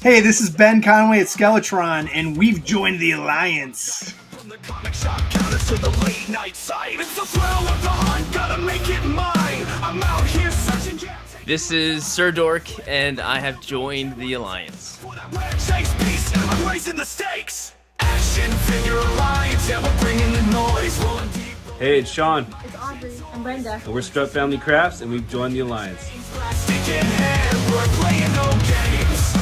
Hey, this is Ben Conway at Skeletron, and we've joined the Alliance. From the comic shop counters to the late night site. It's the thrill of the hunt, gotta make it mine. I'm out here searching. This is Sir Dork, and I have joined the Alliance. I'm raising the stakes. Action figure alliance, yeah, we're bringing the noise. Rolling deep. Hey, it's Sean. It's Audrey. I'm Brenda. And we're Strut Family Crafts, and we've joined the Alliance. Plastic in hand, we're playing no games.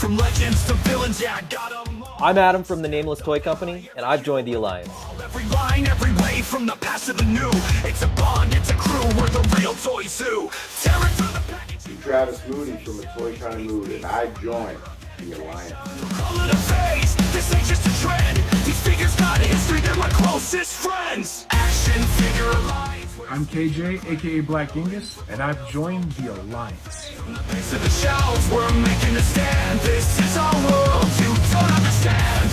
From legends to villains, yeah, I got 'em all. I'm Adam from the Nameless Toy Company, and I've joined the Alliance. Every line, every way, from the past to the new. It's a bond, it's a crew, we're the real Toy Zoo. Tear it through the package. I'm Travis Mooney from A Toy Kind of Mood, and I joined the Alliance. Call it a phase, this ain't just a trend. These figures got history, they're my closest friends. Action figure alliance. I'm KJ, aka Black Dingus, and I've joined the Alliance. From the base of the shelves, we're making a stand. This is our world, you don't understand.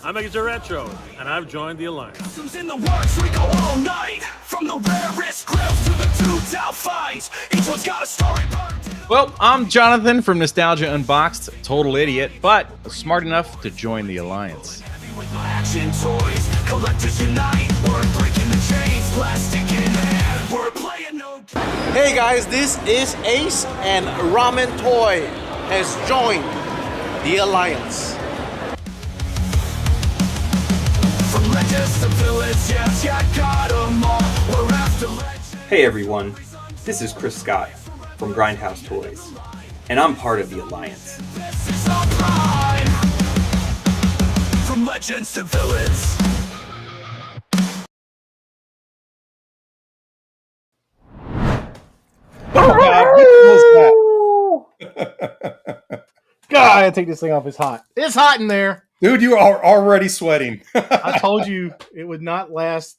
I'm Mr. Retro, and I've joined the Alliance. Customs in the works, we go all night. From the rarest grills to the two-town fights. Each one's got a story burned. Well, I'm Jonathan from Nostalgia Unboxed, total idiot, but smart enough to join the Alliance. Heavy with my action toys, collectors unite. We're breaking the chains, plastic in hand. We're playing no. Hey guys, this is Ace, and Ramen Toy has joined the Alliance. From legends to villains, yes, yeah, I got 'em all. We're after legends. Hey everyone, this is Chris Scott from Grindhouse Toys, and I'm part of the Alliance. This is our prime. From legends to villains. Oh, God, I take this thing off. It's hot. It's hot in there. dude, you are already sweating. I told you it would not last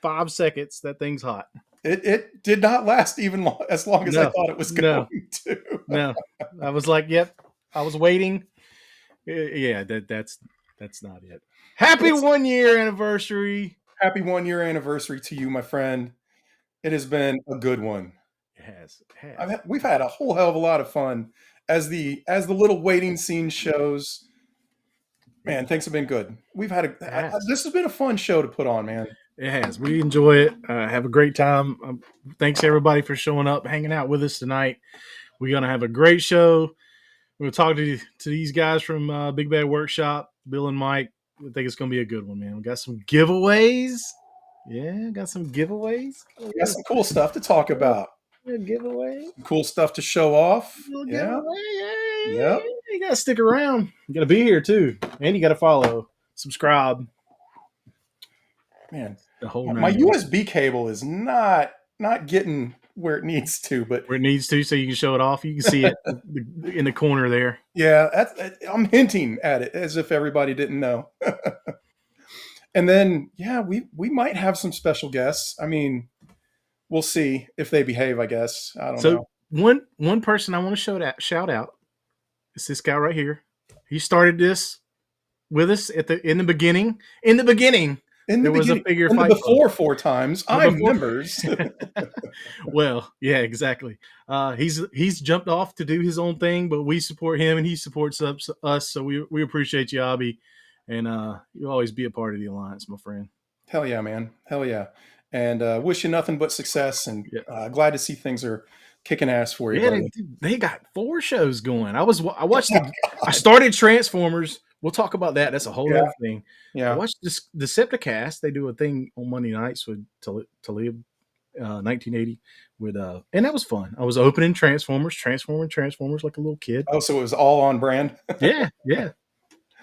5 seconds. That thing's hot. It did not last even as long as I thought it was going to. No, I was like, yep. I was waiting. Yeah, that's not it. Happy 1 year anniversary. Happy 1 year anniversary to you, my friend. It has been a good one. It has. We've had a whole hell of a lot of fun as the little waiting scene shows. Man, things have been good. We've had this has been a fun show to put on, man. It has. We enjoy it. Have a great time. Thanks everybody for showing up, hanging out with us tonight. We're gonna have a great show. We'll talk to these guys from BigBadWorkShop, Bill and Mike. I think it's gonna be a good one, man. We got some giveaways. Yeah, got some giveaways. We got some cool stuff to talk about. Giveaway. Some cool stuff to show off. Yeah. Yep. You gotta stick around. You gotta be here too, and you gotta follow, subscribe. Man, the whole my USB cable is not getting where it needs to, but where it needs to, so you can show it off. You can see it in the corner there. Yeah, I'm hinting at it as if everybody didn't know. And then, yeah, we might have some special guests. I mean, we'll see if they behave, I guess. I don't know. So one person I want to shout out is this guy right here. He started this with us in the beginning. There was a figure fight before 4 times. I'm members. Well, yeah, exactly. He's jumped off to do his own thing, but we support him and he supports us. So we appreciate you, Abby, and you'll always be a part of the Alliance, my friend. Hell yeah, man. Hell yeah. And wish you nothing but success. And glad to see things are kicking ass for you. Yeah, they got 4 shows going. I watched. I started Transformers. We'll talk about that. That's a whole other thing. Yeah. I watched the Decepticast. They do a thing on Monday nights with Talib, 1980 with and that was fun. I was opening transformers like a little kid. Oh, so it was all on brand. yeah.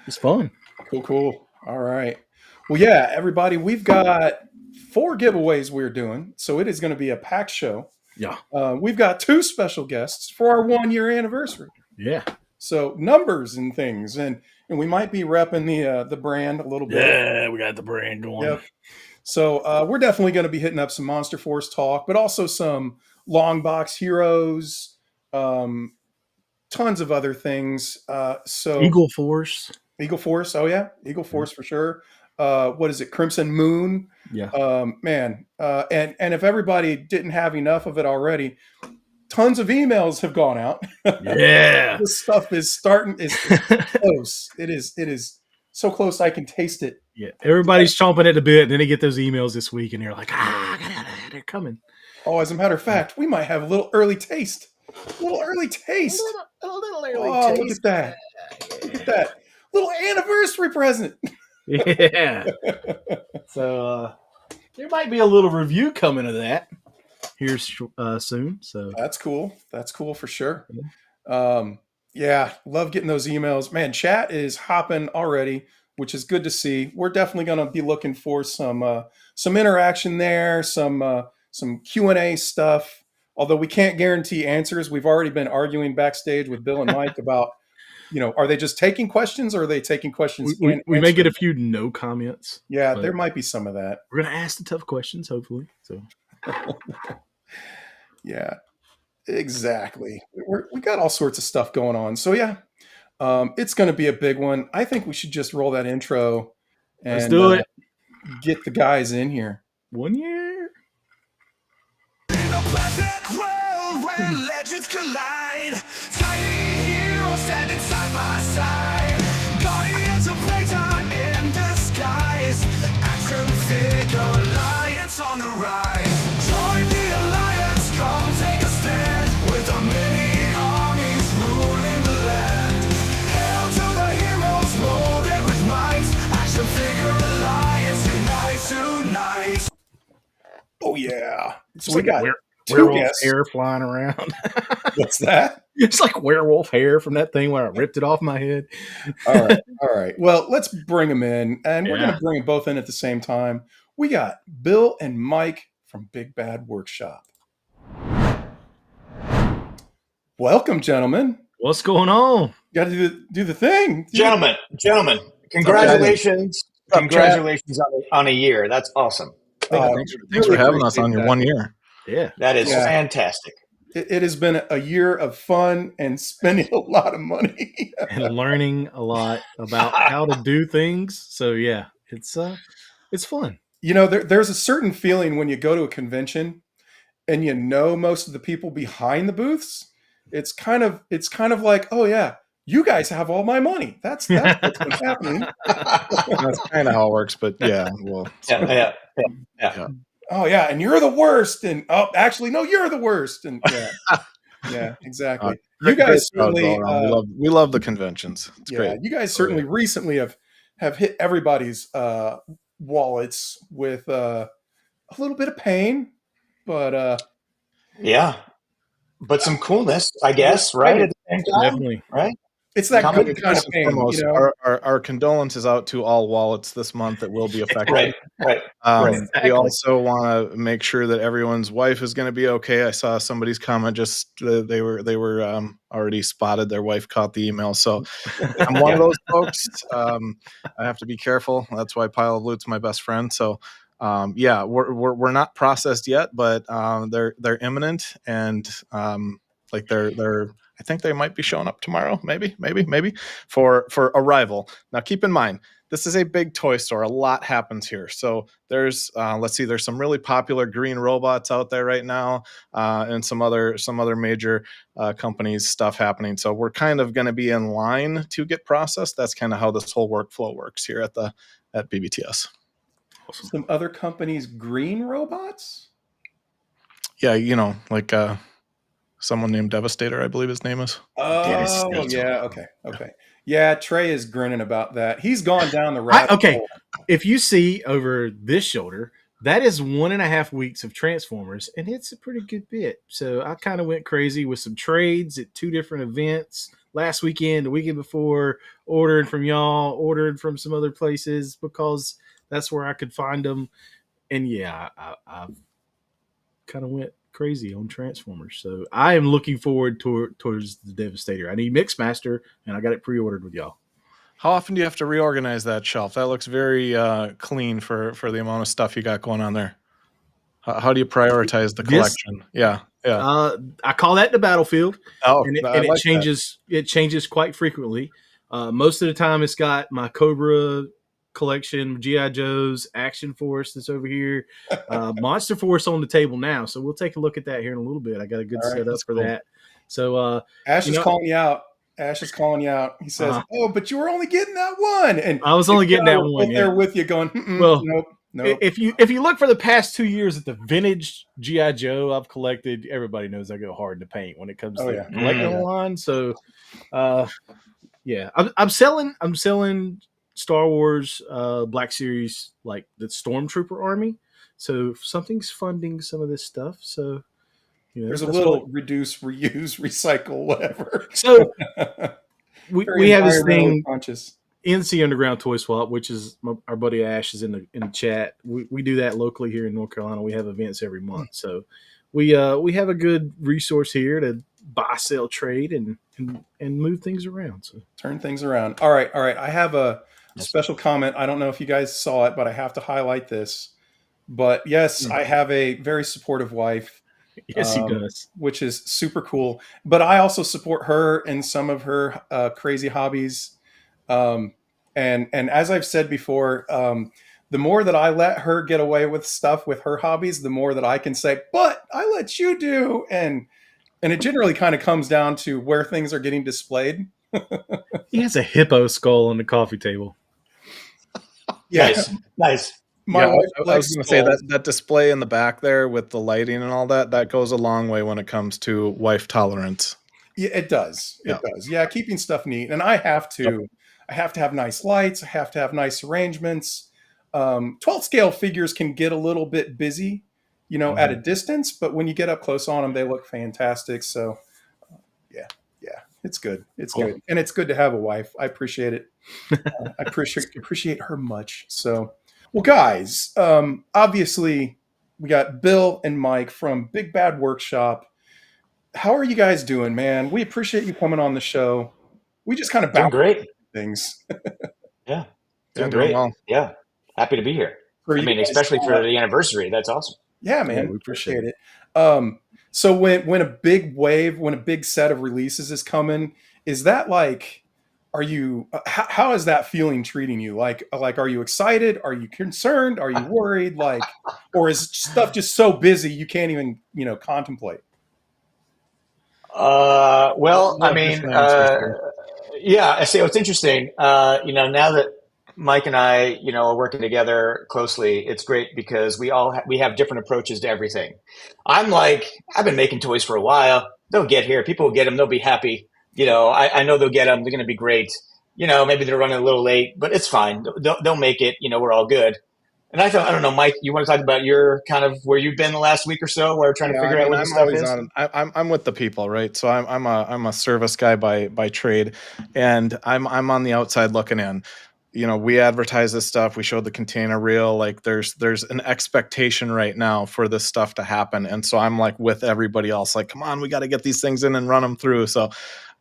It's fun. Cool. All right. Well, yeah, everybody, we've got 4 giveaways we're doing. So it is going to be a packed show. Yeah. We've got 2 special guests for our 1 year anniversary. Yeah. So numbers and things, and we might be repping the brand a little bit. Yeah, we got the brand going. Yep. So we're definitely going to be hitting up some Monster Force talk, but also some long box heroes, tons of other things. So Eagle Force. Oh yeah, Eagle Force for sure. what is it, Crimson Moon. Yeah. Man, and if everybody didn't have enough of it already, tons of emails have gone out. Yeah. This stuff is starting. Is close. It is so close. I can taste it. Yeah. Everybody's chomping at the bit. And then they get those emails this week, and they're like, they're coming. Oh, as a matter of fact, we might have a little early taste. A little early taste. A little early Oh, taste. look at that. Look at that. Little anniversary present. Yeah. So there might be a little review coming of that here soon. So That's cool. That's cool for sure. Yeah, love getting those emails. Man, chat is hopping already, which is good to see. We're definitely going to be looking for some interaction there, some Q&A stuff. Although we can't guarantee answers. We've already been arguing backstage with Bill and Mike about, are they just taking questions or are they taking questions? we may get a few no comments. Yeah, there might be some of that. We're going to ask the tough questions, hopefully. So yeah, exactly. We got all sorts of stuff going on. So yeah, it's going to be a big one. I think we should just roll that intro and let's do it. Get the guys in here. 1 year. In a pleasant world where legends collide, tiny heroes standing side by side, guardians of playtime in disguise, action figure alliance on the rise. Join the alliance, come take a stand, with the many armies ruling the land. Hail to the heroes, loaded with might, action figure alliance, unite tonight. Oh yeah. So It's we like got werewolf guests. hair flying around. What's that? It's like werewolf hair from that thing where I ripped it off my head. All right. Well, let's bring them in, and we're going to bring them both in at the same time. We got Bill and Mike from Big Bad Workshop. Welcome, gentlemen. What's going on? Got to do the thing, gentlemen. Congratulations on a year. That's awesome. Thanks for having us on your 1 year. Yeah, that is fantastic. It has been a year of fun and spending a lot of money and learning a lot about how to do things. So yeah, it's fun. There's a certain feeling when you go to a convention and most of the people behind the booths. It's kind of like, oh yeah, you guys have all my money. That's what's been happening. That's kind of how it works, but yeah, well, yeah. Oh yeah, and you're the worst, and actually no, you're the worst, and yeah, exactly. You guys certainly we love the conventions. It's great. You guys certainly recently have hit everybody's wallets with a little bit of pain, but but some coolness, I guess, right? At the same time, definitely, right? It's that good kind of pain. Our condolences out to all wallets this month that will be affected. Right. We also want to make sure that everyone's wife is going to be okay. I saw somebody's comment they were already spotted. Their wife caught the email. So I'm one of those folks. I have to be careful. That's why Pile of Loot's my best friend. So we're not processed yet, but they're imminent, and they're I think they might be showing up tomorrow, maybe for arrival. Now, keep in mind, this is a big toy store. A lot happens here. So there's some really popular green robots out there right now, and some other major companies stuff happening. So we're kind of going to be in line to get processed. That's kind of how this whole workflow works here at BBTS. Awesome. Some other companies' green robots? Yeah, someone named Devastator, I believe his name is. Oh, yeah. Okay. Yeah, Trey is grinning about that. He's gone down the rabbit hole. If you see over this shoulder, that is 1.5 weeks of Transformers, and it's a pretty good bit. So I kind of went crazy with some trades at 2 different events last weekend, the weekend before, ordered from y'all, ordered from some other places because that's where I could find them. And yeah, I kind of went crazy on Transformers. So I am looking forward towards the Devastator. I need Mixmaster, and I got it pre-ordered with y'all. How often do you have to reorganize that shelf? That looks very clean for the amount of stuff you got going on there. How do you prioritize the collection? Yeah. I call that the battlefield. And it changes. That. It changes quite frequently. Most of the time, it's got my Cobra collection, GI Joes, Action Force that's over here, Monster Force on the table now. So we'll take a look at that here in a little bit. I got a good All right, setup for that. So Ash is calling you out. Ash is calling you out. He says, "Oh, but you were only getting that one." And I was only getting that one. There with you, going, well, nope. If you look for the past 2 years at the vintage GI Joe I've collected, everybody knows I go hard to paint when it comes to collecting line. So, I'm selling Star Wars Black Series, like the Stormtrooper Army. So something's funding some of this stuff. So there's a little reduce, reuse, recycle, whatever. So we have this thing. Conscious. NC Underground Toy Swap, which is our buddy Ash is in the chat. We do that locally here in North Carolina. We have events every month, so we have a good resource here to buy, sell, trade, and move things around. So turn things around. All right. I have a special comment. I don't know if you guys saw it, but I have to highlight this. But yes, I have a very supportive wife. Yes, he does, which is super cool. But I also support her in some of her crazy hobbies. And as I've said before, the more that I let her get away with stuff with her hobbies, the more that I can say, but I let you do. And it generally kind of comes down to where things are getting displayed. He has a hippo skull on the coffee table. Yeah. Nice. My wife I was going to say that display in the back there with the lighting and all that goes a long way when it comes to wife tolerance. Yeah, it does. It does. Yeah, keeping stuff neat. And I have to have nice lights. I have to have nice arrangements. 12 scale figures can get a little bit busy, at a distance, but when you get up close on them, they look fantastic. So yeah, it's good. It's good. And it's good to have a wife. I appreciate it. I appreciate her much. So, well, guys, obviously we got Bill and Mike from Big Bad Workshop. How are you guys doing, man? We appreciate you coming on the show. We just kind of doing great things. Yeah, doing great. Well. Yeah, happy to be here. Especially for the anniversary. That's awesome. Yeah, man, we appreciate it. So when a big set of releases is coming, is that like, how is that feeling treating you? Like, are you excited? Are you concerned? Are you worried? Like, or is stuff just so busy you can't even contemplate? Well, I mean, yeah, I see. It's interesting. Now that Mike and I, are working together closely, it's great because we have different approaches to everything. I'm like, I've been making toys for a while. They'll get here. People will get them. They'll be happy. I know they'll get them. They're going to be great. Maybe they're running a little late, but it's fine. They'll make it. We're all good. And I don't know, Mike, you want to talk about your kind of where you've been the last week or so, where we're trying to figure out what this stuff is? I'm with the people, right? So I'm a service guy by trade, and I'm on the outside looking in. We advertise this stuff. We show the container reel. Like there's an expectation right now for this stuff to happen, and so I'm like with everybody else, like, come on, we got to get these things in and run them through. So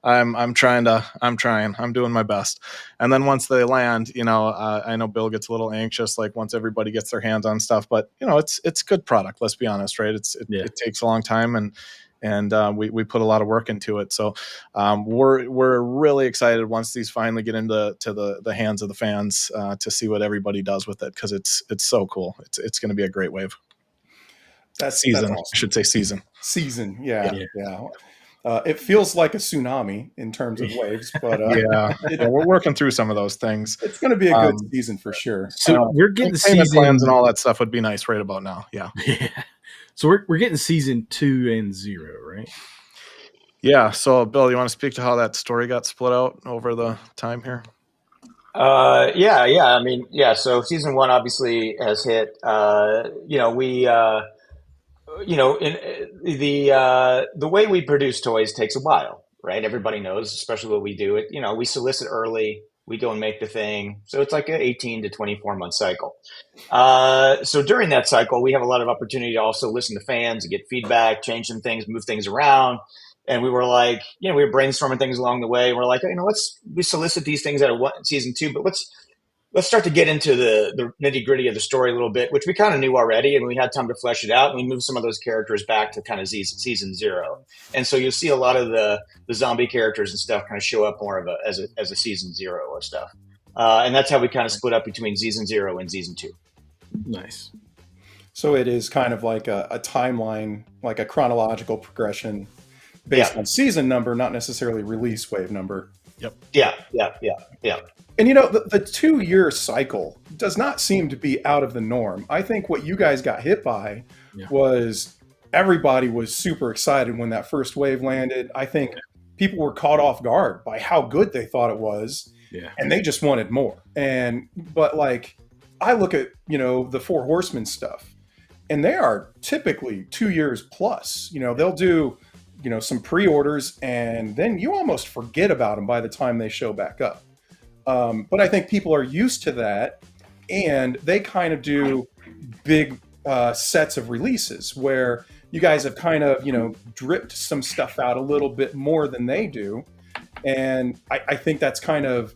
I'm trying. I'm doing my best. And then once they land, I know Bill gets a little anxious, like once everybody gets their hands on stuff, but it's good product. Let's be honest, right? It takes a long time and we put a lot of work into it. So we're really excited once these finally get into the hands of the fans to see what everybody does with it. Cause it's so cool. It's going to be a great wave. That's awesome. I should say season. Yeah. It feels like a tsunami in terms of waves, but we're working through some of those things. It's going to be a good season for sure. So we're getting season plans and all that stuff would be nice right about now. Yeah. So we're getting season 2 and 0, right? Yeah. So Bill, you want to speak to how that story got split out over the time here? Yeah. I mean, so season 1 obviously has hit. The way we produce toys takes a while, right? Everybody knows, especially what we do. We solicit early, we go and make the thing. So it's like an 18 to 24 month cycle. So during that cycle, we have a lot of opportunity to also listen to fans and get feedback, change some things, move things around. And we were like, we were brainstorming things along the way. We're like, we solicit these things out of season 2, but let's start to get into the nitty gritty of the story a little bit, which we kind of knew already, and we had time to flesh it out. And we moved some of those characters back to kind of season 0. And so you'll see a lot of the zombie characters and stuff kind of show up more of as a season 0 of stuff. And that's how we kind of split up between season 0 and season 2. Nice. So it is kind of like a timeline, like a chronological progression based on season number, not necessarily release wave number. Yep. Yeah. And the 2-year cycle does not seem to be out of the norm. I think what you guys got hit by was everybody was super excited when that first wave landed. I think people were caught off guard by how good they thought it was. Yeah. And they just wanted more. But like, I look at, the Four Horsemen stuff, and they are typically 2 years plus. They'll do, some pre-orders, and then you almost forget about them by the time they show back up. But I think people are used to that, and they kind of do big sets of releases where you guys have kind of, dripped some stuff out a little bit more than they do. And I think that's kind of,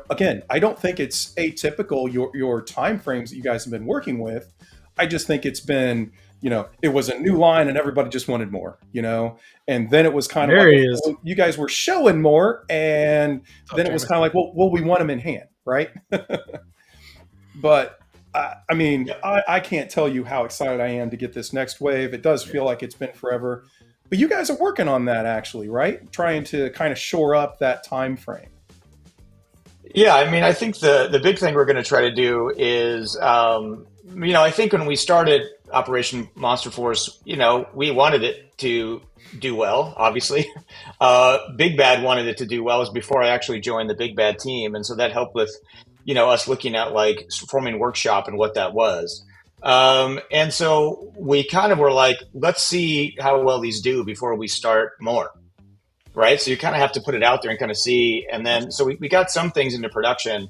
again, I don't think it's atypical, your time frames that you guys have been working with. I just think it's been, it was a new line and everybody just wanted more, and then it was kind of well, you guys were showing more, and then it was kind of like, well, we want them in hand, right? But I can't tell you how excited I am to get this next wave. It does feel like it's been forever, but you guys are working on that actually, right? Trying to kind of shore up that time frame. Yeah, I think the big thing we're going to try to do is, I think when we started Operation Monster Force, we wanted it to do well, obviously. Big Bad wanted it to do well. It was before I actually joined the Big Bad team. And so that helped with, us looking at like forming workshop and what that was. And so we kind of were like, let's see how well these do before we start more. Right. So you kind of have to put it out there and kind of see. And then so we got some things into production.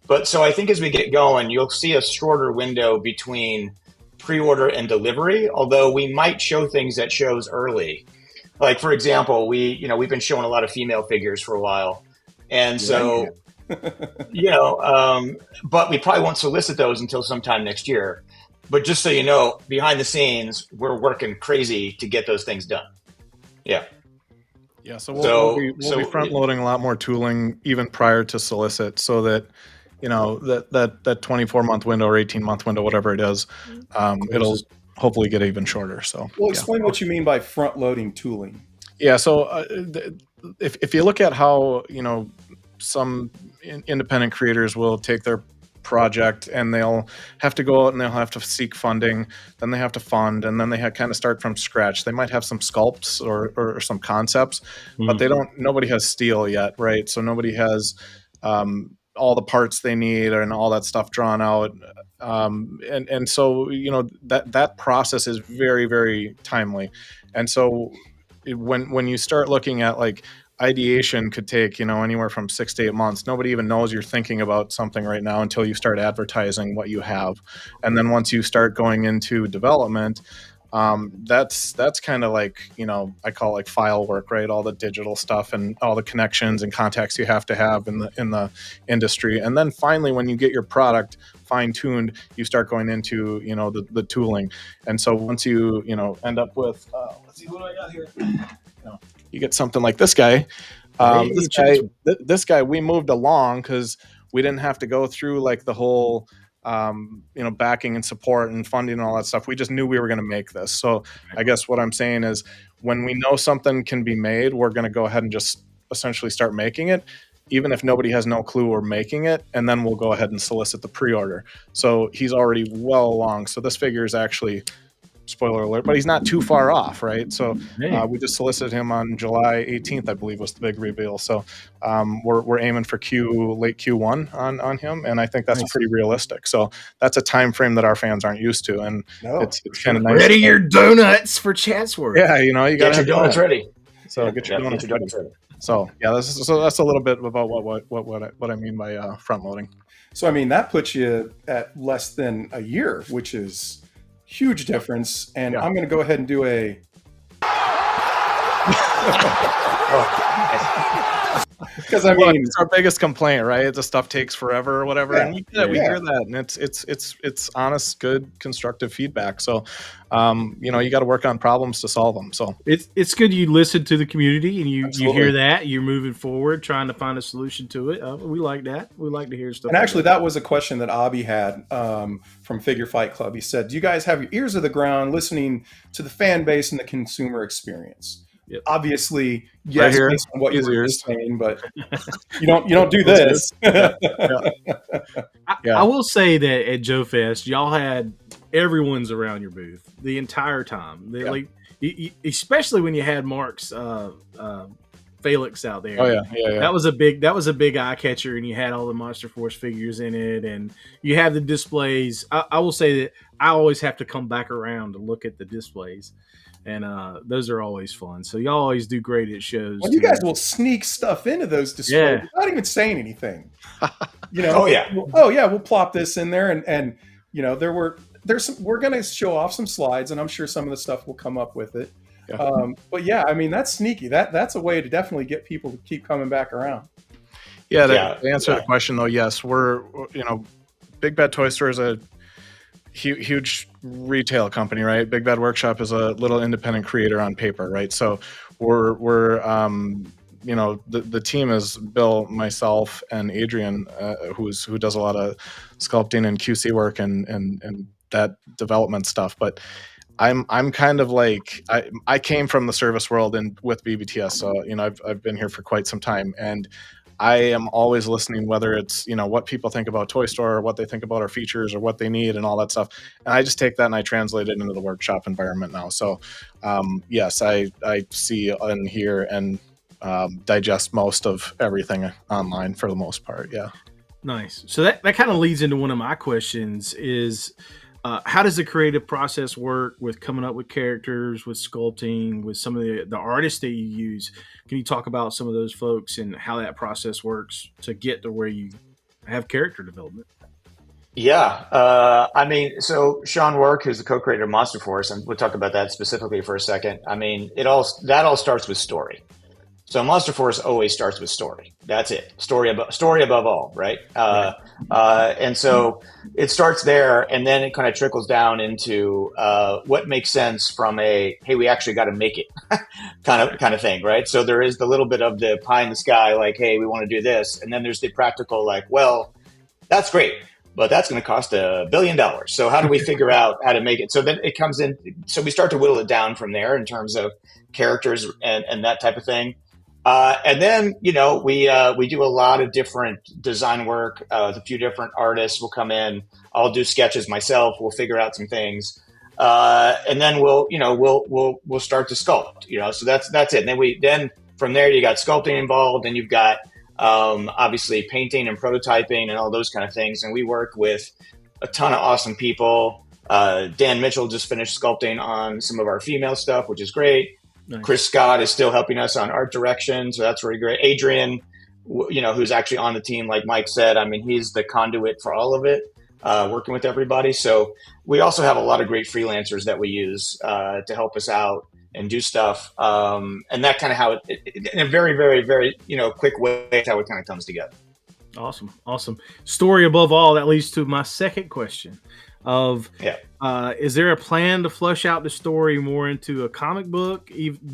But so I think as we get going, you'll see a shorter window between pre-order and delivery, although we might show things at shows early. Like, for example, we've been showing a lot of female figures for a while. And so, but we probably won't solicit those until sometime next year. But just so you know, behind the scenes, we're working crazy to get those things done. Yeah. Yeah, so we'll be front loading a lot more tooling even prior to solicit, so that that 24-month window or 18-month window, whatever it is, it'll hopefully get even shorter. So, explain what you mean by front loading tooling. Yeah, so if you look at how some independent creators will take their project and they'll have to go out and they'll have to seek funding, then they have to fund, and then they kind of start from scratch. They might have some sculpts or some concepts, but nobody has steel yet, right? So nobody has all the parts they need and all that stuff drawn out, and so that process is very, very timely. And so when you start looking at like ideation could take anywhere from 6 to 8 months. Nobody even knows you're thinking about something right now until you start advertising what you have, and then once you start going into development, that's kind of like I call it like file work, right? All the digital stuff and all the connections and contacts you have to have in the industry, and then finally when you get your product fine-tuned, you start going into the tooling. And so once you end up with let's see, what do I got here? You get something like this guy. This guy, we moved along because we didn't have to go through like the whole, backing and support and funding and all that stuff. We just knew we were going to make this. So I guess what I'm saying is when we know something can be made, we're going to go ahead and just essentially start making it, even if nobody has no clue we're making it. And then we'll go ahead and solicit the pre-order. So he's already well along. So this figure is actually, spoiler alert, but he's not too far off, right? So we just solicited him on July 18th, I believe, was the big reveal. So we're aiming for late Q1 on him, and I think that's pretty realistic. So that's a time frame that our fans aren't used to, and it's kind of nice. Ready your donuts for Chatsworth. Yeah, you got to have your donuts ready. So get your donuts ready. So yeah, that's a little bit about what I mean by front loading. So that puts you at less than a year, which is huge difference. And I'm going to go ahead and do Because I Well, mean, it's our biggest complaint, right? The stuff takes forever or whatever, Yeah, and we get it. We yeah. hear that, and it's honest, good, constructive feedback. So, you got to work on problems to solve them. So It's good you listen to the community and you Absolutely. hear that you're moving forward, trying to find a solution to it. We like that. We like to hear stuff. And actually, that was a question that Abby had from Figure Fight Club. He said, "Do you guys have your ears to the ground, listening to the fan base and the consumer experience?" Yep. Obviously, yes, Right here, based on what his you were ears. saying, but you don't do this. Yeah. I will say that at Joe Fest, y'all had everyone's around your booth the entire time. They, like, especially when you had Mark's Felix out there. Oh yeah. That was a big eye catcher, and you had all the Monster Force figures in it, and you have the displays. I will say that I always have to come back around to look at the displays, and those are always fun. So y'all always do great at shows. Well, you guys will sneak stuff into those displays without even saying anything. Oh yeah. We'll plop this in there, and we're going to show off some slides, and I'm sure some of the stuff will come up with it. But yeah, I mean, that's sneaky. That's a way to definitely get people to keep coming back around. Yeah, to answer the question though, yes, we're Big Bad Toy Store is a huge retail company, right? Big Bad Workshop is a little independent creator on paper, right? So we're the team is Bill, myself, and Adrian, who does a lot of sculpting and QC work and that development stuff. But I'm kind of like I came from the service world and with BBTS, so I've been here for quite some time, and I am always listening, whether it's what people think about Toy Store or what they think about our features or what they need and all that stuff, and I just take that and I translate it into the workshop environment now. So yes, I see and hear and digest most of everything online for the most part. Yeah. Nice. So that kind of leads into one of my questions is, how does the creative process work with coming up with characters, with sculpting, with some of the artists that you use? Can you talk about some of those folks and how that process works to get to where you have character development? Yeah. I mean, so Sean Work, who's the co-creator of Monster Force, and we'll talk about that specifically for a second. I mean, that all starts with story. So Monster Force always starts with story. That's it. Story above all, right? And so it starts there, and then it kind of trickles down into what makes sense from a hey, we actually got to make it kind of thing, right? So there is the little bit of the pie in the sky, like hey, we want to do this, and then there's the practical, like well, that's great, but that's going to cost $1 billion. So how do we figure out how to make it? So then it comes in. So we start to whittle it down from there in terms of characters and that type of thing. And then, we do a lot of different design work. A few different artists will come in. I'll do sketches myself. We'll figure out some things. And then we'll start to sculpt, so that's it. And then from there, you got sculpting involved, and you've got, obviously painting and prototyping and all those kind of things. And we work with a ton of awesome people. Dan Mitchell just finished sculpting on some of our female stuff, which is great. Nice. Chris Scott is still helping us on art direction, so that's really great. Adrian, who's actually on the team, like Mike said, I mean, he's the conduit for all of it, working with everybody. So we also have a lot of great freelancers that we use to help us out and do stuff. And that kind of how it in a very, very, very, quick way, that's how it kind of comes together. Awesome. Story above all, that leads to my second question of, is there a plan to flush out the story more into a comic book,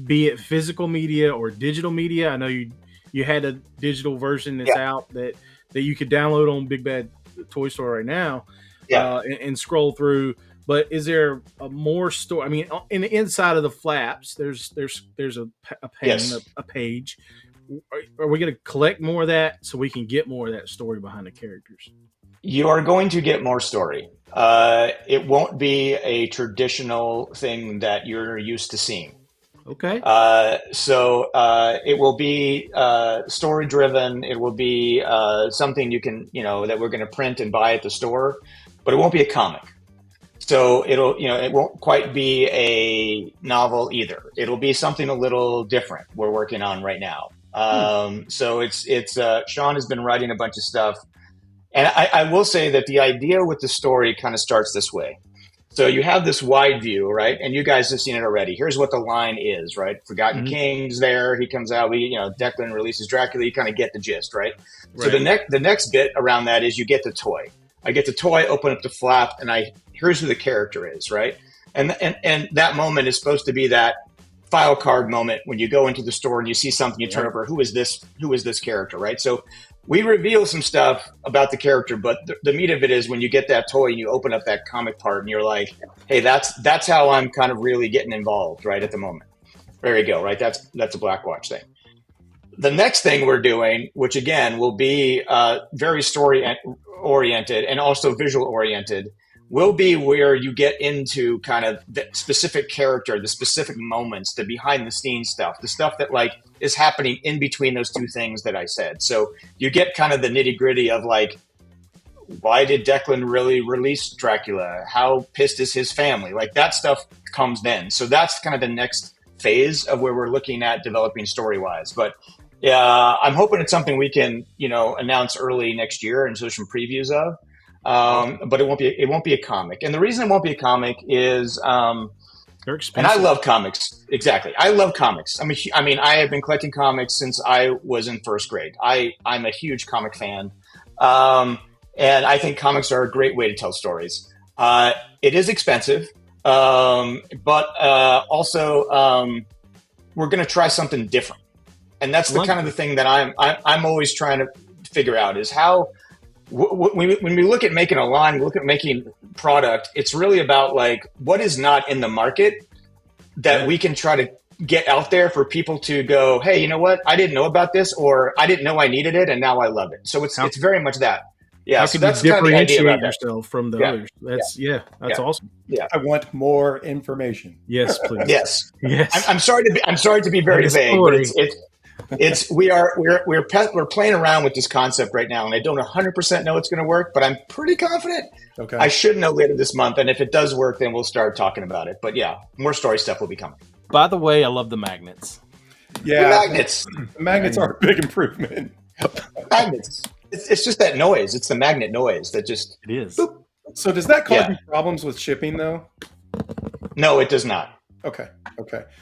be it physical media or digital media? I know you had a digital version that's out that you could download on Big Bad Toy Store right now, and scroll through. But is there a more story? I mean, in the inside of the flaps, there's a page. Are we going to collect more of that so we can get more of that story behind the characters? You are going to get more story. It won't be a traditional thing that you're used to seeing. Okay. So it will be story driven. It will be something you can, that we're going to print and buy at the store, but it won't be a comic. So it won't quite be a novel either. It'll be something a little different we're working on right now. So it's Sean has been writing a bunch of stuff. And I will say that the idea with the story kind of starts this way. So you have this wide view, right? And you guys have seen it already. Here's what the line is, right? Forgotten King's there. He comes out. Declan releases Dracula. You kind of get the gist, right? So the next bit around that is you get the toy. I get the toy, open up the flap, and here's who the character is, right? And that moment is supposed to be that file card moment when you go into the store and you see something, you turn over, who is this character, right? So we reveal some stuff about the character, but the meat of it is when you get that toy and you open up that comic part and you're like, hey, that's how I'm kind of really getting involved right at the moment. There you go, right? That's a Blackwatch thing. The next thing we're doing, which again will be very story oriented and also visual oriented, will be where you get into kind of the specific character, the specific moments, the behind the scenes stuff, the stuff that like is happening in between those two things that I said. So you get kind of the nitty gritty of like, why did Declan really release Dracula? How pissed is his family? Like that stuff comes then. So that's kind of the next phase of where we're looking at developing story wise. But yeah, I'm hoping it's something we can, announce early next year and so some previews of. But it won't be a comic. And the reason it won't be a comic is, they're expensive. And I love comics. Exactly. I love comics. I have been collecting comics since I was in first grade. I'm a huge comic fan. And I think comics are a great way to tell stories. It is expensive. But also, we're going to try something different. And that's the kind of the thing that I'm always trying to figure out is how, when we look at making a line, we look at making product, it's really about like what is not in the market that we can try to get out there for people to go, hey, you know what? I didn't know about this, or I didn't know I needed it, and now I love it. So it's very much that. Yeah, how so can that's you kind of the idea differentiate about that. yourself from the others? That's awesome. Yeah, I want more information. Yes, please. Yes. Yes. I'm sorry to be very vague, but we're playing around with this concept right now, and I don't 100% know it's going to work, but I'm pretty confident. Okay. I should know later this month, and if it does work, then we'll start talking about it. But yeah, more story stuff will be coming. By the way, I love the magnets. Yeah, the magnets are a big improvement. Magnets. It's just that noise. It's the magnet noise that just. It is. Boop. So does that cause you problems with shipping though? No, it does not. Okay.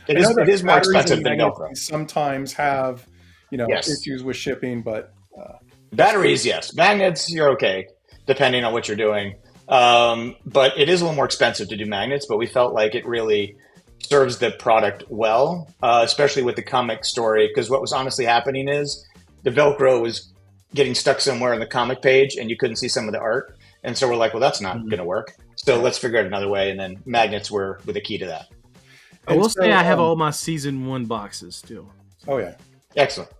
It is more expensive than Velcro. Sometimes have, Yes. issues with shipping, but batteries, yes. Magnets, you're okay, depending on what you're doing. But it is a little more expensive to do magnets, but we felt like it really serves the product well, especially with the comic story, because what was honestly happening is the Velcro was getting stuck somewhere on the comic page and you couldn't see some of the art. And so we're like, well, that's not going to work. So let's figure out another way. And then magnets were the key to that. I will say I have all my season 1 boxes still. Oh yeah. Excellent.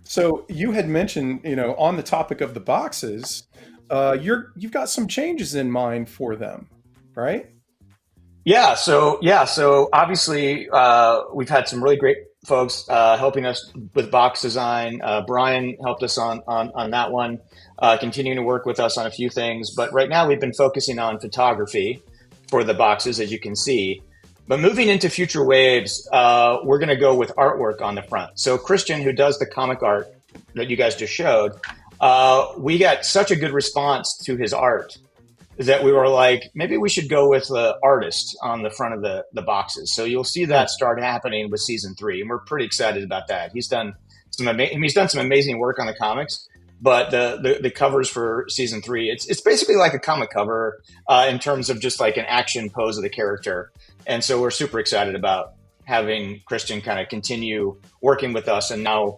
So you had mentioned, on the topic of the boxes, you've got some changes in mind for them, right? Yeah. So obviously we've had some really great folks helping us with box design. Brian helped us on that one, continuing to work with us on a few things. But right now we've been focusing on photography for the boxes, as you can see. But moving into future waves, we're going to go with artwork on the front. So Christian, who does the comic art that you guys just showed, we got such a good response to his art that we were like, maybe we should go with the artist on the front of the boxes. So you'll see that start happening with season 3, and we're pretty excited about that. He's done some amazing work on the comics, but the covers for season 3, it's basically like a comic cover in terms of just like an action pose of the character. And so we're super excited about having Christian kind of continue working with us and now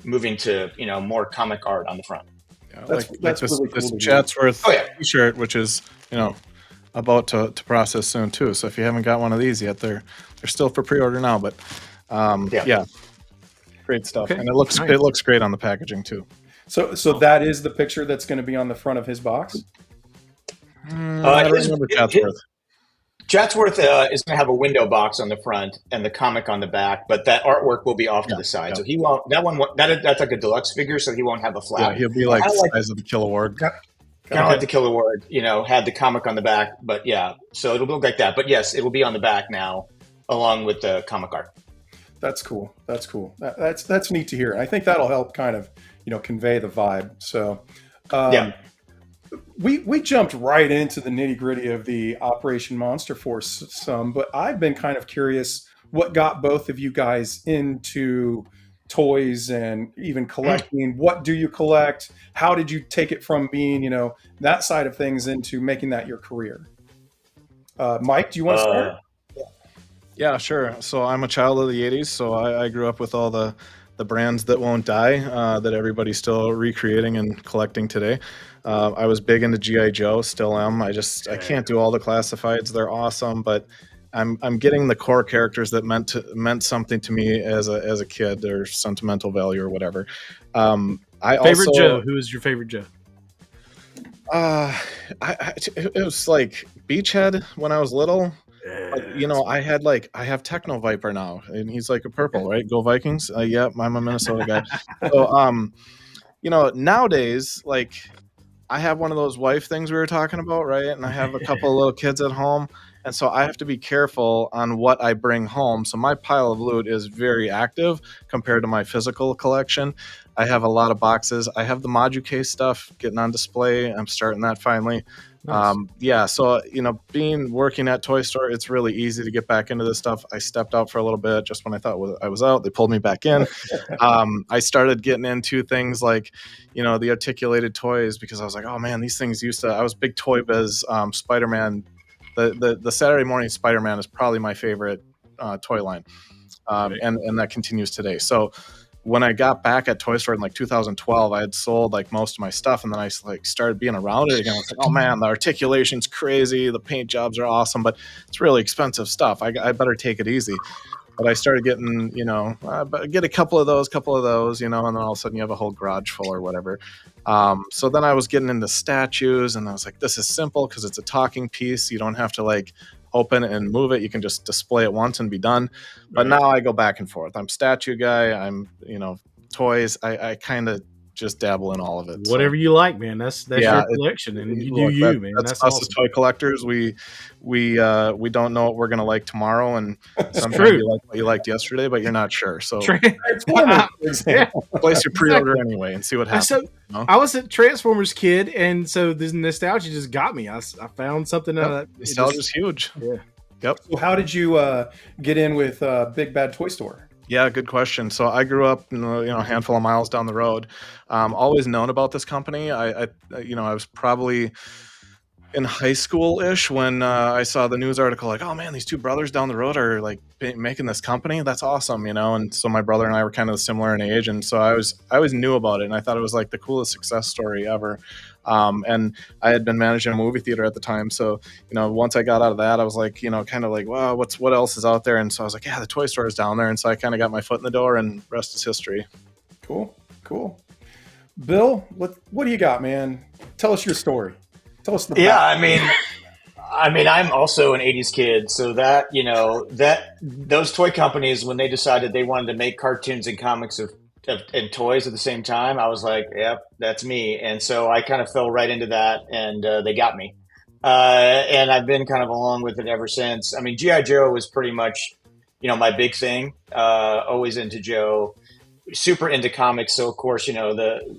moving to, more comic art on the front. Yeah, that's this, really cool this to Chatsworth Oh, yeah. t-shirt, which is, about to process soon too. So if you haven't got one of these yet, they're still for pre-order now, but yeah. Great stuff. Okay. And it looks great on the packaging too. So that is the picture that's going to be on the front of his box? I don't remember Chatsworth. Chatsworth is going to have a window box on the front and the comic on the back, but that artwork will be off to the side. So he won't. That's like a deluxe figure, so he won't have a flap. Yeah, he'll be like the size of the Killer Ward. Kind of like the Killer Ward, had the comic on the back, but yeah, so it'll look like that. But yes, it will be on the back now, along with the comic art. That's cool. That's neat to hear. I think that'll help kind of convey the vibe. So we jumped right into the nitty gritty of the Operation Monster Force some, but I've been kind of curious what got both of you guys into toys and even collecting. What do you collect? How did you take it from being, that side of things into making that your career? Mike, do you want to start? Yeah, sure. So I'm a child of the 80s, so I grew up with all the brands that won't die that everybody's still recreating and collecting today. I was big into G.I. Joe, still am. I can't do all the classifieds. They're awesome, but I'm getting the core characters that meant something to me as a kid, or sentimental value or whatever. Favorite Joe? Who is your favorite Joe? It was like Beachhead when I was little. I have Techno Viper now, and he's like a purple, right? Go Vikings! Yep, I'm a Minnesota guy. So, nowadays, like, I have one of those wife things we were talking about, right? And I have a couple of little kids at home, and so I have to be careful on what I bring home. So my pile of loot is very active compared to my physical collection. I have a lot of boxes. I have the Modu case stuff getting on display. I'm starting that finally. Nice. So working at Toy Store, it's really easy to get back into this stuff. I stepped out for a little bit just when I thought I was out. They pulled me back in. I started getting into things like, the articulated toys, because I was like, oh man, these things I was big Toy Biz. Spider-Man, the Saturday morning Spider-Man is probably my favorite toy line, and that continues today. So when I got back at Toy Store in like 2012, I had sold like most of my stuff, and then I like started being around it again. I was like, oh man, the articulation's crazy, the paint jobs are awesome, but it's really expensive stuff. I better take it easy. But I started getting, get a couple of those, and then all of a sudden you have a whole garage full or whatever. So then I was getting into statues, and I was like, this is simple because it's a talking piece. You don't have to like open and move it. You can just display it once and be done. But now I go back and forth. I'm statue guy. I'm, toys. I kind of just dabble in all of it. Whatever you like, man. That's your collection, and you do you, man. That's us awesome. as toy collectors. We don't know what we're gonna like tomorrow, and sometimes true. you like what you liked yesterday, but you're not sure. So Yeah. place your pre-order anyway and see what happens. So I was a Transformers kid, and so this nostalgia just got me. I found something that nostalgia's huge. Yeah. Yep. So how did you get in with Big Bad Toy Store? Yeah, good question. So I grew up, a handful of miles down the road. Always known about this company. I was probably in high school-ish when I saw the news article, like, oh man, these two brothers down the road are like making this company. That's awesome, And so my brother and I were kind of similar in age, and so I always knew about it, and I thought it was like the coolest success story ever. And I had been managing a movie theater at the time. So, once I got out of that, I was like, kind of like, wow, what else is out there? And so I was like, yeah, the toy store is down there. And so I kind of got my foot in the door, and rest is history. Cool. Bill, what do you got, man? Tell us your story. Tell us the back. Yeah, I mean, I'm also an 80s kid. So that, those toy companies, when they decided they wanted to make cartoons and comics and toys at the same time, I was like, yep, that's me. And so I kind of fell right into that, and they got me. And I've been kind of along with it ever since. I mean, G.I. Joe was pretty much, my big thing. Always into Joe, super into comics. So of course, the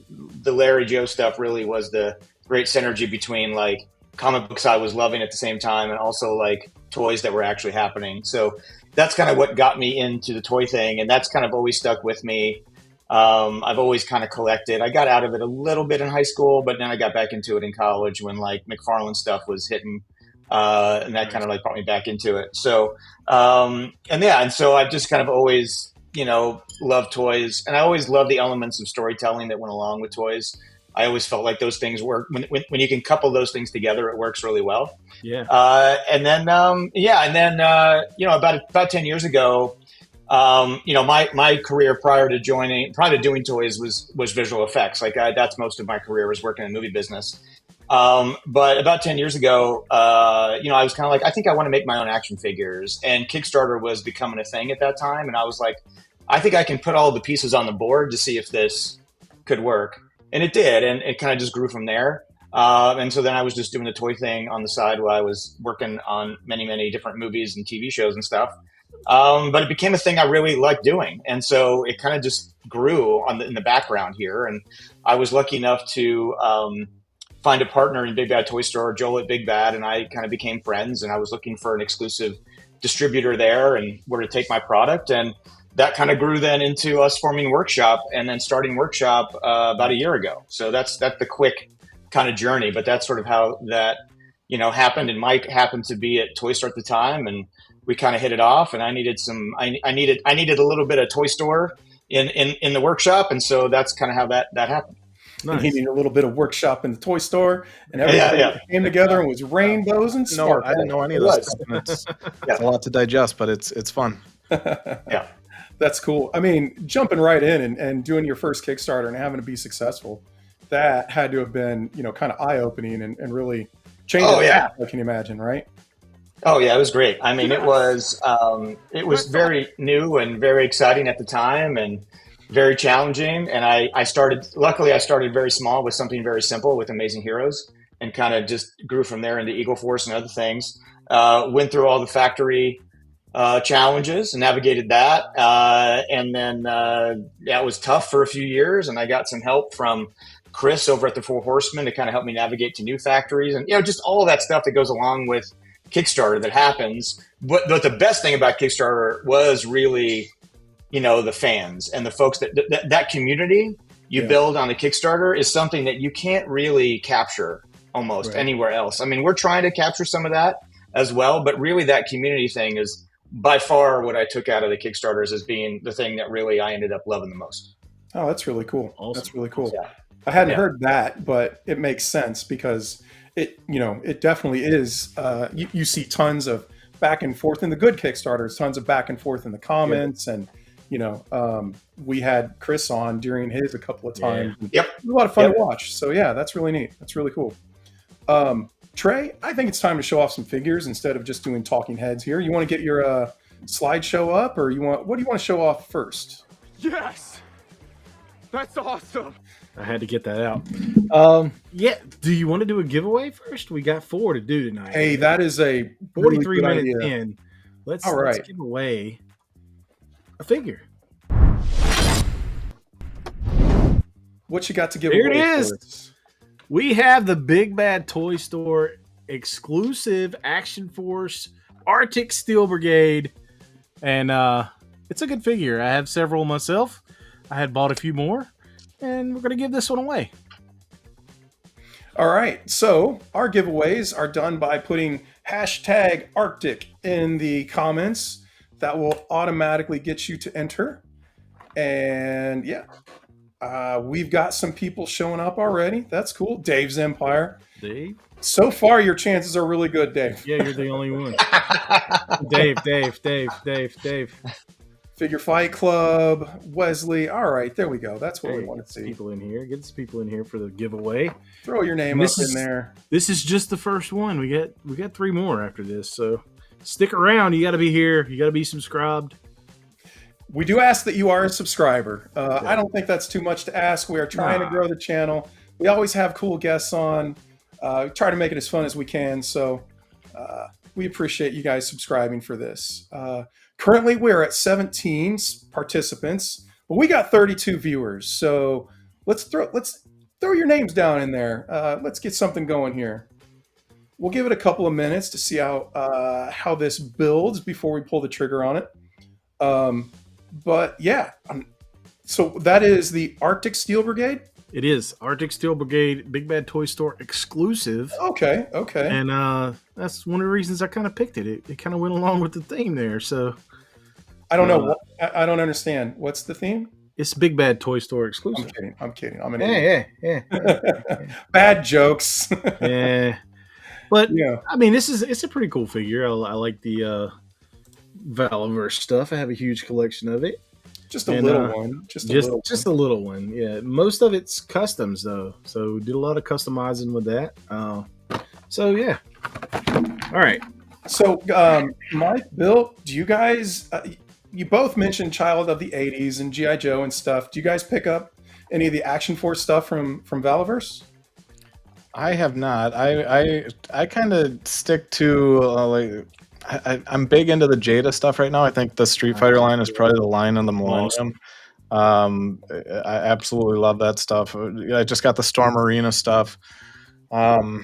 Larry Joe stuff really was the great synergy between like comic books I was loving at the same time, and also like toys that were actually happening. So that's kind of what got me into the toy thing. And that's kind of always stuck with me. I've always kind of collected. I got out of it a little bit in high school, but then I got back into it in college when like McFarlane stuff was hitting, and that kind of like brought me back into it. So, and so I've just kind of always, loved toys, and I always loved the elements of storytelling that went along with toys. I always felt like those things work when you can couple those things together, it works really well. Yeah. And then about 10 years ago, my career prior to doing toys was visual effects. Like that's most of my career was working in the movie business. But about 10 years ago, I was kind of like, I think I want to make my own action figures, and Kickstarter was becoming a thing at that time. And I was like, I think I can put all the pieces on the board to see if this could work. And it did. And it kind of just grew from there. And so then I was just doing the toy thing on the side while I was working on many, many different movies and TV shows and stuff. But it became a thing I really liked doing. And so it kind of just grew in the background here. And I was lucky enough to find a partner in Big Bad Toy Store, Joel at Big Bad, and I kind of became friends. And I was looking for an exclusive distributor there and where to take my product. And that kind of grew then into us forming Workshop and then starting Workshop about a year ago. So that's the quick kind of journey, but that's sort of how that, happened. And Mike happened to be at Toy Store at the time, and we kind of hit it off. And I needed I needed a little bit of toy store in the workshop. And so that's kind of how that happened. Nice. And he needed a little bit of workshop in the toy store, and everything came together and was rainbows and sparkles. I didn't know any of this. It's a lot to digest, but it's fun. Yeah. That's cool. I mean, jumping right in and doing your first Kickstarter and having to be successful, that had to have been, kind of eye-opening and really changed I can imagine, right? Oh yeah, it was great. I mean, it was very new and very exciting at the time and very challenging. And I started very small with something very simple with Amazing Heroes, and kind of just grew from there into Eagle Force and other things. Went through all the factory challenges and navigated that. And then it was tough for a few years, and I got some help from Chris over at the Four Horsemen to kind of help me navigate to new factories and, just all of that stuff that goes along with Kickstarter that happens. But the best thing about Kickstarter was really, the fans and the folks that community you build on a Kickstarter is something that you can't really capture almost anywhere else. I mean, we're trying to capture some of that as well, but really that community thing is by far what I took out of the Kickstarters as being the thing that really I ended up loving the most. Oh, that's really cool. Awesome. That's really cool. Yeah. I hadn't heard that, but it makes sense because it definitely is. You see tons of back and forth in the good Kickstarters, tons of back and forth in the comments. And, we had Chris on during his a couple of times. Yep. It was a lot of fun to watch. So yeah, that's really neat. That's really cool. Trey, I think it's time to show off some figures instead of just doing talking heads here. You want to get your slideshow up, or what do you want to show off first? Yes! That's awesome! I had to get that out. Do you want to do a giveaway first? We got 4 to do tonight. Hey, that is a 43 really minutes in. Let's give away a figure. What you got to give away? Here it is. First? We have the Big Bad Toy Store exclusive Action Force Arctic Steel Brigade. And it's a good figure. I have several myself. I had bought a few more. And we're going to give this one away. All right. So our giveaways are done by putting hashtag Arctic in the comments. That will automatically get you to enter. And we've got some people showing up already. That's cool. Dave's Empire. Dave? So far, your chances are really good, Dave. Yeah, you're the only one. Dave. Figure Fight Club, Wesley. All right, there we go. That's what we want to see. People in here. Get some people in here for the giveaway. Throw your name up in there. This is just the first one. We got 3 more after this. So stick around. You got to be here. You got to be subscribed. We do ask that you are a subscriber. I don't think that's too much to ask. We are trying to grow the channel. We always have cool guests on. Try to make it as fun as we can. So we appreciate you guys subscribing for this. Currently, we're at 17 participants, but we got 32 viewers. So let's throw your names down in there. Let's get something going here. We'll give it a couple of minutes to see how this builds before we pull the trigger on it. But yeah, so that is the Arctic Steel Brigade. It is Arctic Steel Brigade, Big Bad Toy Store exclusive. Okay. And that's one of the reasons I kind of picked it. It kind of went along with the theme there. So I don't know. I don't understand. What's the theme? It's Big Bad Toy Store exclusive. I'm kidding. I'm an idiot. Yeah. Bad jokes. Yeah. But I mean, it's a pretty cool figure. I like the BBWS stuff. I have a huge collection of it. Just a little one. Just a little one. Yeah. Most of it's customs though. So we did a lot of customizing with that. So yeah. All right. So Mike, Bill, do you guys you both mentioned Child of the 80s and G.I. Joe and stuff. Do you guys pick up any of the Action Force stuff from BBWS? I have not. I kind of stick to I'm big into the Jada stuff right now. I think the Street Fighter line is probably the line on the Millennium. I absolutely love that stuff. I just got the Storm Arena stuff. Trying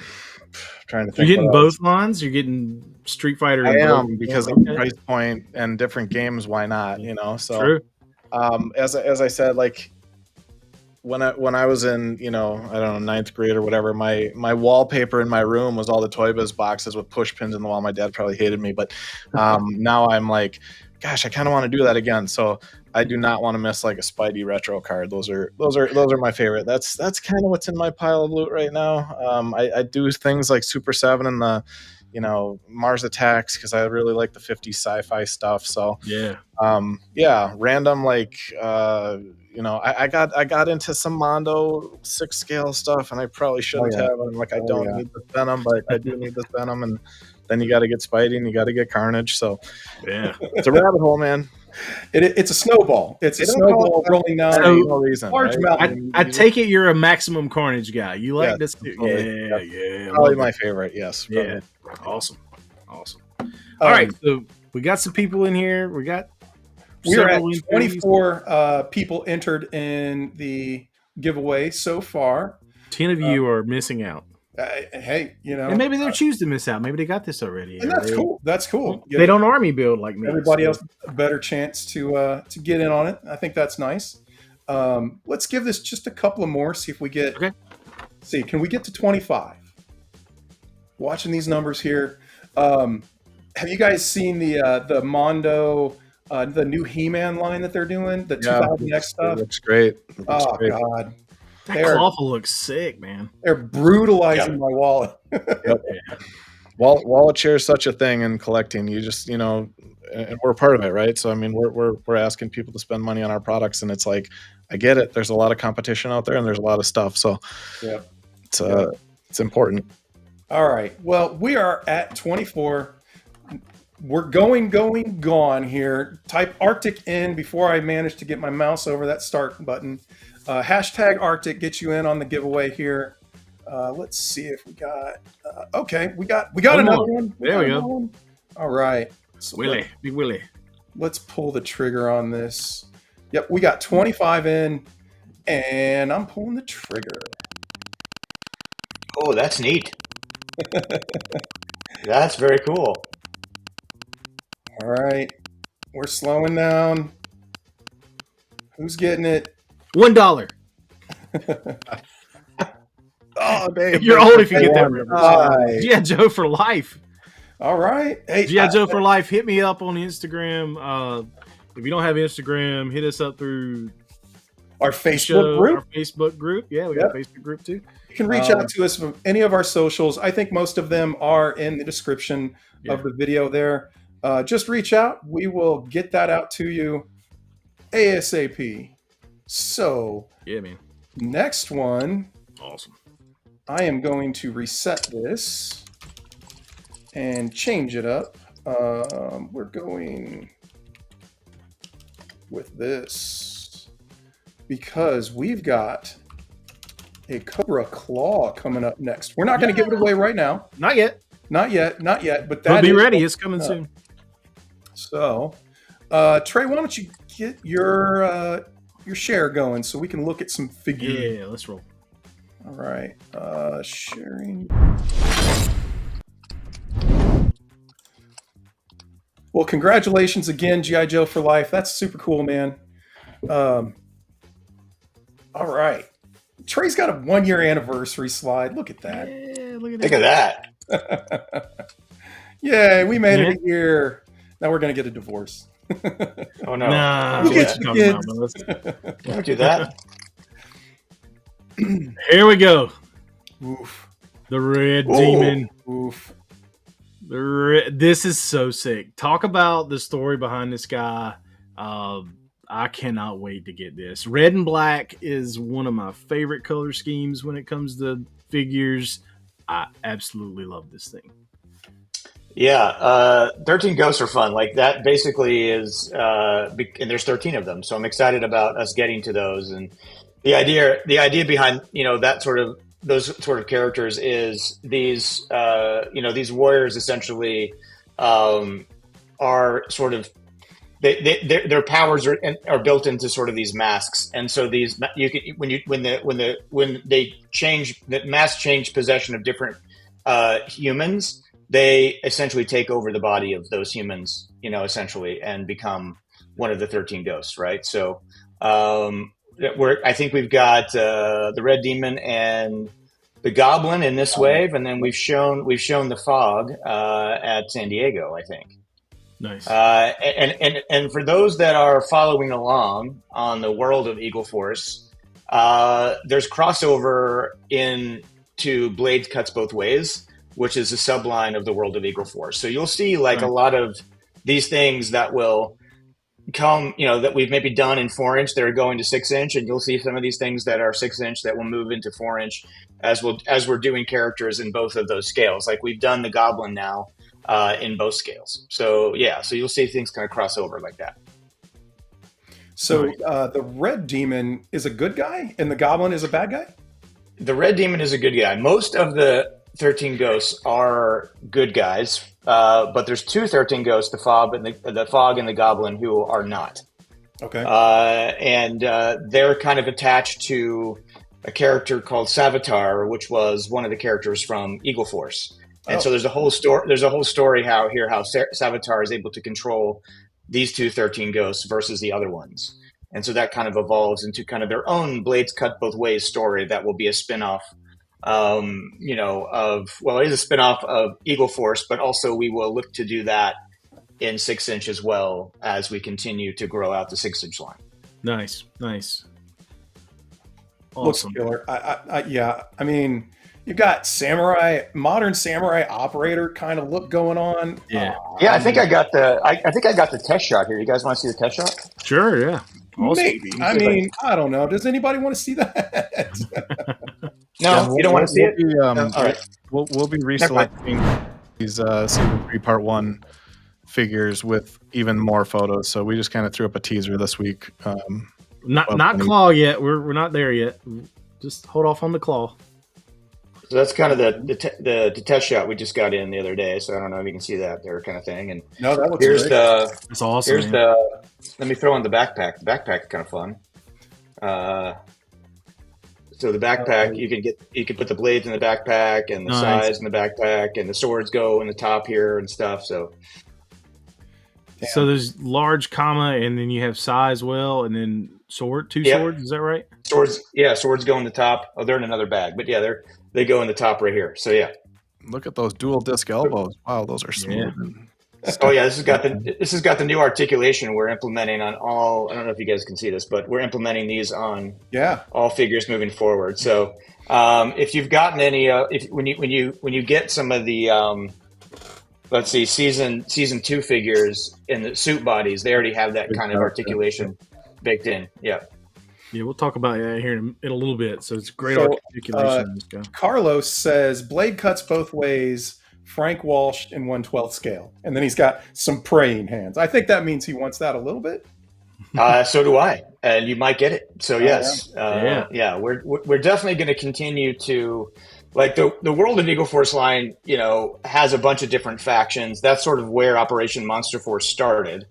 to You're think. getting what else. both lines. You're getting Street Fighter. I and both? am, because of the Okay. price point and different games. Why not? You know. So, True. as I said, like when I was in, I don't know, ninth grade or whatever, my wallpaper in my room was all the Toy Biz boxes with push pins in the wall. My dad probably hated me, but now I'm like, gosh, I kind of want to do that again. So I do not want to miss like a Spidey retro card. Those are my favorite. That's kind of what's in my pile of loot right now. I do things like Super 7 and the Mars Attacks, because I really like the 50s sci-fi stuff. So random, like I got into some Mondo 6 scale stuff, and I probably shouldn't have. I'm like, I don't need the Venom, but I do need this Venom. And then you got to get Spidey and you got to get Carnage. So it's a rabbit hole, man. It's a snowball. It's a snowball rolling down So, no reason, large right? mountain. I take it you're a Maximum Carnage guy. You like this? Absolutely. Yeah. Probably my favorite. Yes. Yeah. Awesome. All right. So we got some people in here. We are at 24 people entered in the giveaway so far. 10 of you are missing out. Hey, and maybe they're choosing to miss out. Maybe they got this already. And that's cool. That's cool. They don't army build like me. Everybody else a better chance to get in on it. I think that's nice. Let's give this just a couple of more. See if we get. Okay. See, can we get to 25? Watching these numbers here. Have you guys seen the Mondo, the new He-Man line that they're doing? The 2000X stuff. Looks great. Great. God. That claw looks sick, man. They're brutalizing my wallet. Wallet share is such a thing in collecting. You just, and we're part of it, right? So I mean, we're asking people to spend money on our products, and it's like, I get it. There's a lot of competition out there, and there's a lot of stuff. So it's important. All right. Well, we are at 24. We're gone here. Type Arctic in before I manage to get my mouse over that start button. Hashtag Arctic gets you in on the giveaway here. Let's see if we got. Okay, we got another one. There we go. All right, so Big Willie. Let's pull the trigger on this. Yep, we got 25 in, and I'm pulling the trigger. Oh, that's neat. That's very cool. All right, we're slowing down. Who's getting it? $1. Oh, Dave, you're old if you get that. G.I. Joe for life. All right. Hey, G.I. Joe for life. Hit me up on Instagram. If you don't have Instagram, hit us up through our Facebook group. Our Facebook group. Yeah, we got a Facebook group too. You can reach out to us from any of our socials. I think most of them are in the description of the video there. Just reach out. We will get that out to you ASAP. So, yeah, man. Next one. Awesome. I am going to reset this and change it up. We're going with this because we've got a Cobra Claw coming up next. We're not going to give it away right now. Not yet. But that be ready. It's coming soon. So, Trey, why don't you get your share going so we can look at some figures? Yeah, let's roll. All right, sharing. Well, congratulations again, G.I. Joe for life. That's super cool, man. All right. Trey's got a 1-year anniversary slide. Look at that. Yeah, look at that. Yeah, we made it a year. Now we're going to get a divorce. Oh, no. Nah, Don't do that. Here we go. Oof. The Red Demon. Oof. This is so sick. Talk about the story behind this guy. I cannot wait to get this. Red and black is one of my favorite color schemes when it comes to figures. I absolutely love this thing. Yeah, 13 ghosts are fun. Like that basically is, and there's 13 of them. So I'm excited about us getting to those. And the idea behind, those sort of characters is these, these warriors essentially are sort of, their powers are built into sort of these masks, and so these you can when they change the mask change possession of different humans, they essentially take over the body of those humans, essentially, and become one of the 13 ghosts, right? So I think we've got the Red Demon and the Goblin in this wave, and then we've shown the Fog at San Diego, I think. Nice. And for those that are following along on the world of Eagle Force, there's crossover into Blade Cuts Both Ways, which is a subline of the world of Eagle Force. So you'll see a lot of these things that will come, that we've maybe done in 4-inch that are going to 6-inch, and you'll see some of these things that are 6-inch that will move into 4-inch as we're doing characters in both of those scales. Like we've done the Goblin now in both scales. So you'll see things kind of cross over like that. So the Red Demon is a good guy and the Goblin is a bad guy? The Red Demon is a good guy. Most of the 13 ghosts are good guys, but there's 2 13 ghosts, the Fog and the Goblin, who are not. Okay. And they're kind of attached to a character called Savitar, which was one of the characters from Eagle Force. And so there's a whole story how Savitar is able to control these 2 13 ghosts versus the other ones. And so that kind of evolves into kind of their own Blades Cut Both Ways story that will be a spinoff, it is a spinoff of Eagle Force, but also we will look to do that in 6-inch as well as we continue to grow out the 6-inch line. Nice. Looks Awesome. killer. I mean, you've got modern samurai operator kind of look going on. Yeah. I think I got the test shot here. You guys want to see the test shot? Sure. Yeah. Awesome. Maybe. I mean, I don't know. Does anybody want to see that? No, you don't want to see it? All right. We'll be reselecting these season 3 part 1 figures with even more photos. So we just kind of threw up a teaser this week. Not claw yet. We're not there yet. Just hold off on the claw. So that's kind of the test shot we just got in the other day. So I don't know if you can see that there kind of thing. And no, that looks great. That's awesome. Let me throw on the backpack. The backpack is kind of fun. So the backpack, you can put the blades in the backpack and the size in the backpack, and the swords go in the top here and stuff. So there's large comma, and then you have size and then sword, 2 swords. Is that right? Swords go in the top. Oh, they're in another bag, but they go in the top right here. So look at those dual disc elbows. Wow, those are smooth. Oh yeah, this has got the new articulation we're implementing on all. I don't know if you guys can see this, but we're implementing these on all figures moving forward. So if you've gotten any, when you get some of the let's see, season 2 figures in the suit bodies, they already have that kind of articulation baked in. Yeah. Yeah, we'll talk about that here in a little bit. So it's great articulation in this guy. Carlos says Blade Cuts Both Ways, Frank Walsh in 1/12 scale. And then he's got some praying hands. I think that means he wants that a little bit. So do I. And you might get it. So yes. We're definitely going to continue to, like, the World of Eagle Force line, has a bunch of different factions. That's sort of where Operation Monster Force started.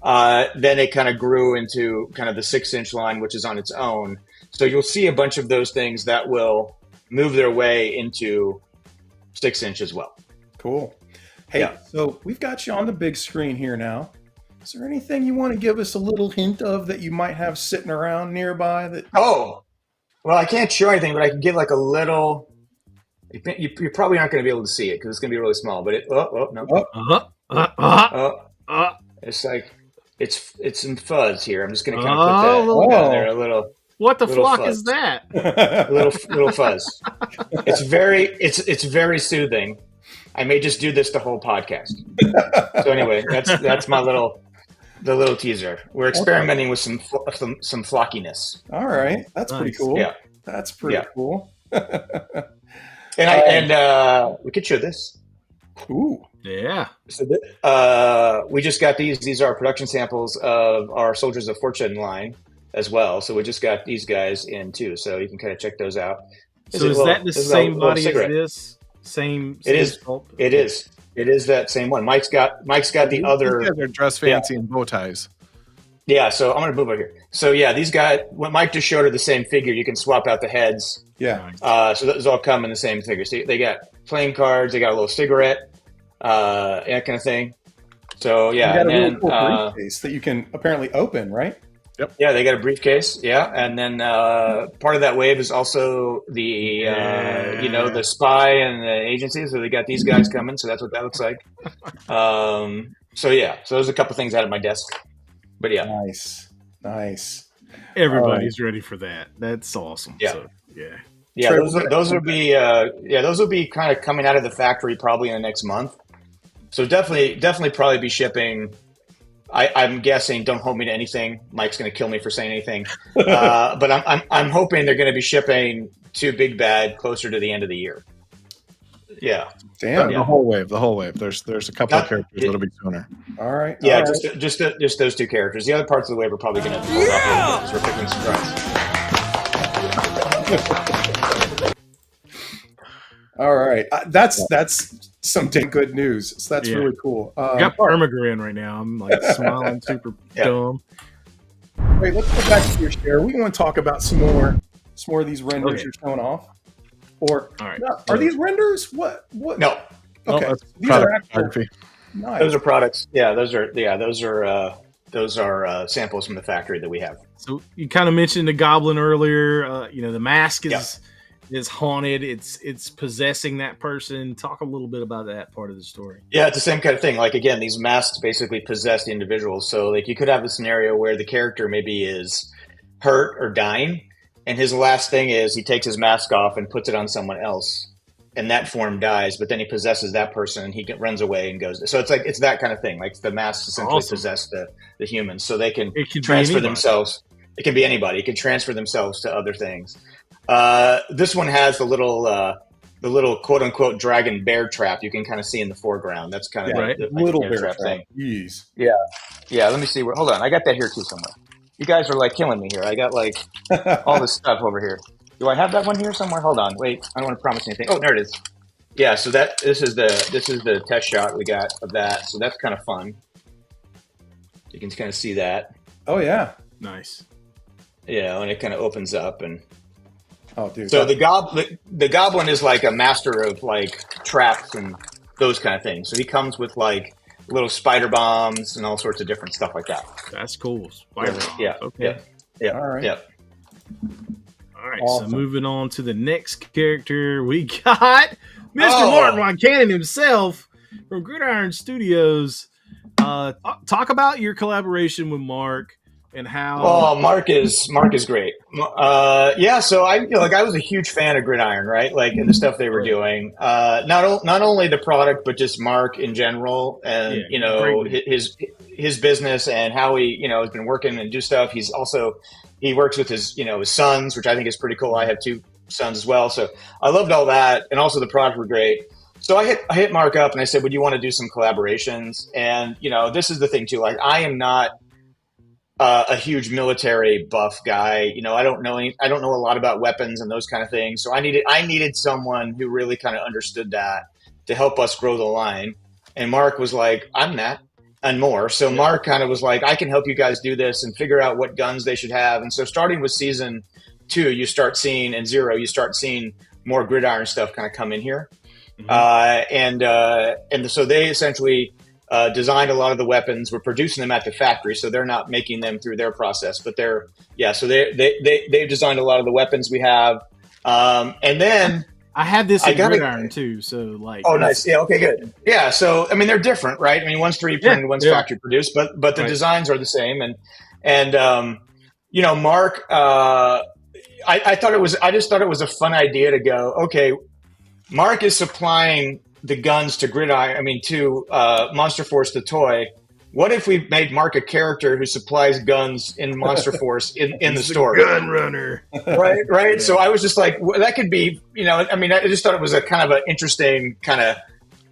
Then it kind of grew into kind of the 6-inch line, which is on its own. So you'll see a bunch of those things that will move their way into 6-inch as well. Cool. Hey, so we've got you on the big screen here now. Is there anything you want to give us a little hint of that you might have sitting around nearby? Well, I can't show anything, but I can give like a little. You probably aren't going to be able to see it because it's going to be really small. But it's like it's some fuzz here. I'm just going to kind of put that down there a little. What the little flock fuzz. is that? A little fuzz. It's very soothing. I may just do this the whole podcast. So anyway, that's my little teaser. We're experimenting with some flockiness. All right, that's pretty cool. Yeah, that's pretty cool. And we could show this. Ooh, yeah. So we just got these. These are production samples of our Soldiers of Fortune line as well. So we just got these guys in too. So you can kind of check those out. So is that the same body as this? Same it is. Sculpt? It is. It is that same one. Mike's got the other. These guys are dressed fancy in bow ties. Yeah, so I'm going to move over here. So yeah, these guys, what Mike just showed are the same figure. You can swap out the heads. Yeah. So those all come in the same figure. So they got playing cards. They got a little cigarette, that kind of thing. So yeah, You got and a really then cool briefcase that you can apparently open, right? Yep. Yeah, they got a briefcase. Yeah, and then part of that wave is also the the spy and the agency. So they got these guys coming. So that's what that looks like. So there's a couple things out of my desk. But yeah, nice. Everybody's ready for that. That's awesome. Yeah, so, yeah. Yeah, those will be kind of coming out of the factory probably in the next month. So definitely probably be shipping. I'm guessing. Don't hold me to anything. Mike's going to kill me for saying anything. But I'm hoping they're going to be shipping to Big Bad closer to the end of the year. Yeah. Damn. The whole wave. There's a couple of characters that'll be sooner. All right. Yeah, all right. just those two characters. The other parts of the wave are probably going to hold off a little bit because we're picking surprise. All right. That's some damn good news. So that's really cool. I got permagrin right now. I'm like smiling super dumb. Wait, let's go back to your share. We want to talk about some more of these renders you're showing off. Or all right. Are these renders? What? No. Okay. These are actual. Nice. Those are products. Yeah, those are samples from the factory that we have. So you kind of mentioned the goblin earlier. The mask is haunted. It's possessing that person. Talk a little bit about that part of the story. Yeah, it's the same kind of thing. Like again, these masks basically possess the individual. So like you could have a scenario where the character maybe is hurt or dying, and his last thing is he takes his mask off and puts it on someone else, and that form dies. But then he possesses that person, and he runs away and goes. So it's that kind of thing. Like the masks essentially possess the humans, so they can transfer themselves. It can be anybody. It can transfer themselves to other things. This one has the little quote unquote dragon bear trap you can kind of see in the foreground. That's kind of the little bear trap thing. Jeez. Yeah. Let me see where. Hold on, I got that here too somewhere. You guys are like killing me here. I got like all this stuff over here. Do I have that one here somewhere? Hold on, wait. I don't want to promise anything. Oh, there it is. Yeah. So this is the test shot we got of that. So that's kind of fun. You can kind of see that. Oh yeah. Nice. Yeah, and it kind of opens up and. Oh, dude. So the goblin is like a master of like traps and those kind of things. So he comes with like little spider bombs and all sorts of different stuff like that. That's cool. Spider bombs. Yeah. Okay. Yeah. All right. Yeah. All right. Awesome. So moving on to the next character, we got Mr. Martin Von Cannon himself from Gridiron Studios. Talk about your collaboration with Mark. And how? Mark is great. So I was a huge fan of Gridiron, right? Like and the stuff they were doing. Not only the product, but just Mark in general, and his business and how he has been working and do stuff. He works with his sons, which I think is pretty cool. I have 2 sons as well, so I loved all that, and also the product were great. So I hit Mark up and I said, "Would you want to do some collaborations?" And this is the thing too. Like I am not a huge military buff guy. I don't know a lot about weapons and those kind of things. So I needed someone who really kind of understood that to help us grow the line. And Mark was like, I'm that and more. So Mark kind of was like, I can help you guys do this and figure out what guns they should have. And so starting with season 2, you start seeing, and 0, you start seeing more Gridiron stuff kind of come in here. And so they essentially designed a lot of the weapons. We're producing them at the factory, so they're not making them through their process. But they've designed a lot of the weapons we have. And then I had this in Gridiron too. So like, oh, nice. Yeah. Okay. Good. Yeah. So I mean, they're different, right? I mean, one's 3D printed, one's factory produced, but the designs are the same. And Mark, I just thought it was a fun idea to go, okay, Mark is supplying the guns to to Monster Force the toy. What if we made Mark a character who supplies guns in Monster Force in the story? Gun runner, right? Yeah. So I was just like, well, that could be, I just thought it was a kind of an interesting kind of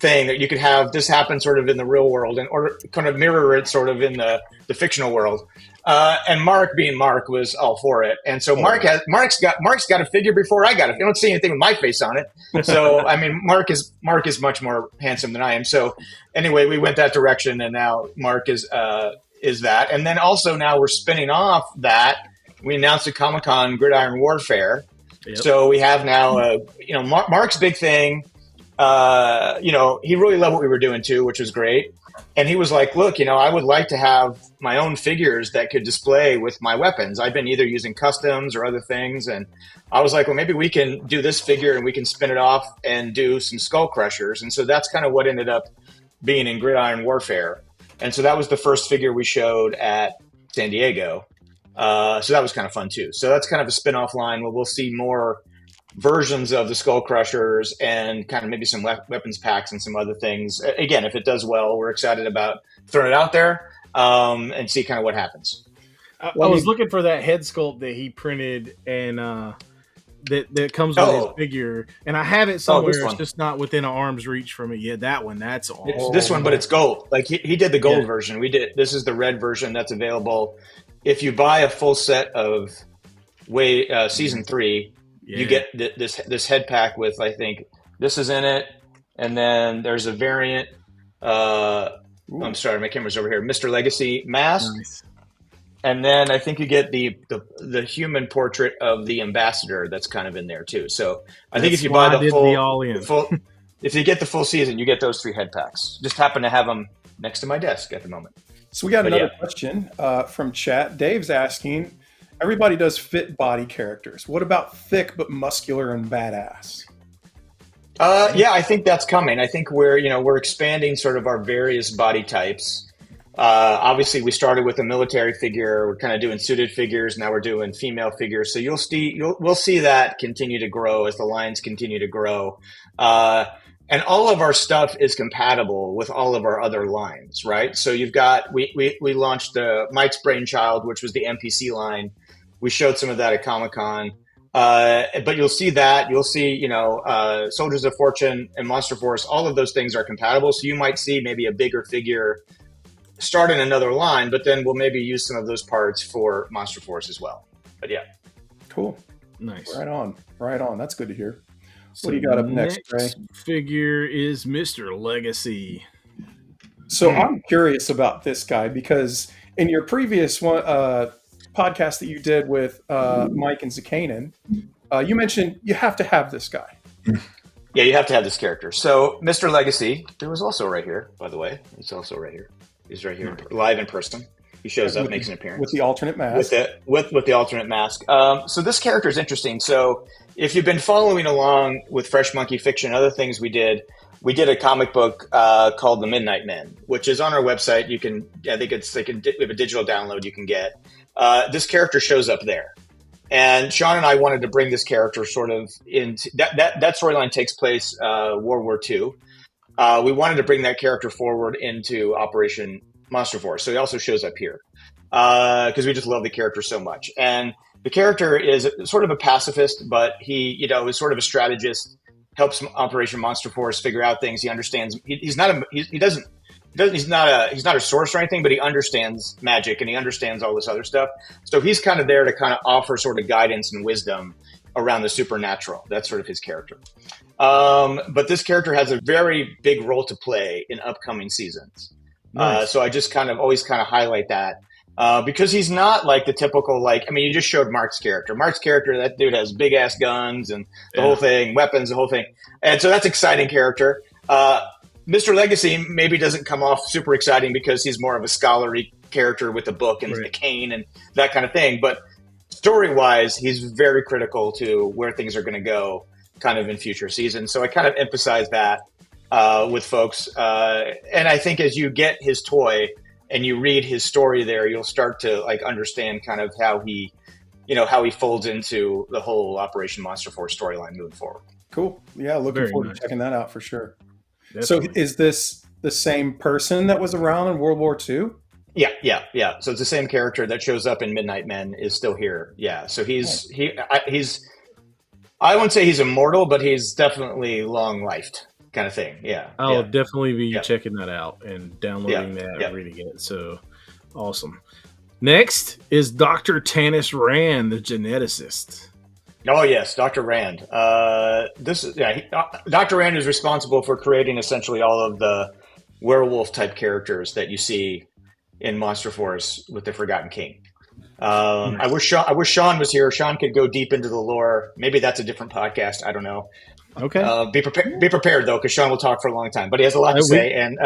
thing that you could have this happen sort of in the real world and or kind of mirror it sort of in the fictional world. And Mark, being Mark, was all for it. And so Mark's got a figure before I got it. You don't see anything with my face on it. So I mean, Mark is much more handsome than I am. So anyway, we went that direction, and now Mark is that. And then also now we're spinning off that. We announced at Comic-Con Gridiron Warfare. Yep. So we have now, Mark's big thing. He really loved what we were doing too, which was great. And he was like, look, I would like to have my own figures that could display with my weapons. I've been either using customs or other things. And I was like, well, maybe we can do this figure and we can spin it off and do some skull crushers. And so that's kind of what ended up being in Gridiron Warfare. And so that was the first figure we showed at San Diego. So that was kind of fun too. So that's kind of a spin-off line where we'll see more versions of the Skull Crushers and kind of maybe some weapons packs and some other things. Again, if it does well, we're excited about throwing it out there and see kind of what happens. I was looking for that head sculpt that he printed and that comes with his figure, and I have it somewhere. It's just not within an arm's reach from it. Yeah, that one. That's all. It's this one, but it's gold. Like he did the gold version. We did. This is the red version that's available. If you buy a full set of season 3, you get this head pack with, I think this is in it, and then there's a variant. I'm sorry, my camera's over here. Mr. Legacy mask. Nice. And then I think you get the human portrait of the ambassador that's kind of in there too. So I think if you buy the full, if you get the full season, you get those 3 head packs. Just happen to have them next to my desk at the moment. So we got another question from chat. Dave's asking, everybody does fit body characters. What about thick but muscular and badass? I think that's coming. I think we're expanding sort of our various body types. Obviously, we started with a military figure. We're kind of doing suited figures. Now we're doing female figures. So we'll see that continue to grow as the lines continue to grow. And all of our stuff is compatible with all of our other lines, right? So you've got we launched Mike's Brainchild, which was the NPC line. We showed some of that at Comic-Con. But you'll see that. You'll see, Soldiers of Fortune and Monster Force. All of those things are compatible. So you might see maybe a bigger figure start in another line, but then we'll maybe use some of those parts for Monster Force as well. But yeah. Cool. Nice. Right on. That's good to hear. So what do you got up next, Ray? Figure is Mr. Legacy. So I'm curious about this guy because in your previous one, podcast that you did with Mike and Zakanen, you mentioned you have to have this guy. Yeah, you have to have this character. So Mr. Legacy, who was also right here, by the way. He's also right here. He's right here, live in person. He shows up, makes an appearance. With the alternate mask. With the alternate mask. So this character is interesting. So if you've been following along with Fresh Monkey Fiction, other things we did a comic book called The Midnight Men, which is on our website. We have a digital download you can get. This character shows up there. And Sean and I wanted to bring this character sort of into that storyline takes place World War II. We wanted to bring that character forward into Operation Monster Force. So he also shows up here because we just love the character so much. And the character is sort of a pacifist, but he, is sort of a strategist, helps Operation Monster Force figure out things. He understands. He's not a sorcerer or anything, but he understands magic and he understands all this other stuff. So he's kind of there to kind of offer sort of guidance and wisdom around the supernatural. That's sort of his character. But this character has a very big role to play in upcoming seasons. Nice. So I just always highlight that because he's not like the typical, you just showed Mark's character. That dude has big ass guns and the whole thing, weapons, the whole thing. And so that's exciting character. Mr. Legacy maybe doesn't come off super exciting because he's more of a scholarly character with a book and a cane and that kind of thing. But story-wise, he's very critical to where things are going to go kind of in future seasons. So I kind of emphasize that with folks. And I think as you get his toy and you read his story there, you'll start to understand kind of how he folds into the whole Operation Monster Force storyline moving forward. Cool. Yeah, looking forward to checking that out for sure. So is this the same person that was around in World War II? Yeah. So it's the same character that shows up in Midnight Men is still here. Yeah. So he's I wouldn't say he's immortal, but he's definitely long-lifed. kind of thing. Yeah. I'll yeah. definitely be Yeah. checking that out and downloading Yeah, that yeah. and reading it. So awesome. Next is Dr. Tanis Rand, the geneticist. Oh yes, Dr. Rand. Dr. Rand is responsible for creating essentially all of the werewolf type characters that you see in Monster Force with the Forgotten King. I wish Sean was here. Sean could go deep into the lore. Maybe that's a different podcast. I don't know. Okay. Be prepared though, because Sean will talk for a long time. But he has a lot to say, and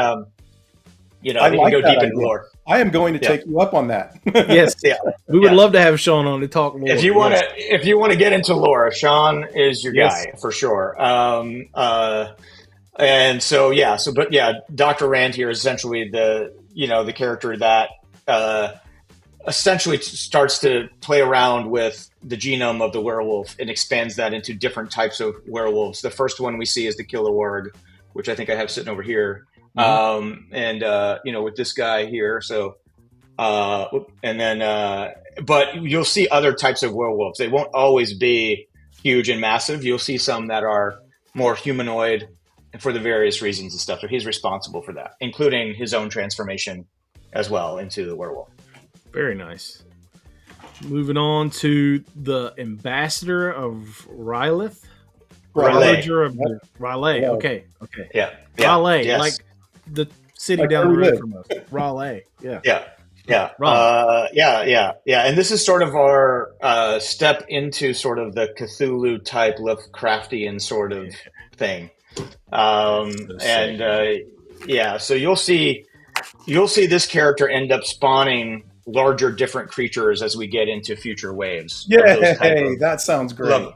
he I can like go that deep idea. into lore. I am going to take you up on that. Yes. Yeah. We would love to have Sean on to talk lore. If you want to get into lore, Sean is your Yes. guy for sure. And so Dr. Rand here is essentially the character that essentially starts to play around with the genome of the werewolf and expands that into different types of werewolves. The first one we see is the Killer Org, which I think I have sitting over here. With this guy here. So, but you'll see other types of werewolves. They won't always be huge and massive. You'll see some that are more humanoid for the various reasons and stuff. So he's responsible for that, including his own transformation as well into the werewolf. Very nice. Moving on to the ambassador of Rylith. Raleigh. Okay. Yeah. Raleigh, Yes. like the city Like down the where we road live. from us. Raleigh. Yeah. Yeah. And this is sort of our step into sort of the Cthulhu type Lovecraftian sort of thing. So you'll see this character end up spawning larger, different creatures as we get into future waves. Yeah, that sounds great.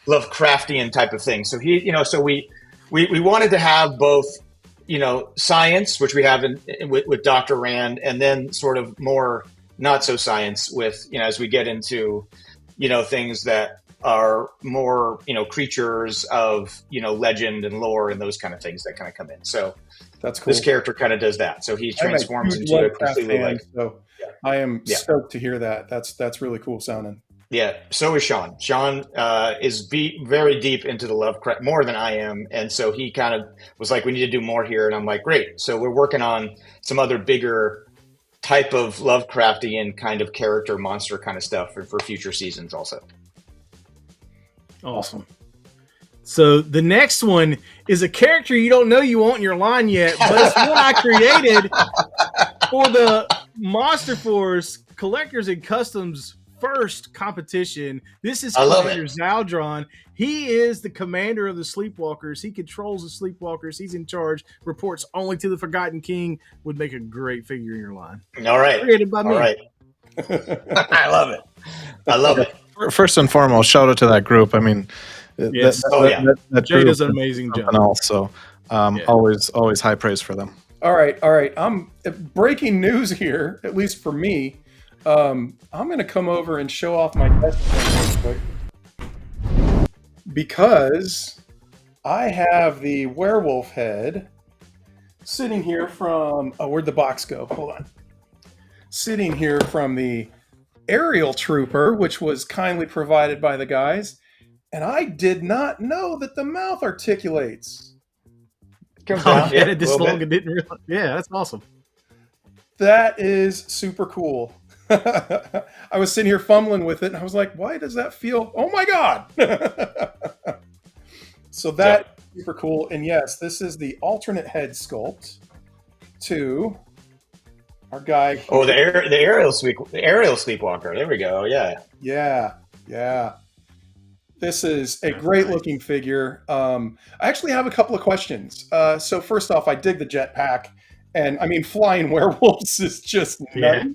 Lovecraftian type of thing. So we wanted to have both, science, which we have with Dr. Rand, and then sort of more not so science with, as we get into, things that are more, creatures of, legend and lore and those kind of things that kind of come in. So that's cool. This character kind of does that. So he transforms into a Cthulhu. I am stoked to hear that. That's really cool sounding. Yeah, so is Sean. Sean is very deep into the Lovecraft, more than I am. And so he kind of was like, we need to do more here. And I'm like, great. So we're working on some other bigger type of Lovecraftian kind of character, monster kind of stuff for future seasons also. Awesome. So the next one is a character you don't know you want in your line yet, but it's one I created for the Monster Force Collectors and Customs first competition. This is Commander Zaldron. He is the commander of the Sleepwalkers. He controls the Sleepwalkers. He's in charge. Reports only to the Forgotten King. Would make a great figure in your line. All right. Created by me. All right. I love it. I love it. First and foremost, shout out to that group. I mean, yes. that Jay does an group amazing job. Else, so always high praise for them. All right. Breaking news here, at least for me. I'm going to come over and show off my desk real quick because I have the werewolf head sitting here from where'd the box go? Hold on. Sitting here from the aerial trooper, which was kindly provided by the guys, and I did not know that the mouth articulates. Comes down, yeah, this long and didn't realize. Yeah, that's awesome. That is super cool. I was sitting here fumbling with it, and I was like, why does that feel? Oh my God. So that's super cool. And yes, this is the alternate head sculpt to our guy here. Oh, the aerial sleepwalker. There we go. Yeah. This is a great looking figure. I actually have a couple of questions. So first off, I dig the jetpack, and I mean, flying werewolves is just nutty.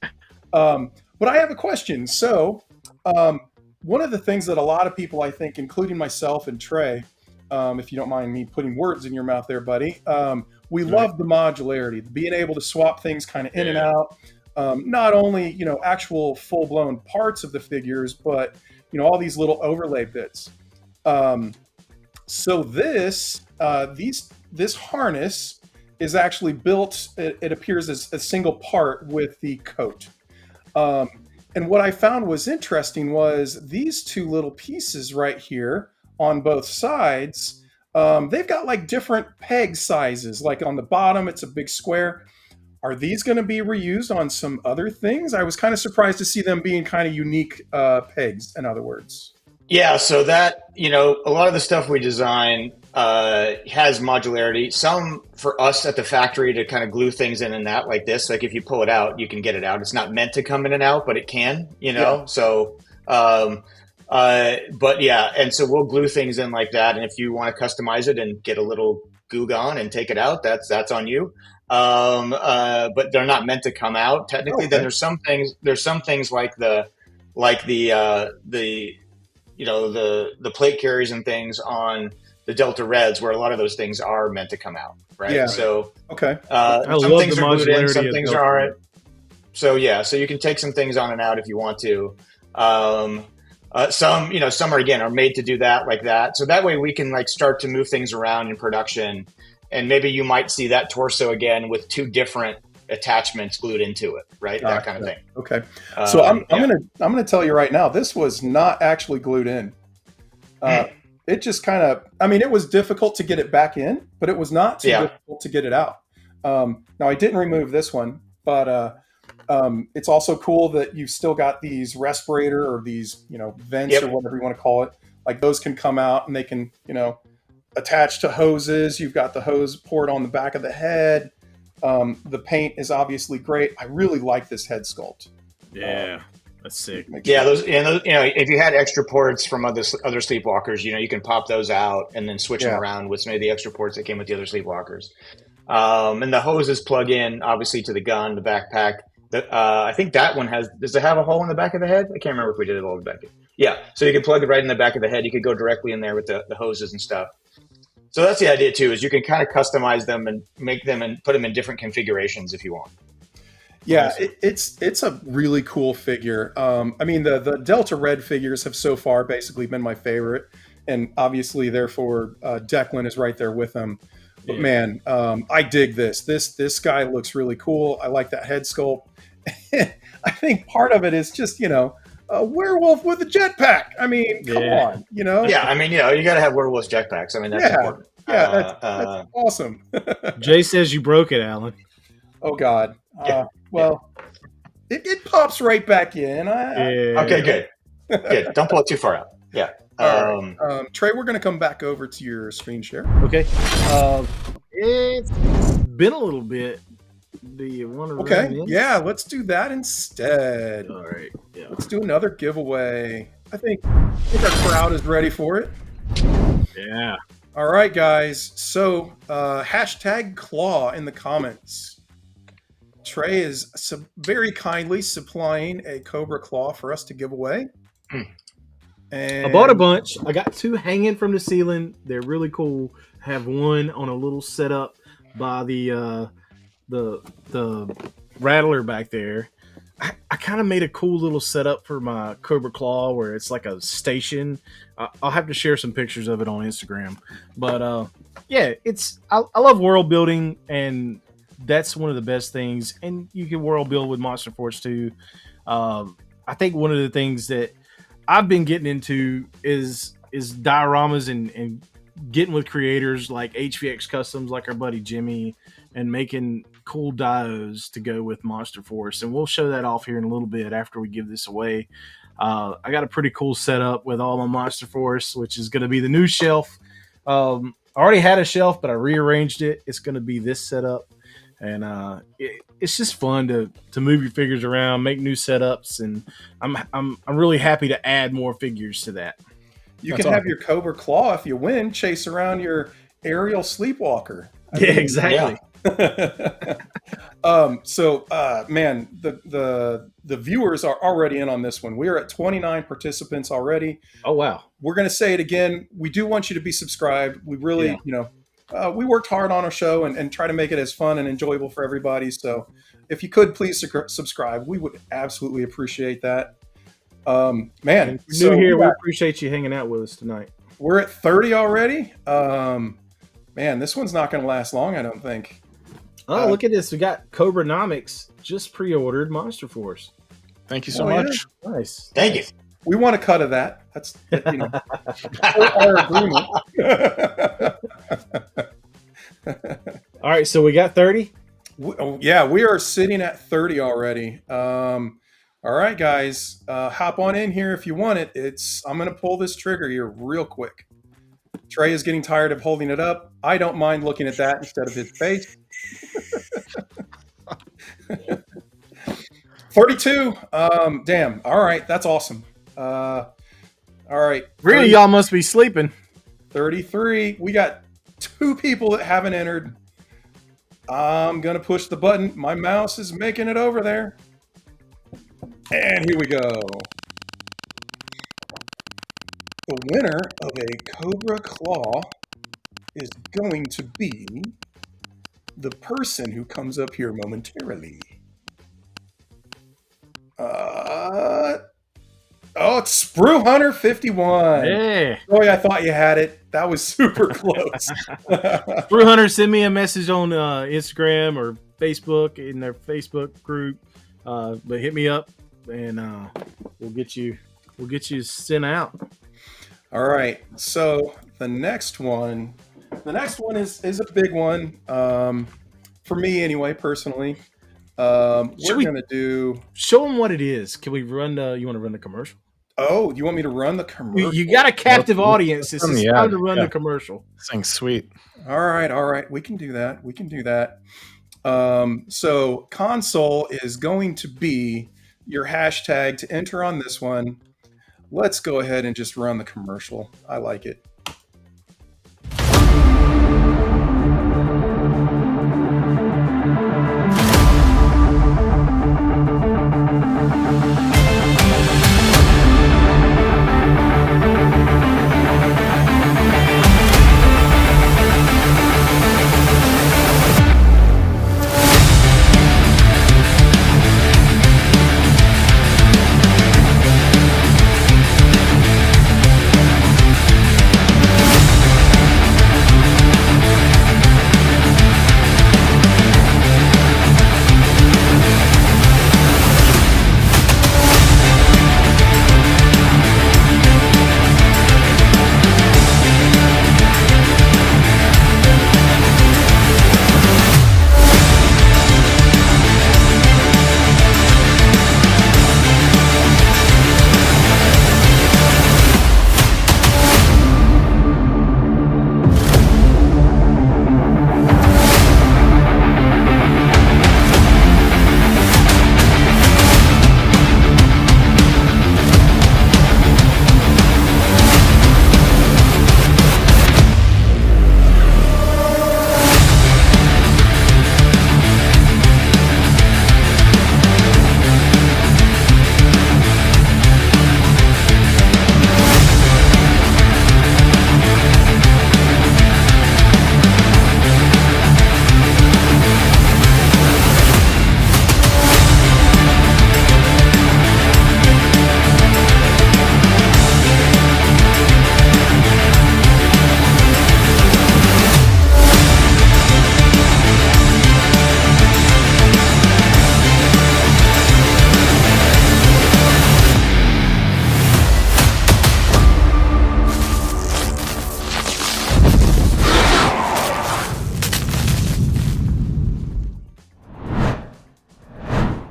But I have a question. So one of the things that a lot of people, I think, including myself and Trey, if you don't mind me putting words in your mouth there, buddy, we love the modularity, being able to swap things kind of in and out. Not only, actual full-blown parts of the figures, but, all these little overlay bits. So this harness is actually built, it appears as a single part with the coat. And what I found was interesting was these two little pieces right here on both sides they've got like different peg sizes. Like on the bottom, it's a big square. Are these going to be reused on some other things? I was kind of surprised to see them being kind of unique pegs, in other words. Yeah, so that, a lot of the stuff we design has modularity. Some for us at the factory to kind of glue things in and out like this. Like if you pull it out, you can get it out. It's not meant to come in and out, but it can, Yeah. So, but yeah, and so we'll glue things in like that. And if you want to customize it and get a little goo gone and take it out, that's on you. But they're not meant to come out technically. Okay. Then there's some things like the plate carriers and things on the Delta Reds where a lot of those things are meant to come out, right? Yeah. So okay, some things are glued in, some things Delta. aren't. So yeah, so you can take some things on and out if you want to. Some are made to do that like that. So that way we can like start to move things around in production, and maybe you might see that torso again with two different attachments glued into it, right? That kind of thing. Okay. So I'm gonna tell you right now, this was not actually glued in. It just kind of, it was difficult to get it back in, but it was not too difficult to get it out. Now I didn't remove this one, but it's also cool that you've still got these respirator or these, vents or whatever you want to call it. Like those can come out and they can, attach to hoses. You've got the hose port on the back of the head. The paint is obviously great. I really like this head sculpt. Yeah, that's sick. Yeah, those, if you had extra ports from other sleepwalkers, you can pop those out and then switch them around with some of the extra ports that came with the other sleepwalkers. And the hoses plug in obviously to the gun, the backpack. I think that one does it have a hole in the back of the head? I can't remember if we did it all in the back. Yeah, so you can plug it right in the back of the head. You could go directly in there with the hoses and stuff. So that's the idea too, is you can kind of customize them and make them and put them in different configurations if you want. Yeah, it's a really cool figure. The Delta Red figures have so far basically been my favorite, and obviously, therefore, Declan is right there with them. But man, I dig this. This guy looks really cool. I like that head sculpt. I think part of it is just a werewolf with a jetpack. Come on, Yeah, you got to have werewolf jetpacks. That's important. Yeah, that's awesome. Jay says you broke it, Alan. Oh God. Well, it pops right back in. Okay, good. Don't pull it too far out. Yeah. Trey, we're going to come back over to your screen share. Okay. It's been a little bit. Do you want to? Okay. Yeah, let's do that instead. All right. Yeah. Let's do another giveaway. I think our crowd is ready for it. Yeah. All right, guys. So, hashtag claw in the comments. Trey is very kindly supplying a Cobra Claw for us to give away. And I bought a bunch. I got 2 hanging from the ceiling. They're really cool. Have one on a little setup by the rattler back there. I kind of made a cool little setup for my Cobra Claw where it's like a station. I'll have to share some pictures of it on Instagram. But I love world building, and that's one of the best things. And you can world build with Monster Force too. I think one of the things that I've been getting into is dioramas and getting with creators like HVX Customs, like our buddy Jimmy, and making cool dios to go with Monster Force. And we'll show that off here in a little bit after we give this away. I got a pretty cool setup with all my Monster Force, which is going to be the new shelf. I already had a shelf, but I rearranged it. It's going to be this setup. And it's just fun to move your figures around, make new setups, and I'm really happy to add more figures to that. You can have your Cobra Claw if you win, chase around your aerial sleepwalker. Exactly. Man, the viewers are already in on this one. We are at 29 participants already. Oh wow. We're going to say it again. We do want you to be subscribed. We really, we worked hard on our show and try to make it as fun and enjoyable for everybody. So if you could please subscribe, we would absolutely appreciate that. Man, so here, we appreciate you hanging out with us tonight. We're at 30 already. Man, this one's not going to last long, I don't think. Oh, look at this. We got Cobranomics just pre-ordered Monster Force. Thank you so much. Yeah. Nice. Thank you. We want a cut of that. That's our agreement. All right, so we got 30. Yeah, we are sitting at 30 already. All right, guys, hop on in here if you want it. I'm going to pull this trigger here real quick. Trey is getting tired of holding it up. I don't mind looking at that instead of his face. 32. Damn. All right, that's awesome. All right. Really, y'all must be sleeping. 33. We got 2 people that haven't entered. I'm going to push the button. My mouse is making it over there. And here we go. The winner of a Cobra Claw is going to be the person who comes up here momentarily. It's Sprue Hunter 51. Yeah. Boy, I thought you had it. That was super close. Sprue Hunter, send me a message on Instagram or Facebook in their Facebook group. But hit me up and we'll get you sent out. All right. So the next one is a big one. For me anyway, personally. We're going to do... Show them what it is. Can we run you want to run the commercial? Oh, you want me to run the commercial? You got a captive audience. It's time to run the commercial. This thing's sweet. All right. We can do that. So console is going to be your hashtag to enter on this one. Let's go ahead and just run the commercial. I like it.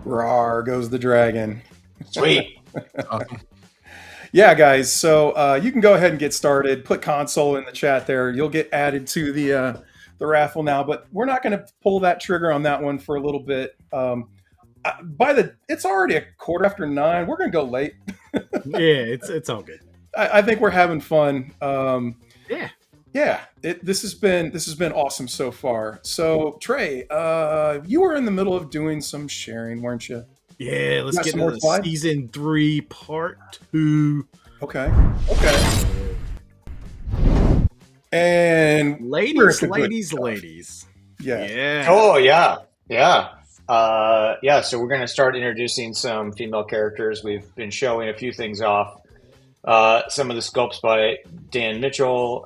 Rawr goes the dragon. Sweet. Yeah, guys. So you can go ahead and get started. Put console in the chat there. You'll get added to the raffle now. But we're not going to pull that trigger on that one for a little bit. It's already 9:15. We're going to go late. Yeah, it's all good. I think we're having fun. Yeah. This has been awesome so far. So Trey, you were in the middle of doing some sharing, weren't you? Yeah, let's get some more to slides? season 3, part 2. Okay. And Ladies. Yeah. Oh yeah. So we're going to start introducing some female characters. We've been showing a few things off. Some of the sculpts by Dan Mitchell.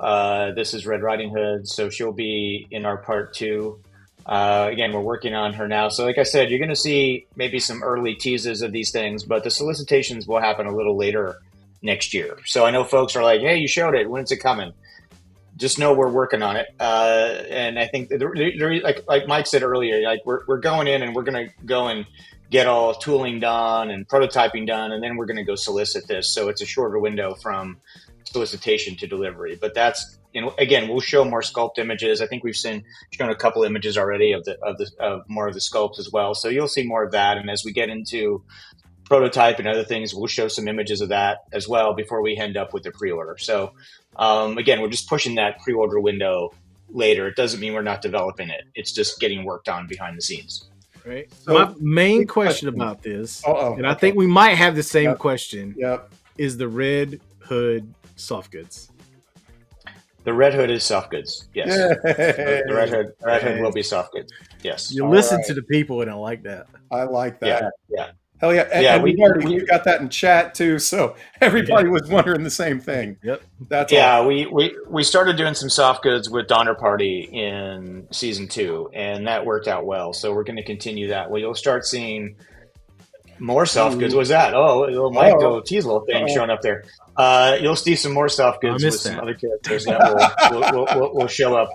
This is Red Riding Hood, so she'll be in our part 2. Again, we're working on her now. So like I said, you're going to see maybe some early teases of these things, but the solicitations will happen a little later next year. So I know folks are like, hey, you showed it. When's it coming? Just know we're working on it. And I think like Mike said earlier, like we're going in and we're going to go and get all tooling done and prototyping done, and then we're going to go solicit this. So it's a shorter window from solicitation to delivery. But that's, again, we'll show more sculpt images. I think we've shown a couple images already of more of the sculpts as well. So you'll see more of that. And as we get into prototype and other things, we'll show some images of that as well before we end up with the pre-order. So again, we're just pushing that pre-order window later. It doesn't mean we're not developing it. It's just getting worked on behind the scenes. Right. So my main question about this, and I think we might have the same question, is the Red Hood soft goods. The Red Hood is soft goods. Yes. The Red Hood will be soft goods. Yes. You listen to the people and I like that. I like that. Yeah. Hell yeah. And we got that in chat too. So everybody was wondering the same thing. Yep. That's we started doing some soft goods with Donner Party in season 2, and that worked out well. So we're going to continue that. Well, you'll start seeing more soft goods. What's that? Oh, little Michael Teasel thing showing up there. You'll see some more soft goods with some other characters that will show up.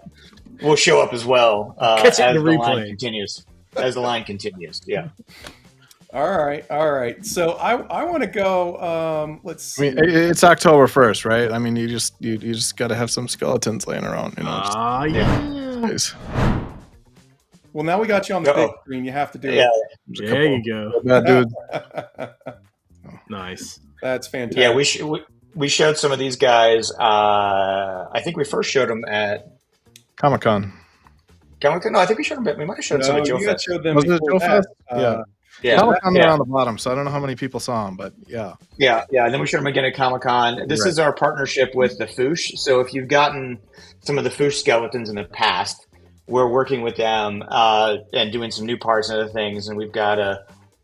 Will show up as well as the line continues. As the line continues, yeah. All right. So I want to go. Let's see. I mean, it's October 1st, right? I mean, you just got to have some skeletons laying around, yes. Well, now we got you on the big screen. You have to do it. There you go. Bad dude. Nice. That's fantastic. Yeah, we showed some of these guys. I think we first showed them at Comic-Con. No, I think we showed them. We might have showed some at Joe Fest. Was it Joe Fest? Yeah. Comic-Con on the bottom, so I don't know how many people saw them, but yeah. Yeah. And then we showed them again at Comic-Con. This is our partnership with the Foosh. So if you've gotten some of the Foosh skeletons in the past, we're working with them and doing some new parts and other things. And we've got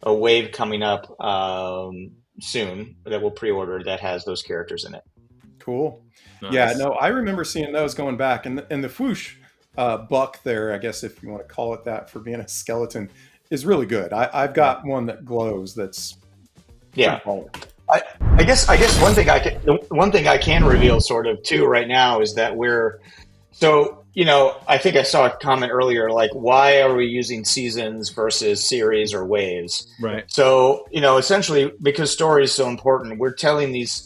a wave coming up soon that we'll pre-order that has those characters in it. Cool. Nice. Yeah, no, I remember seeing those going back. And the Foosh buck there, I guess if you want to call it that for being a skeleton, is really good. I've got one that glows. That's I guess one thing I can reveal sort of too right now is that I think I saw a comment earlier like, why are we using seasons versus series or waves? Right. So essentially because story is so important, we're telling each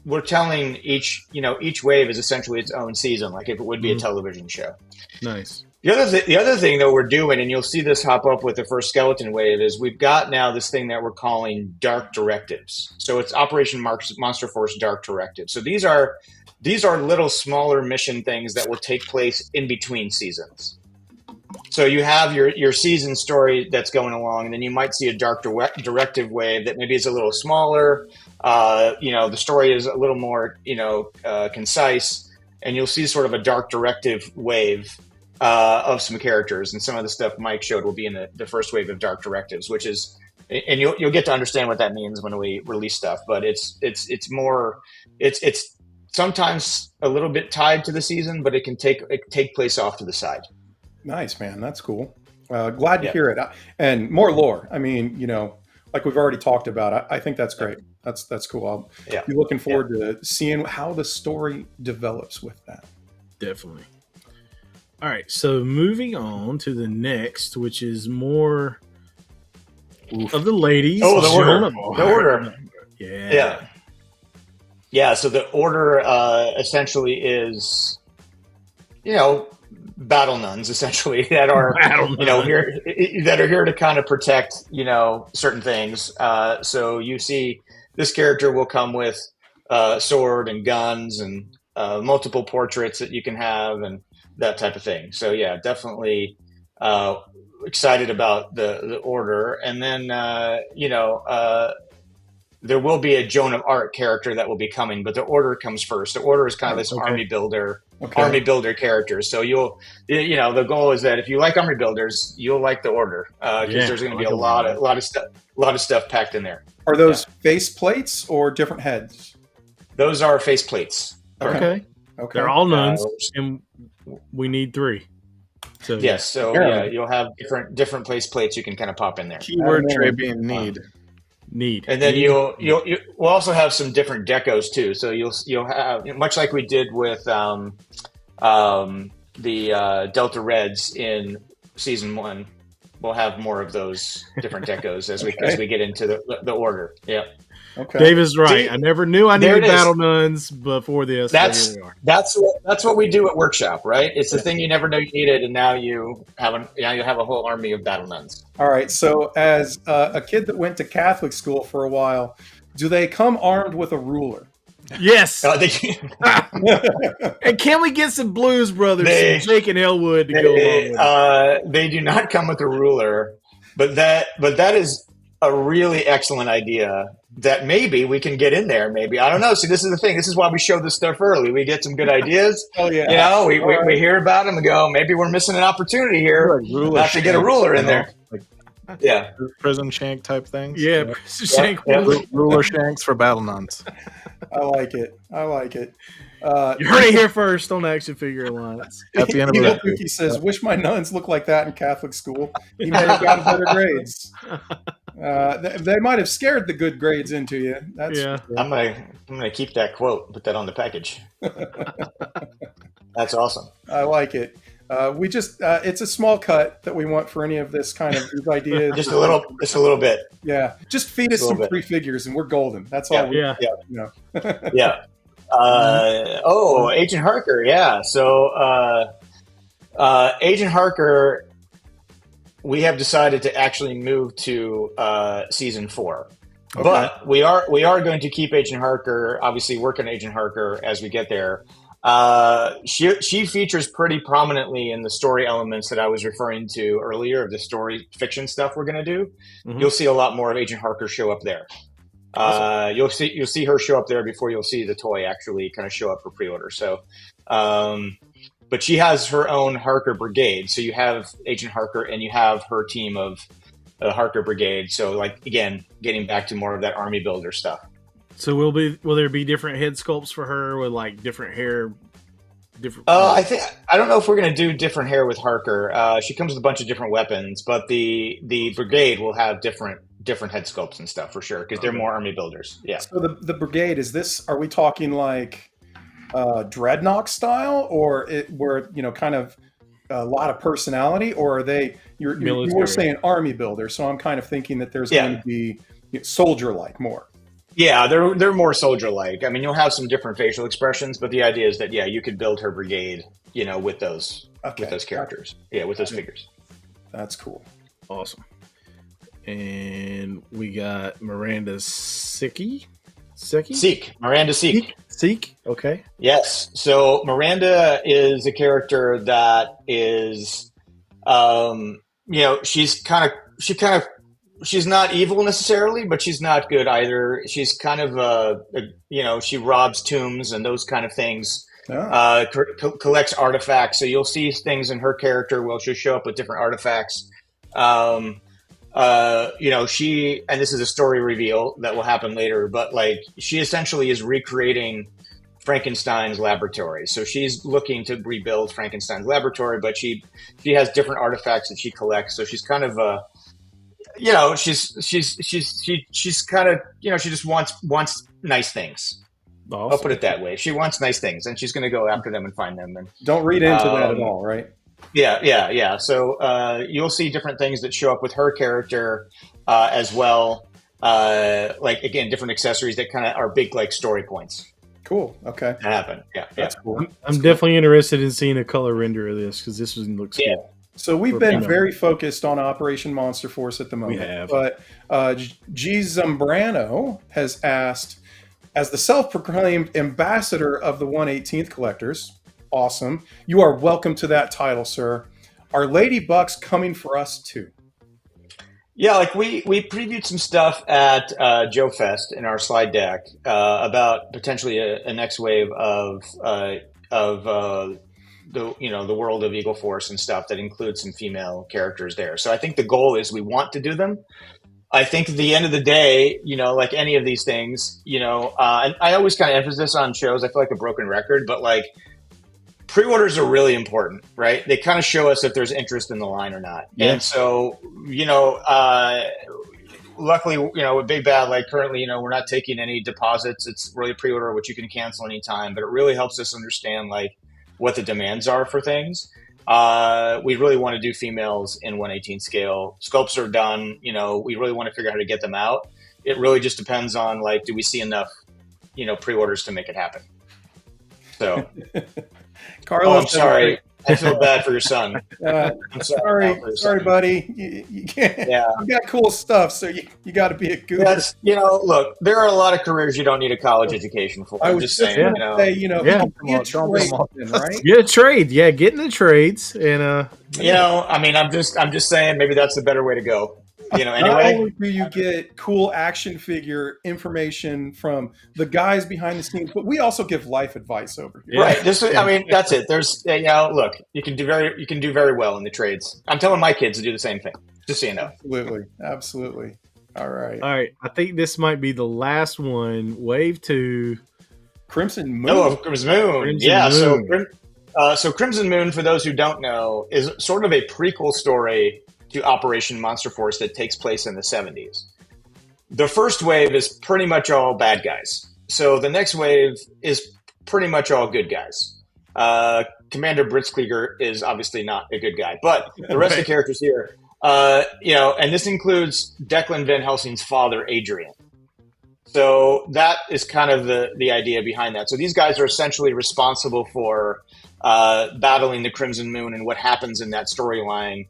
wave is essentially its own season, like if it would be a television show. Nice. The other thing that we're doing, and you'll see this hop up with the first skeleton wave, is we've got now this thing that we're calling dark directives. So it's Operation Monster Force Dark Directives. So these are little smaller mission things that will take place in between seasons. So you have your season story that's going along, and then you might see a dark directive wave that maybe is a little smaller. The story is a little more concise, and you'll see sort of a dark directive wave of some characters, and some of the stuff Mike showed will be in the first wave of dark directives, which is, and you'll get to understand what that means when we release stuff. But it's sometimes a little bit tied to the season, but it can take place off to the side. Nice, man. That's cool. Glad to hear it. And more lore. I mean, like we've already talked about, I think that's great. That's cool. I'll be looking forward to seeing how the story develops with that. Definitely. All right, so moving on to the next, which is more of the ladies. Oh, the order. Yeah. So the order essentially is, battle nuns essentially that are here to kind of protect certain things. So you see this character will come with sword and guns and multiple portraits that you can have and that type of thing. So yeah, definitely excited about the order. And then there will be a Joan of Arc character that will be coming, but the order comes first. The order is kind of this army builder character. So the goal is that if you like army builders, you'll like the order because there's going to be a lot of stuff packed in there. Are those face plates or different heads? Those are face plates. Okay. They're all nuns, and we need 3. So yes, so you'll have different place plates you can kind of pop in there. Keyword Trey being need. Need. And then you'll we'll also have some different decos too. So you'll have, much like we did with the Delta Reds in season 1. We'll have more of those different decos as we get into the order. Yeah. Okay. Dave is right. See, I never knew I needed battle nuns before this. That's what we do at Workshop, right? It's the thing you never know you needed, and now you have a whole army of battle nuns. All right. So, as a kid that went to Catholic school for a while, do they come armed with a ruler? Yes. And can we get some Blues Brothers, some Jake and Elwood to go along with? They do not come with a ruler, but that is a really excellent idea. That maybe we can get in there. Maybe, I don't know. See, this is the thing. This is why we show this stuff early. We get some good ideas. Oh yeah. We hear about them and go, maybe we're missing an opportunity here. Not to get a ruler in there. Yeah. Prison shank type things. Yeah. Prison shank. Ruler shanks for battle nuns. I like it. You heard it here first on Action Figure Alliance. At the end of the Cookie says, "Wish my nuns looked like that in Catholic school. You may have gotten better grades." They might have scared the good grades into you. I'm gonna keep that quote. Put that on the package. That's awesome. I like it. We just it's a small cut that we want for any of this kind of these ideas. Just a little bit. Yeah. Just feed us some free figures and we're golden. That's all. Yeah. Yeah. Agent Harker. Yeah. So Agent Harker, we have decided to actually move to season 4. Okay. But we are going to keep Agent Harker, obviously work on Agent Harker as we get there. She features pretty prominently in the story elements that I was referring to earlier of the story fiction stuff we're going to do. Mm-hmm. You'll see a lot more of Agent Harker show up there. Awesome. You'll see her show up there before you'll see the toy actually kind of show up for pre-order. So, but she has her own Harker Brigade. So you have Agent Harker and you have her team of the Harker Brigade. So, like, again, getting back to more of that army builder stuff. So will there be different head sculpts for her with like different hair? I don't know if we're going to do different hair with Harker. She comes with a bunch of different weapons, but the brigade will have different head sculpts and stuff for sure because they're more army builders. Yeah. So the brigade, are we talking like Dreadnought style, or where kind of a lot of personality, or are they? You were saying army builder, so I'm kind of thinking that there's going to be soldier like more. Yeah, they're more soldier-like. I mean, you'll have some different facial expressions, but the idea is that you could build her brigade, with those characters. Yeah, with those figures. That's cool. Awesome. And we got Miranda Seek. Miranda Seek. Seek. Okay. Yes. So Miranda is a character that is, she's not evil necessarily, but she's not good either. She's kind of, she robs tombs and those kind of things, collects artifacts. So you'll see things in her character where she'll show up with different artifacts. And this is a story reveal that will happen later, but like she essentially is recreating Frankenstein's laboratory. So she's looking to rebuild Frankenstein's laboratory, but she has different artifacts that she collects. So she's kind of she's kind of, she just wants nice things. Awesome. I'll put it that way. She wants nice things and she's going to go after them and find them. And don't read into that at all, right? Yeah. So you'll see different things that show up with her character as well. Like, again, different accessories that kind of are big, like story points. Cool. Okay. That happen. Yeah. That's cool. I'm definitely interested in seeing a color render of this because this one looks good. So we've been very focused on Operation Monster Force at the moment. We have. But G. Zambrano has asked, as the self-proclaimed ambassador of the 1/18th collectors, awesome, you are welcome to that title, sir. Are Lady Bucks coming for us too? Yeah, like we previewed some stuff at Joe Fest in our slide deck about potentially a next wave of the world of Eagle Force and stuff that includes some female characters there. So I think the goal is we want to do them. I think at the end of the day, like any of these things, and I always kind of emphasize on shows. I feel like a broken record, but like pre-orders are really important, right? They kind of show us if there's interest in the line or not. Yeah. And so, luckily, with Big Bad, like currently, we're not taking any deposits. It's really pre-order, which you can cancel anytime, but it really helps us understand like what the demands are for things. We really want to do females in 1/18 scale. Sculpts are done. We really want to figure out how to get them out. It really just depends on like, do we see enough, pre-orders to make it happen? So, Carlos, I'm sorry. I feel bad for your son. I'm sorry, buddy. You can't. Yeah, I've got cool stuff, so you got to be a goober. That's look. There are a lot of careers you don't need a college education for. I was just saying, you can be a trade, right? Get a trade, yeah. Get in the trades, and I mean, I'm just saying, maybe that's the better way to go. Anyway. Not only do you get cool action figure information from the guys behind the scenes, but we also give life advice over here. Right. I mean, that's it. There's, look, you can do very well in the trades. I'm telling my kids to do the same thing. Just so you know. Absolutely. All right. I think this might be the last one. Wave 2. Crimson Moon. Oh, Crimson Moon. So Crimson Moon, for those who don't know, is sort of a prequel story to Operation Monster Force that takes place in the 70s. The first wave is pretty much all bad guys. So the next wave is pretty much all good guys. Commander Blitzkrieger is obviously not a good guy, but the rest of the characters here, and this includes Declan Van Helsing's father, Adrian. So that is kind of the idea behind that. So these guys are essentially responsible for battling the Crimson Moon and what happens in that storyline.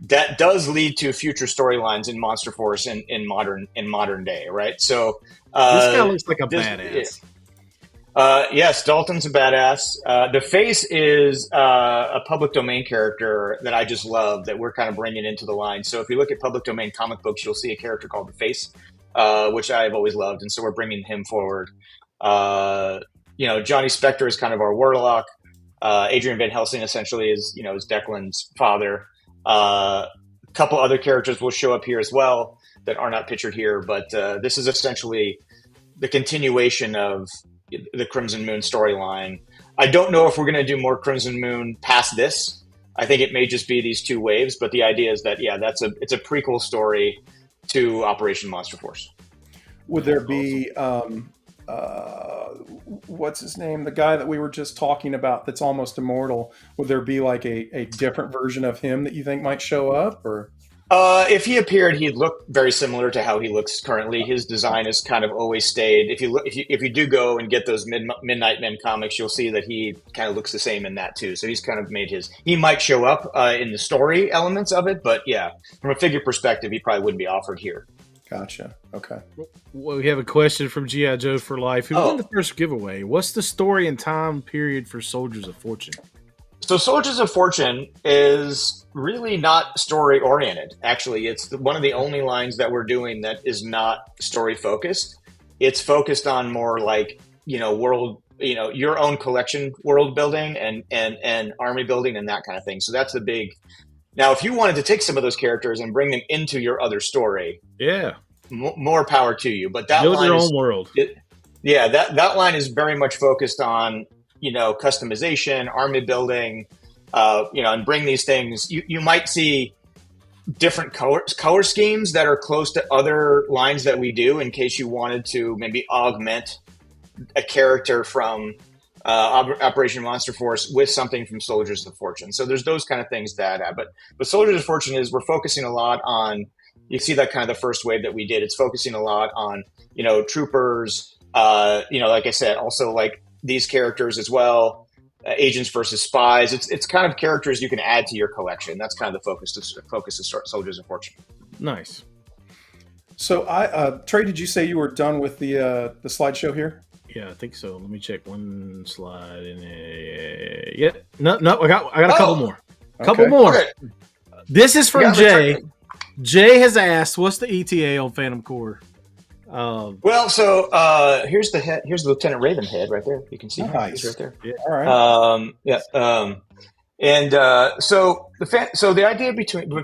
That does lead to future storylines in Monster Force in modern day, right? So this guy looks like a badass. Yes, Dalton's a badass. The Face is a public domain character that I just love that we're kind of bringing into the line. So if you look at public domain comic books, you'll see a character called the Face, which I've always loved, and so we're bringing him forward. Johnny Spector is kind of our warlock. Adrian Van Helsing essentially is Declan's father. A couple other characters will show up here as well that are not pictured here, but this is essentially the continuation of the Crimson Moon storyline. I don't know if we're going to do more Crimson Moon past this. I think it may just be these two waves, but the idea is that it's a prequel story to Operation Monster Force. Would there be what's his name? The guy that we were just talking about that's almost immortal. Would there be like a different version of him that you think might show up, or? If he appeared, he'd look very similar to how he looks currently. His design has kind of always stayed. If you do go and get those Midnight Men comics, you'll see that he kind of looks the same in that too. So he's kind of made he might show up in the story elements of it, but yeah, from a figure perspective, he probably wouldn't be offered here. Gotcha. Okay. Well, we have a question from G.I. Joe for Life. Who won the first giveaway? What's the story and time period for Soldiers of Fortune? So Soldiers of Fortune is really not story oriented. Actually, it's one of the only lines that we're doing that is not story focused. It's focused on more like, world, your own collection world building and army building and that kind of thing. So that's the big. Now, if you wanted to take some of those characters and bring them into your other story, more power to you. But that build line your is, own world. That line is very much focused on customization, army building, and bring these things. You might see different color schemes that are close to other lines that we do in case you wanted to maybe augment a character from Operation Monster Force with something from Soldiers of Fortune. So there's those kind of things that but Soldiers of Fortune we're focusing a lot on, you see that kind of the first wave that we did. It's focusing a lot on, troopers, like I said, also like these characters as well, agents versus spies. It's kind of characters you can add to your collection. That's kind of the focus of Soldiers of Fortune. Nice. So Trey, did you say you were done with the slideshow here? Yeah, I think so. Let me check one slide in there. Yeah. No, I got a couple more. Couple more. Okay. This is from Jay. Jay has asked, what's the ETA on Phantom Core? Here's the head. Here's the Lieutenant Raven head right there. You can see nice. He's right there. Yeah. All right. So the idea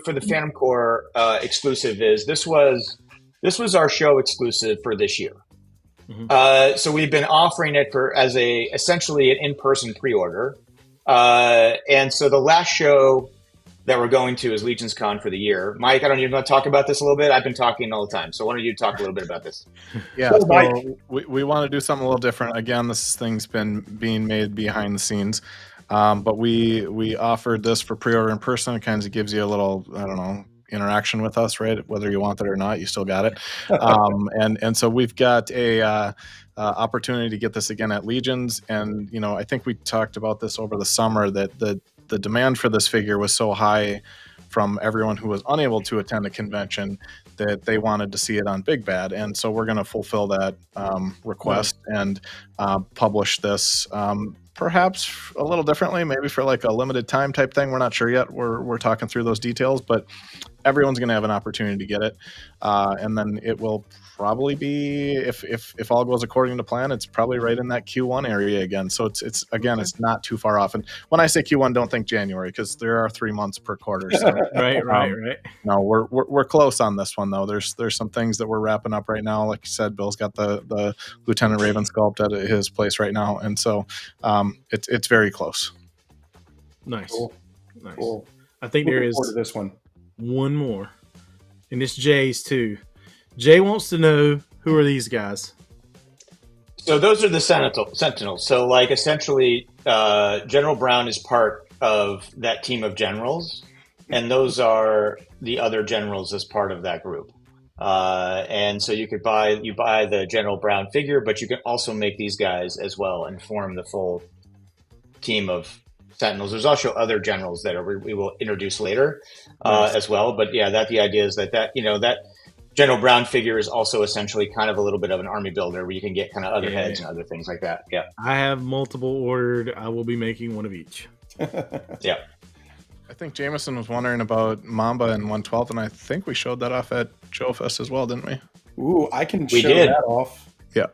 for the Phantom Core exclusive is this was our show exclusive for this year. Mm-hmm. So we've been offering it as essentially an in-person pre-order. And so the last show that we're going to as Legion's Con for the year. Mike, I don't even want to talk about this a little bit. I've been talking all the time. So why don't you talk a little bit about this? Yeah, So, so Mike. we want to do something a little different. Again, this thing's been being made behind the scenes, but we offered this for pre-order in person. It kind of gives you a little, I don't know, interaction with us, right? Whether you want it or not, you still got it. And so we've got a opportunity to get this again at Legions, and I think we talked about this over the summer that the demand for this figure was so high from everyone who was unable to attend a convention that they wanted to see it on Big Bad. And so we're going to fulfill that request and publish this perhaps a little differently, maybe for like a limited time type thing. We're not sure yet. We're talking through those details, but everyone's going to have an opportunity to get it. And then it will probably be, if all goes according to plan, it's probably right in that Q1 area again. So it's again, it's not too far off. And when I say Q1, don't think January, because there are 3 months per quarter. So right. No, we're close on this one though. There's some things that we're wrapping up right now. Like you said, Bill's got the Lieutenant Raven sculpt at his place right now, and so it's very close. Nice. Nice. Cool. I think there is this one more, and it's Jay's too. Jay wants to know, who are these guys? So those are the Sentinels. So like essentially, General Brown is part of that team of generals, and those are the other generals as part of that group. And so you buy the General Brown figure, but you can also make these guys as well and form the full team of Sentinels. There's also other generals that we will introduce later as well. But yeah, the idea is that General Brown figure is also essentially kind of a little bit of an army builder where you can get kind of other heads and other things like that. Yeah. I have multiple ordered. I will be making one of each. Yeah. I think Jameson was wondering about Mamba and 112th, and I think we showed that off at Joe Fest as well, didn't we? Ooh, I can show that off. Yeah.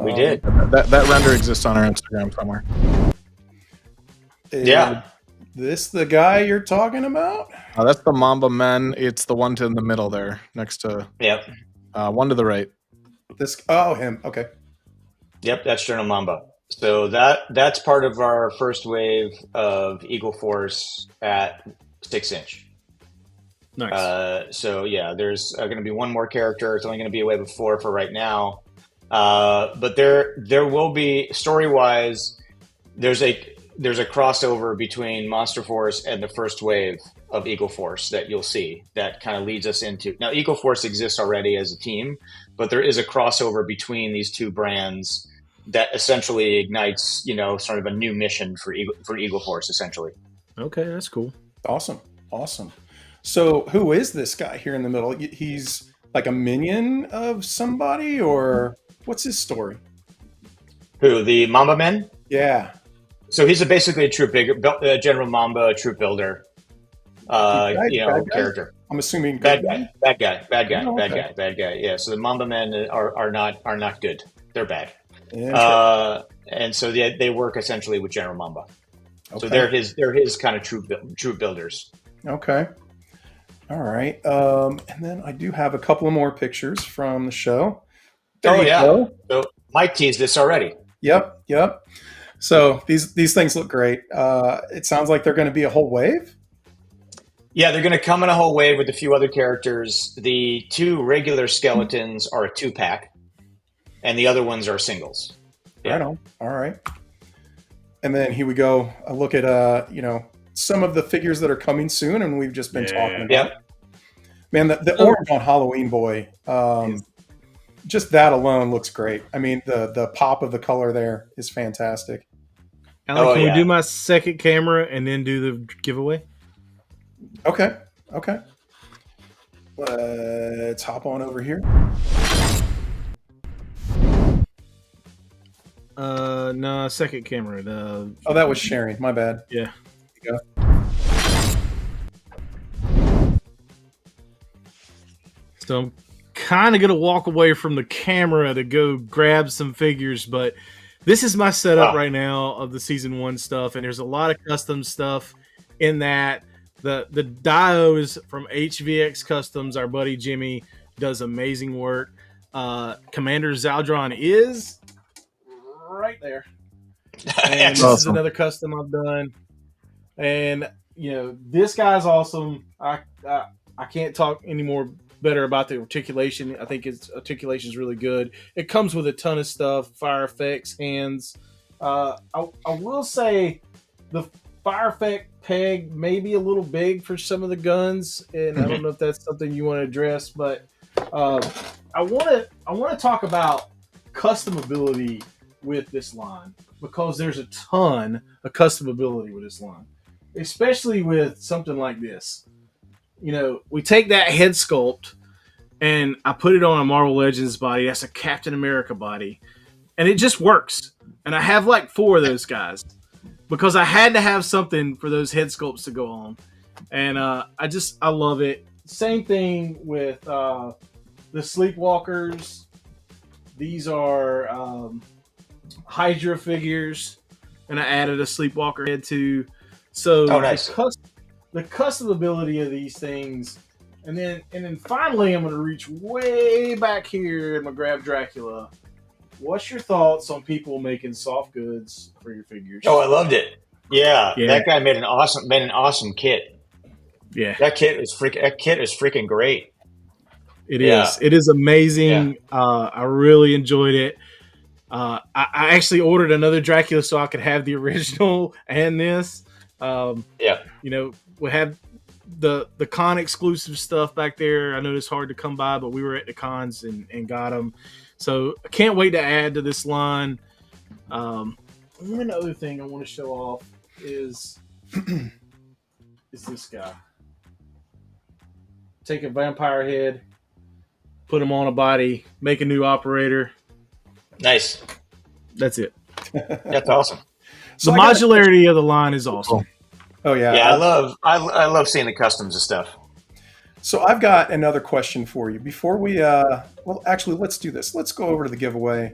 We did. That render exists on our Instagram somewhere. Yeah. This the guy you're talking about? That's the Mamba Men. It's the one in the middle there, next to one to the right. Him. Okay. Yep, that's General Mamba. So that's part of our first wave of Eagle Force at 6-inch. Nice. So yeah, there's going to be one more character. It's only going to be a wave of 4 for right now. But there will be, story-wise, there's a crossover between Monster Force and the first wave of Eagle Force that you'll see that kind of leads us into. Now, Eagle Force exists already as a team, but there is a crossover between these two brands that essentially ignites, sort of a new mission for Eagle Force, essentially. Okay, that's cool. Awesome. So who is this guy here in the middle? He's like a minion of somebody, or what's his story? Who, the Mamba Men? Yeah. So he's basically a troop General Mamba, troop builder, bad character. I'm assuming bad guy. Yeah. So the Mamba Men are not good. They're bad. And so they work essentially with General Mamba. Okay. So they're his kind of troop builders. Okay. All right. And then I do have a couple of more pictures from the show. There you go. So Mike teased this already. Yep. So these things look great. It sounds like they're going to be a whole wave. Yeah, they're going to come in a whole wave with a few other characters. The 2 regular skeletons are a 2-pack, and the other ones are singles. Yeah. Right on. All right. And then here we go. A look at some of the figures that are coming soon, and we've just been talking about. Yep. Man, the orange on Halloween Boy. Just that alone looks great. I mean, the pop of the color there is fantastic. Alan, can we do my second camera and then do the giveaway? Okay. Let's hop on over here. No, second camera. That was sharing. My bad. Yeah. There you go. So I'm kind of going to walk away from the camera to go grab some figures, but this is my setup right now of the season 1 stuff, and there's a lot of custom stuff in that. The dios from HVX Customs, our buddy Jimmy, does amazing work. Commander Zaldron is right there. And this is another custom I've done. And this guy's awesome. I can't talk any more better about the articulation. I think its articulation is really good. It comes with a ton of stuff, fire effects, hands. I will say the fire effect peg may be a little big for some of the guns, and I don't know if that's something you want to address, but I want to talk about customability with this line, because there's a ton of customability with this line, especially with something like this. We take that head sculpt and I put it on a Marvel Legends body. That's a Captain America body, and it just works. And I have like 4 of those guys because I had to have something for those head sculpts to go on. And I love it. Same thing with the Sleepwalkers. These are Hydra figures, and I added a Sleepwalker head too. So nice. The customability of these things, and then finally, I'm going to reach way back here and I'm going to grab Dracula. What's your thoughts on people making soft goods for your figures? Oh, I loved it. Yeah. That guy made an awesome kit. Yeah, that kit is freaking great. It is. It is amazing. Yeah. I really enjoyed it. I actually ordered another Dracula so I could have the original and this. We have the con exclusive stuff back there. I know it's hard to come by, but we were at the cons and got them. So I can't wait to add to this line. One other thing I want to show off is this guy. Take a vampire head, put him on a body, make a new operator. Nice. That's it. That's awesome. The modularity of the line is awesome. Oh yeah. Yeah, I love seeing the customs and stuff. So I've got another question for you before we actually let's do this. Let's go over to the giveaway.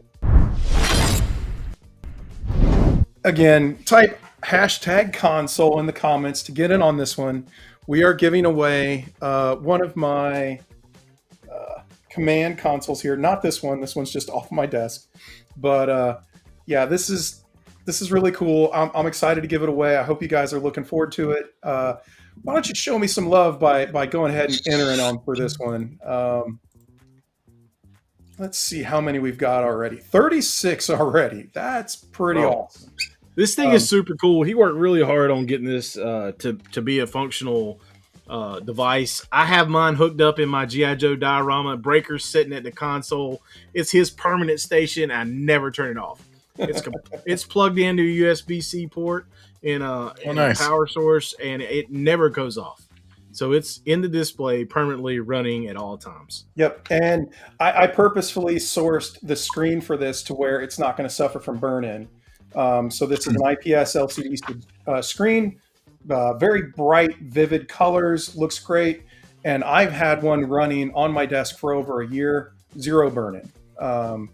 Again, type #console in the comments to get in on this one. We are giving away one of my command consoles here. Not this one. This one's just off my desk. But this is really cool. I'm excited to give it away. I hope you guys are looking forward to it. Why don't you show me some love by going ahead and entering on for this one? Let's see how many we've got already. 36 already. That's pretty awesome. This thing is super cool. He worked really hard on getting this to be a functional device. I have mine hooked up in my G.I. Joe diorama. Breaker's sitting at the console. It's his permanent station. I never turn it off. It's plugged into a USB-C port in a power source, and it never goes off. So it's in the display, permanently running at all times. Yep, and I purposefully sourced the screen for this to where it's not going to suffer from burn-in. So this is an IPS LCD screen, very bright, vivid colors, looks great. And I've had one running on my desk for over a year, 0 burn-in. Hope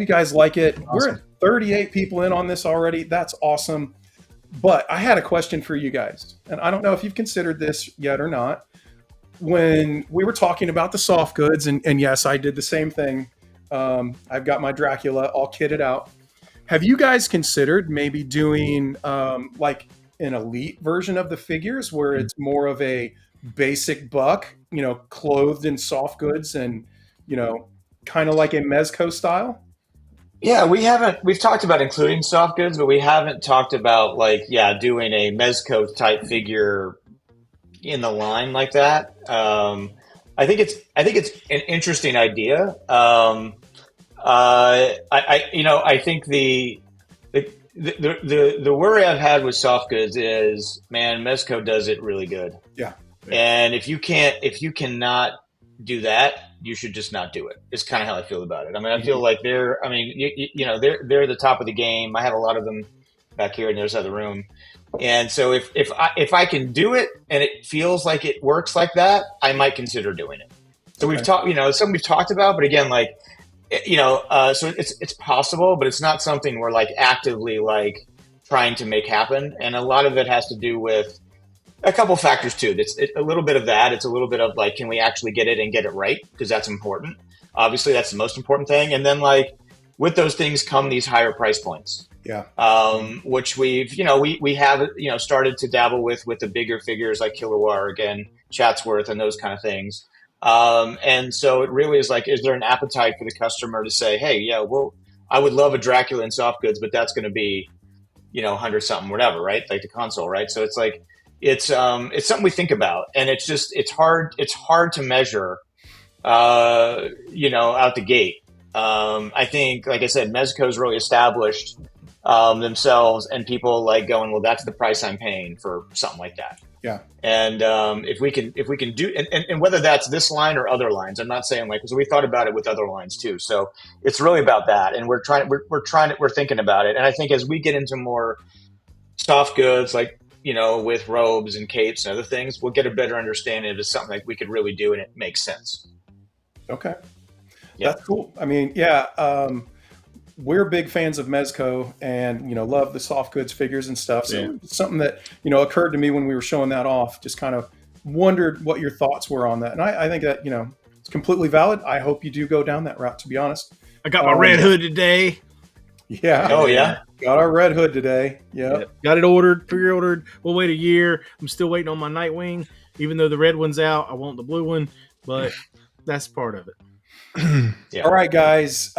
you guys like it. Awesome. We're at 38 people in on this already. That's awesome. But I had a question for you guys, and I don't know if you've considered this yet or not. When we were talking about the soft goods, and yes, I did the same thing. I've got my Dracula all kitted out. Have you guys considered maybe doing like an elite version of the figures where it's more of a basic buck, clothed in soft goods and, kind of like a Mezco style? Yeah, we've talked about including soft goods, but we haven't talked about doing a Mezco type figure in the line like that. I think it's an interesting idea. I think the worry I've had with soft goods is, man, Mezco does it really good. Yeah. And if you cannot do that, you should just not do it. It's kind of how I feel about it. I mean, I feel like they're the top of the game. I have a lot of them back here in the other side of the room. And so if I can do it and it feels like it works like that, I might consider doing it. So we've talked, something we've talked about, but again, so it's possible, but it's not something we're actively trying to make happen. And a lot of it has to do with a couple factors too. It's a little bit of that. It's a little bit of can we actually get it and get it right? Because that's important. Obviously, that's the most important thing. And then with those things come these higher price points. Yeah. Which we've, we have, started to dabble with the bigger figures like Kilowar again, Chatsworth and those kind of things. And so it really is like, is there an appetite for the customer to say, hey, yeah, well, I would love a Dracula in soft goods, but that's going to be, 100 something, whatever, right? Like the console, right? So it's like, it's something we think about, and it's hard to measure, out the gate. I think, like I said, Mezco's really established themselves, and people like going, well, that's the price I'm paying for something like that. Yeah. And if we can do, and whether that's this line or other lines, I'm not saying like, because we thought about it with other lines too. So it's really about that, and we're thinking about it. And I think as we get into more soft goods, like with robes and capes and other things, we'll get a better understanding if it's something like we could really do and it makes sense. Okay. Yeah. That's cool. I mean, yeah, we're big fans of Mezco and, love the soft goods figures and stuff. So it's something that, occurred to me when we were showing that off, just kind of wondered what your thoughts were on that. And I think that, it's completely valid. I hope you do go down that route, to be honest. I got my red hood today. Yeah. Oh, yeah. Got our red hood today. Yeah. Got it ordered, pre-ordered. We'll wait a year. I'm still waiting on my Nightwing. Even though the red one's out, I want the blue one, but that's part of it. Yeah. All right, guys.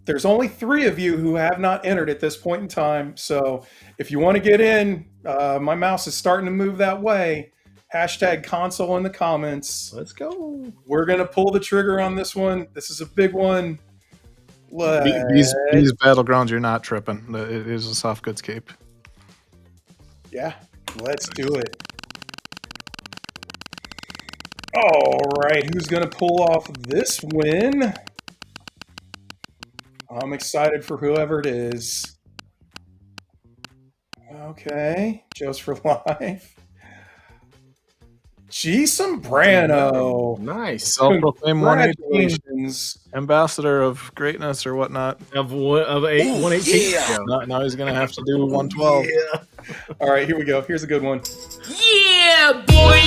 There's only 3 of you who have not entered at this point in time. So if you want to get in, my mouse is starting to move that way. Hashtag console in the comments. Let's go. We're going to pull the trigger on this one. This is a big one. These battlegrounds, you're not tripping. It is a soft goods cape. Yeah, let's do it. All right, who's going to pull off this win? I'm excited for whoever it is. Okay, Joe's for life. G. Sombrano. Nice. Self-proclaimed Congratulations. ambassador of greatness or whatnot. Of 118. Yeah. Now he's going to have to do 112. Yeah. All right, here we go. Here's a good one. Yeah, boy.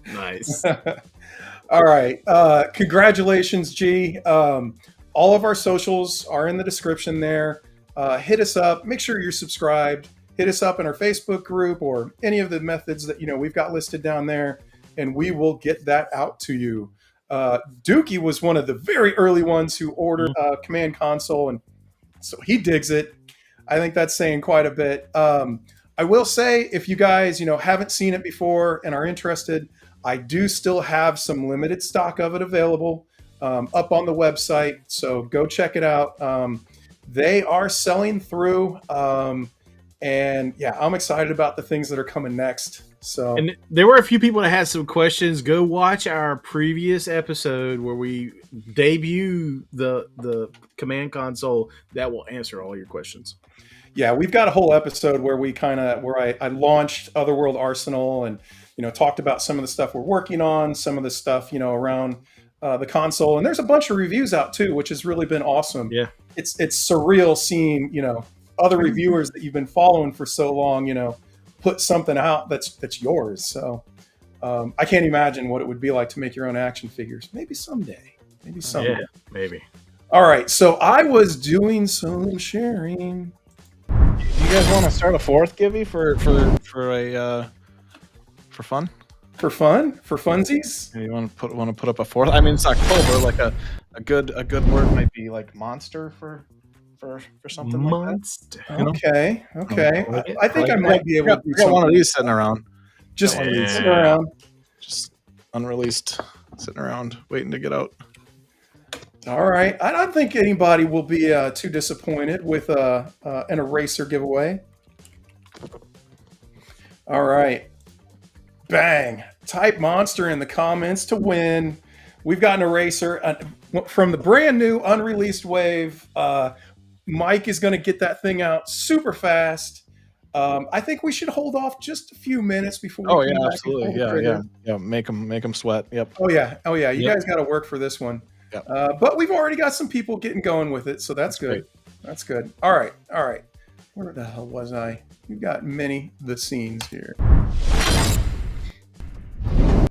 Nice. All right. Congratulations, G. All of our socials are in the description there. Hit us up. Make sure you're subscribed. Hit us up in our Facebook group or any of the methods that we've got listed down there, and we will get that out to you. Dookie was one of the very early ones who ordered a command console, and so he digs it. I think that's saying quite a bit. I will say, if you guys haven't seen it before and are interested, I do still have some limited stock of it available up on the website, so go check it out. They are selling through. And yeah, I'm excited about the things that are coming next. So, and there were a few people that had some questions. Go watch our previous episode where we debut the command console. That will answer all your questions. Yeah, we've got a whole episode where I launched Otherworld Arsenal and talked about some of the stuff we're working on, some of the stuff around the console, and there's a bunch of reviews out too, which has really been awesome. Yeah, it's surreal seeing other reviewers that you've been following for so long, put something out that's yours. So I can't imagine what it would be like to make your own action figures. Maybe someday. Yeah, maybe. All right. So I was doing some sharing. You guys want to start a fourth, Gibby, for fun? For fun? For funsies? Yeah, you want to put up a fourth? I mean, it's October. Like a good word might be like monster for something Monster. Like that. Okay. I think I might be able to do something. One of these sitting around. Sitting around. Just unreleased, sitting around, waiting to get out. All right. I don't think anybody will be too disappointed with an eraser giveaway. All right. Bang. Type monster in the comments to win. We've got an eraser from the brand new unreleased wave. Mike is going to get that thing out super fast. I think we should hold off just a few minutes before we come back absolutely. And pull the trigger. Yeah. Make them sweat. Yep. Oh yeah. You guys got to work for this one. Yep. But we've already got some people getting going with it, so that's good. Great. That's good. All right. Where the hell was I? We've got the scenes here.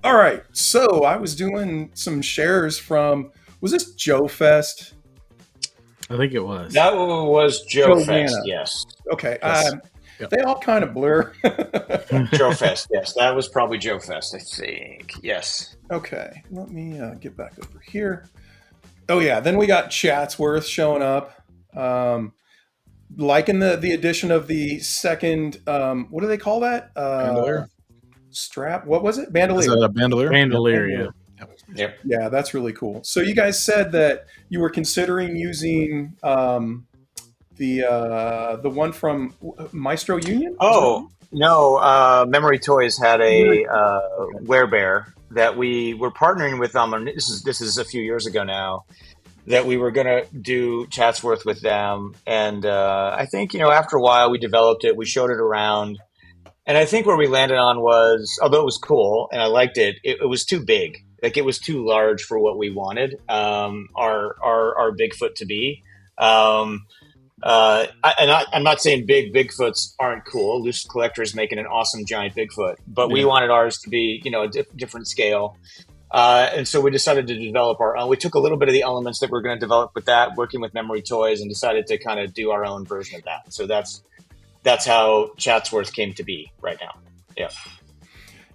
All right. So I was doing some shares from Was this Joe Fest? I think it was. That was Joe Fest, Wanna. yes. Okay. Yes. Yep. They all kind of blur. Joe Fest, yes. That was probably Joe Fest, I think. Yes. Okay. Let me get back over here. Oh, yeah. Then we got Chatsworth showing up. Liking the addition of the second, what do they call that? Bandolier? Strap. What was it? Bandolier. Is that a bandolier? Bandolier, yeah. Yep. Yeah, that's really cool. So you guys said that you were considering using the one from Maestro Union? Oh, no. Memory Toys had a werebear that we were partnering with them. And this is a few years ago now, that we were going to do Chatsworth with them. And I think, after a while we developed it, we showed it around. And I think where we landed on was, although it was cool and I liked it, it was too big. Like it was too large for what we wanted our Bigfoot to be. I'm not saying Bigfoots aren't cool. Loose Collector is making an awesome giant Bigfoot, but we wanted ours to be, a different scale. And so we decided to develop our own. We took a little bit of the elements that we're going to develop with that, working with Memory Toys, and decided to kind of do our own version of that. So that's how Chatsworth came to be right now. Yeah.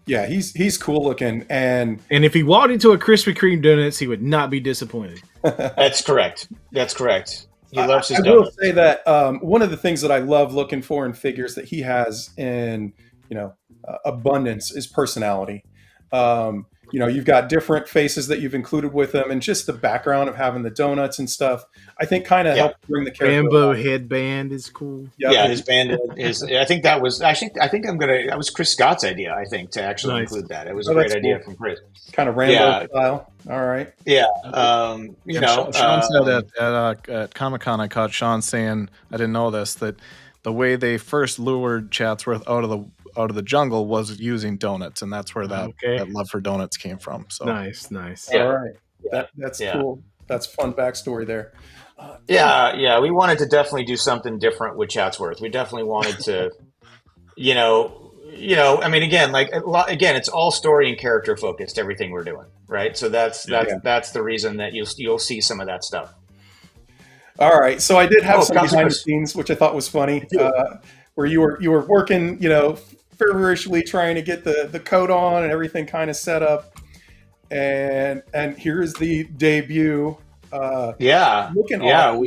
Yeah, he's cool looking, and if he walked into a Krispy Kreme donuts, he would not be disappointed. That's correct. He loves his I donuts. will say that one of the things that I love looking for in figures that he has in abundance is personality. You've got different faces that you've included with him, and just the background of having the donuts and stuff, I think kind of helped bring the character. Rambo headband is cool. Yeah, his band is. I think that was actually. That was Chris Scott's idea. I think to actually include that. It was a great idea from Chris. Kind of Rambo style. All right. Yeah. Sean said at Comic-Con, I caught Sean saying, I didn't know this, that the way they first lured Chatsworth out of the jungle was using donuts, and that's where that love for donuts came from. So nice. Yeah. All right. That's cool. That's fun backstory there. We wanted to definitely do something different with Chatsworth. We definitely wanted to, again, it's all story and character focused, everything we're doing, right? So that's the reason that you'll see some of that stuff. All right. So I did have some behind the scenes, which I thought was funny, where you were working, feverishly trying to get the coat on and everything kind of set up. And here's the debut. Looking awesome.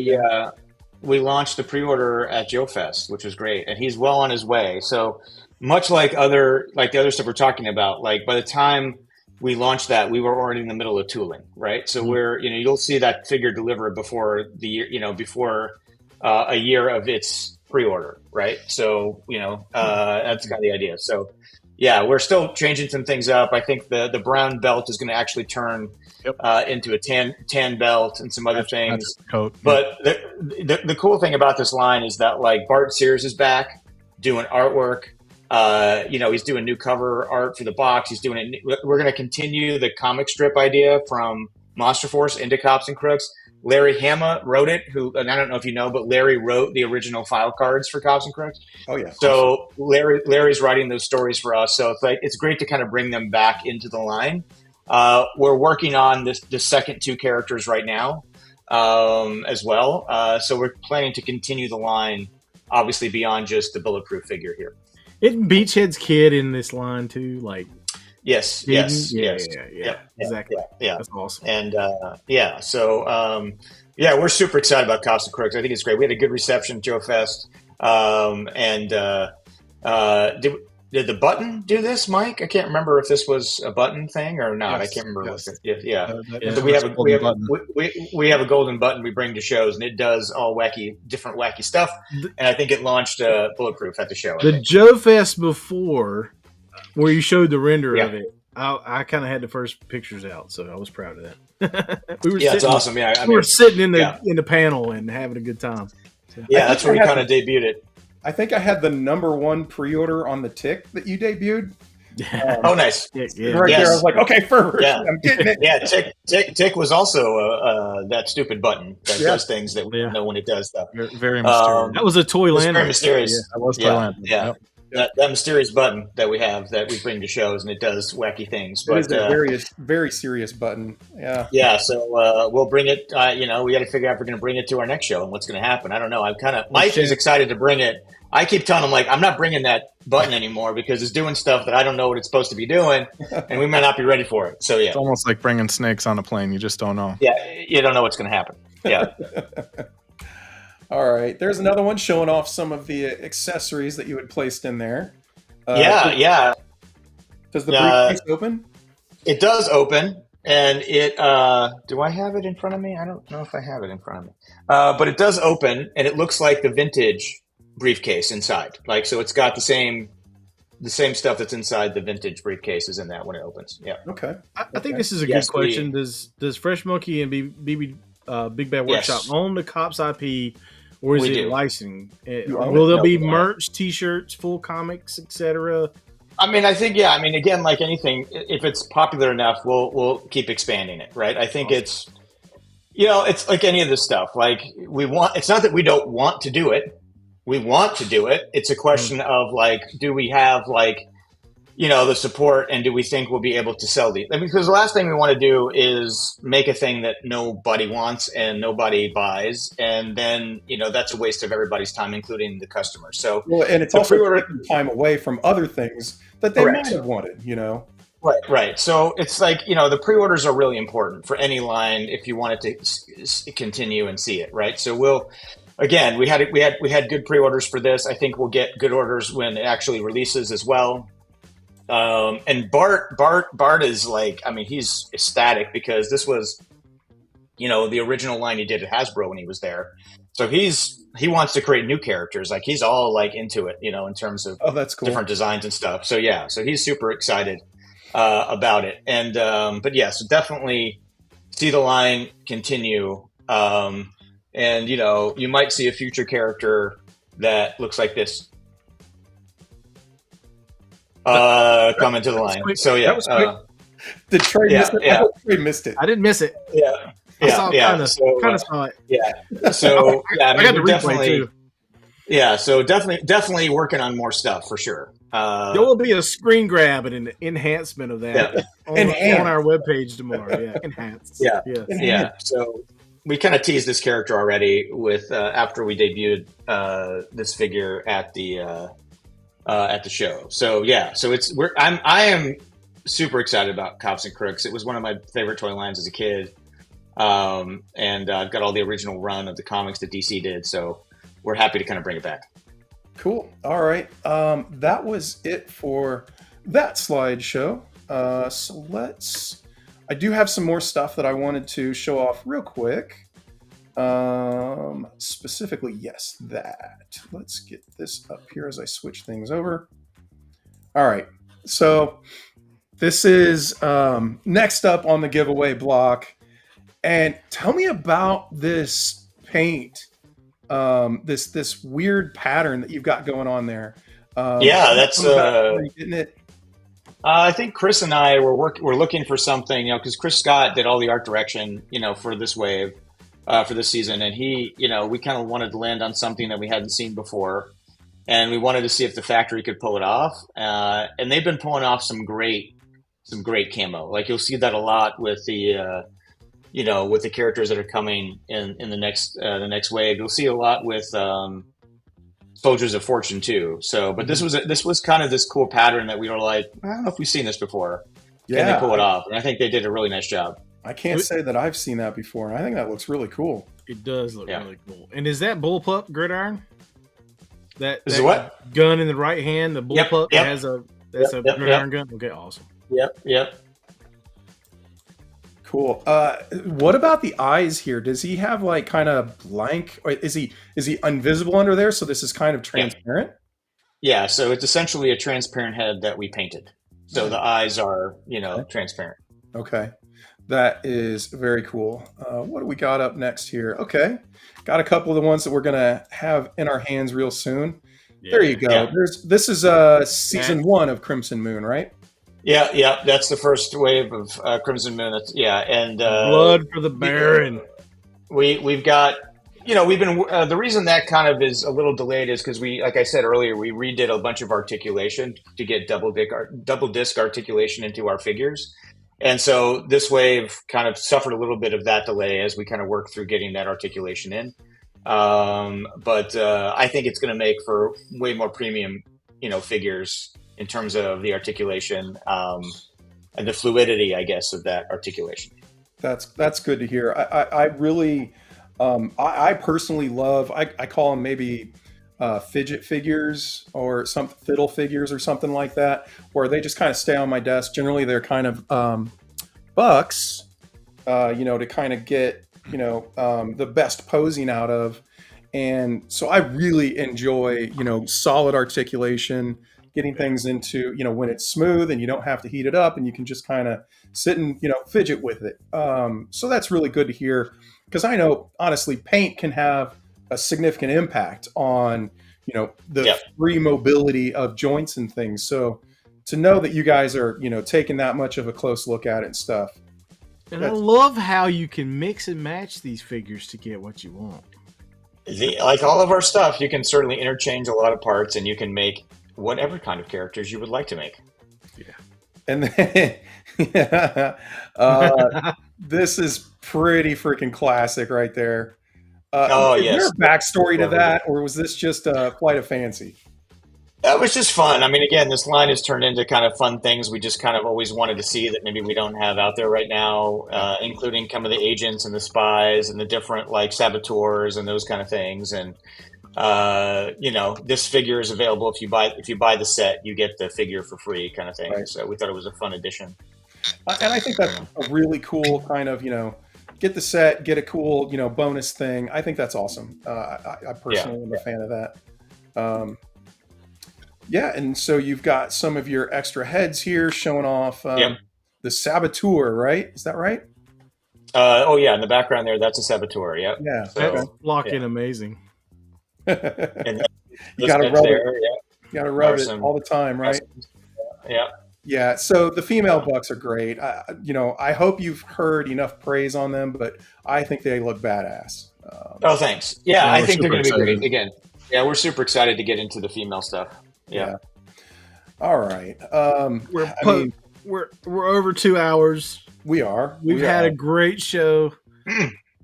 We launched the pre-order at Joe Fest, which was great, and he's well on his way. So much like the other stuff we're talking about, like by the time we launched that, we were already in the middle of tooling, right? So we're you'll see that figure deliver before the year, before a year of its pre-order, right? So that's kind of the idea. So we're still changing some things up. I think the brown belt is going to actually turn into a tan belt and some other things. Coat. But the cool thing about this line is that like Bart Sears is back doing artwork. He's doing new cover art for the box. He's doing it. We're going to continue the comic strip idea from Monster Force into Cops and Crooks. Larry Hama wrote it, and I don't know if you know, but Larry wrote the original file cards for Cops and Crooks. Oh yeah. So Larry's writing those stories for us. So it's great to kind of bring them back into the line. We're working on the second two characters right now, as well. So we're planning to continue the line, obviously beyond just the bulletproof figure here. Isn't Beachhead's kid in this line too? Like, yes. Yeah, exactly. Yeah, that's awesome. And so we're super excited about Cops and Crooks. I think it's great. We had a good reception at Joe Fest. Did the button do this, Mike? I can't remember if this was a button thing or not. Yes, I can't remember. yes. So we have a golden button we bring to shows, and it does all different wacky stuff. And I think it launched Bulletproof at the show. The Joe Fest before, where you showed the render of it, I kind of had the first pictures out, so I was proud of that. It's awesome. Yeah, we were sitting in the panel and having a good time. So. Yeah, that's where we kind of debuted it. I think I had the #1 pre-order on the Tick that you debuted. Oh, nice. Right there, I was like, okay, Fervor, I'm getting it. Yeah, Tick was also that stupid button that does things that we don't know when it does stuff. Very mysterious. That was a toy lantern. Very mysterious. Yeah, that was toy lantern. Yeah. that mysterious button that we have that we bring to shows, and it does wacky things. It But is a very, very serious button. Yeah. yeah, so we'll bring it. We got to figure out if we're going to bring it to our next show and what's going to happen. I don't know. Mike is excited to bring it. I keep telling him, like, I'm not bringing that button anymore because it's doing stuff that I don't know what it's supposed to be doing, and we might not be ready for it. So yeah, It's almost like bringing snakes on a plane. You just don't know. yeah, you don't know what's going to happen. Yeah. All right. There's another one showing off some of the accessories that you had placed in there. Yeah. Does the briefcase open? It does open, and it. Do I have it in front of me? I don't know if I have it in front of me. But it does open, and it looks like the vintage briefcase inside. Like, so it's got the same stuff that's inside the vintage briefcase is in that when it opens. Yeah. Okay. I think this is a good question. Does Fresh Monkey and Big Bad Workshop own the Cops IP, or is it licensing? Will there be merch, T-shirts, full comics, etc.? I mean, I think again, like anything, if it's popular enough, we'll keep expanding it, right? I think it's like any of this stuff. Like it's not that we don't want to do it. We want to do it. It's a question of like, do we have like, the support, and do we think we'll be able to sell these? I mean, because the last thing we want to do is make a thing that nobody wants and nobody buys, and then that's a waste of everybody's time, including the customer. So, and it's also taking time away from other things that they might have wanted. Right. So it's like the pre-orders are really important for any line if you want it to continue and see it. Right. So we had good pre-orders for this. I think we'll get good orders when it actually releases as well. And Bart is like, I mean, he's ecstatic because this was, the original line he did at Hasbro when he was there. So he wants to create new characters. Like he's all like into it, in terms of that's cool. Different designs and stuff. So yeah, so he's super excited about it. And but yeah, so definitely see the line continue. And you might see a future character that looks like this. Come into the line. So yeah, did Trey miss it? I hope Trey missed it. I didn't miss it. Yeah, kind of saw it. Yeah. So yeah, I got the replay too. Yeah, so definitely working on more stuff for sure. There will be a screen grab and an enhancement of that on our webpage tomorrow. Yeah, enhanced. Yeah. So we kind of teased this character already with after we debuted this figure at the show. So yeah, so I am super excited about Cops and Crooks. It was one of my favorite toy lines as a kid. And I've got all the original run of the comics that DC did. So we're happy to kind of bring it back. Cool. All right. That was it for that slideshow. So I do have some more stuff that I wanted to show off real quick. Specifically, yes, that. Let's get this up here as I switch things over. All right. So this is next up on the giveaway block. And tell me about this paint, this weird pattern that you've got going on there. That's isn't it? I think Chris and I were looking for something, because Chris Scott did all the art direction, for this wave, for this season, and he, we kind of wanted to land on something that we hadn't seen before, and we wanted to see if the factory could pull it off. And they've been pulling off some great camo. Like you'll see that a lot with the with the characters that are coming in the next wave. You'll see a lot with Soldiers of Fortune too. So, but this was kind of this cool pattern that we were like, I don't know if we've seen this before. Can they pull it off? And I think they did a really nice job. I can't say that I've seen that before, and I think that looks really cool. It does look really cool. And is that bullpup gridiron? That what? Gun in the right hand, the bullpup has a gridiron gun. Okay, awesome. Yep. Cool. What about the eyes here? Does he have like kind of blank, or is he invisible under there? So this is kind of transparent. Yeah. So it's essentially a transparent head that we painted. So the eyes are, transparent. Okay. That is very cool. What do we got up next here? Okay. Got a couple of the ones that we're going to have in our hands real soon. Yeah. There you go. Yeah. This is season 1 of Crimson Moon, right? Yeah. That's the first wave of Crimson Moon. And Blood for the Baron. We've got we've been the reason that kind of is a little delayed is because like I said earlier, we redid a bunch of articulation to get double disc articulation into our figures, and so this wave kind of suffered a little bit of that delay as we kind of worked through getting that articulation in. But I think it's going to make for way more premium, figures in terms of the articulation and the fluidity, I guess, of that articulation. That's good to hear. I really, I personally love. I call them maybe fidget figures or some fiddle figures or something like that, where they just kind of stay on my desk. Generally, they're kind of bucks, to kind of get the best posing out of. And so I really enjoy, solid articulation, getting things into, when it's smooth and you don't have to heat it up and you can just kind of sit and, fidget with it. So that's really good to hear, because I know, honestly, paint can have a significant impact on, the free mobility of joints and things. So to know that you guys are, taking that much of a close look at it and stuff. And I love how you can mix and match these figures to get what you want. Like all of our stuff, you can certainly interchange a lot of parts, and you can make whatever kind of characters you would like to make. Yeah. And then, this is pretty freaking classic right there. Is there a backstory to that, or was this just a flight of fancy? That was just fun. I mean, again, this line has turned into kind of fun things we just kind of always wanted to see that maybe we don't have out there right now, including some of the agents and the spies and the different like saboteurs and those kind of things. And this figure is available if you buy the set, you get the figure for free, kind of thing. Right. So we thought it was a fun addition. And I think that's a really cool kind of get the set, get a cool bonus thing. I think that's awesome. I personally am a fan of that. Yeah, and so you've got some of your extra heads here showing off the saboteur, right? Is that right? In the background there, that's a saboteur. Yep. Yeah, that's blocking amazing. And you got to rub it. You got to rub it all the time, right? Yeah. Yeah. So the female bucks are great. I hope you've heard enough praise on them, but I think they look badass. Thanks. Yeah, I think they're going to be great. Again, we're super excited to get into the female stuff. Yeah. All right. We're over 2 hours. We are. We've had a great show.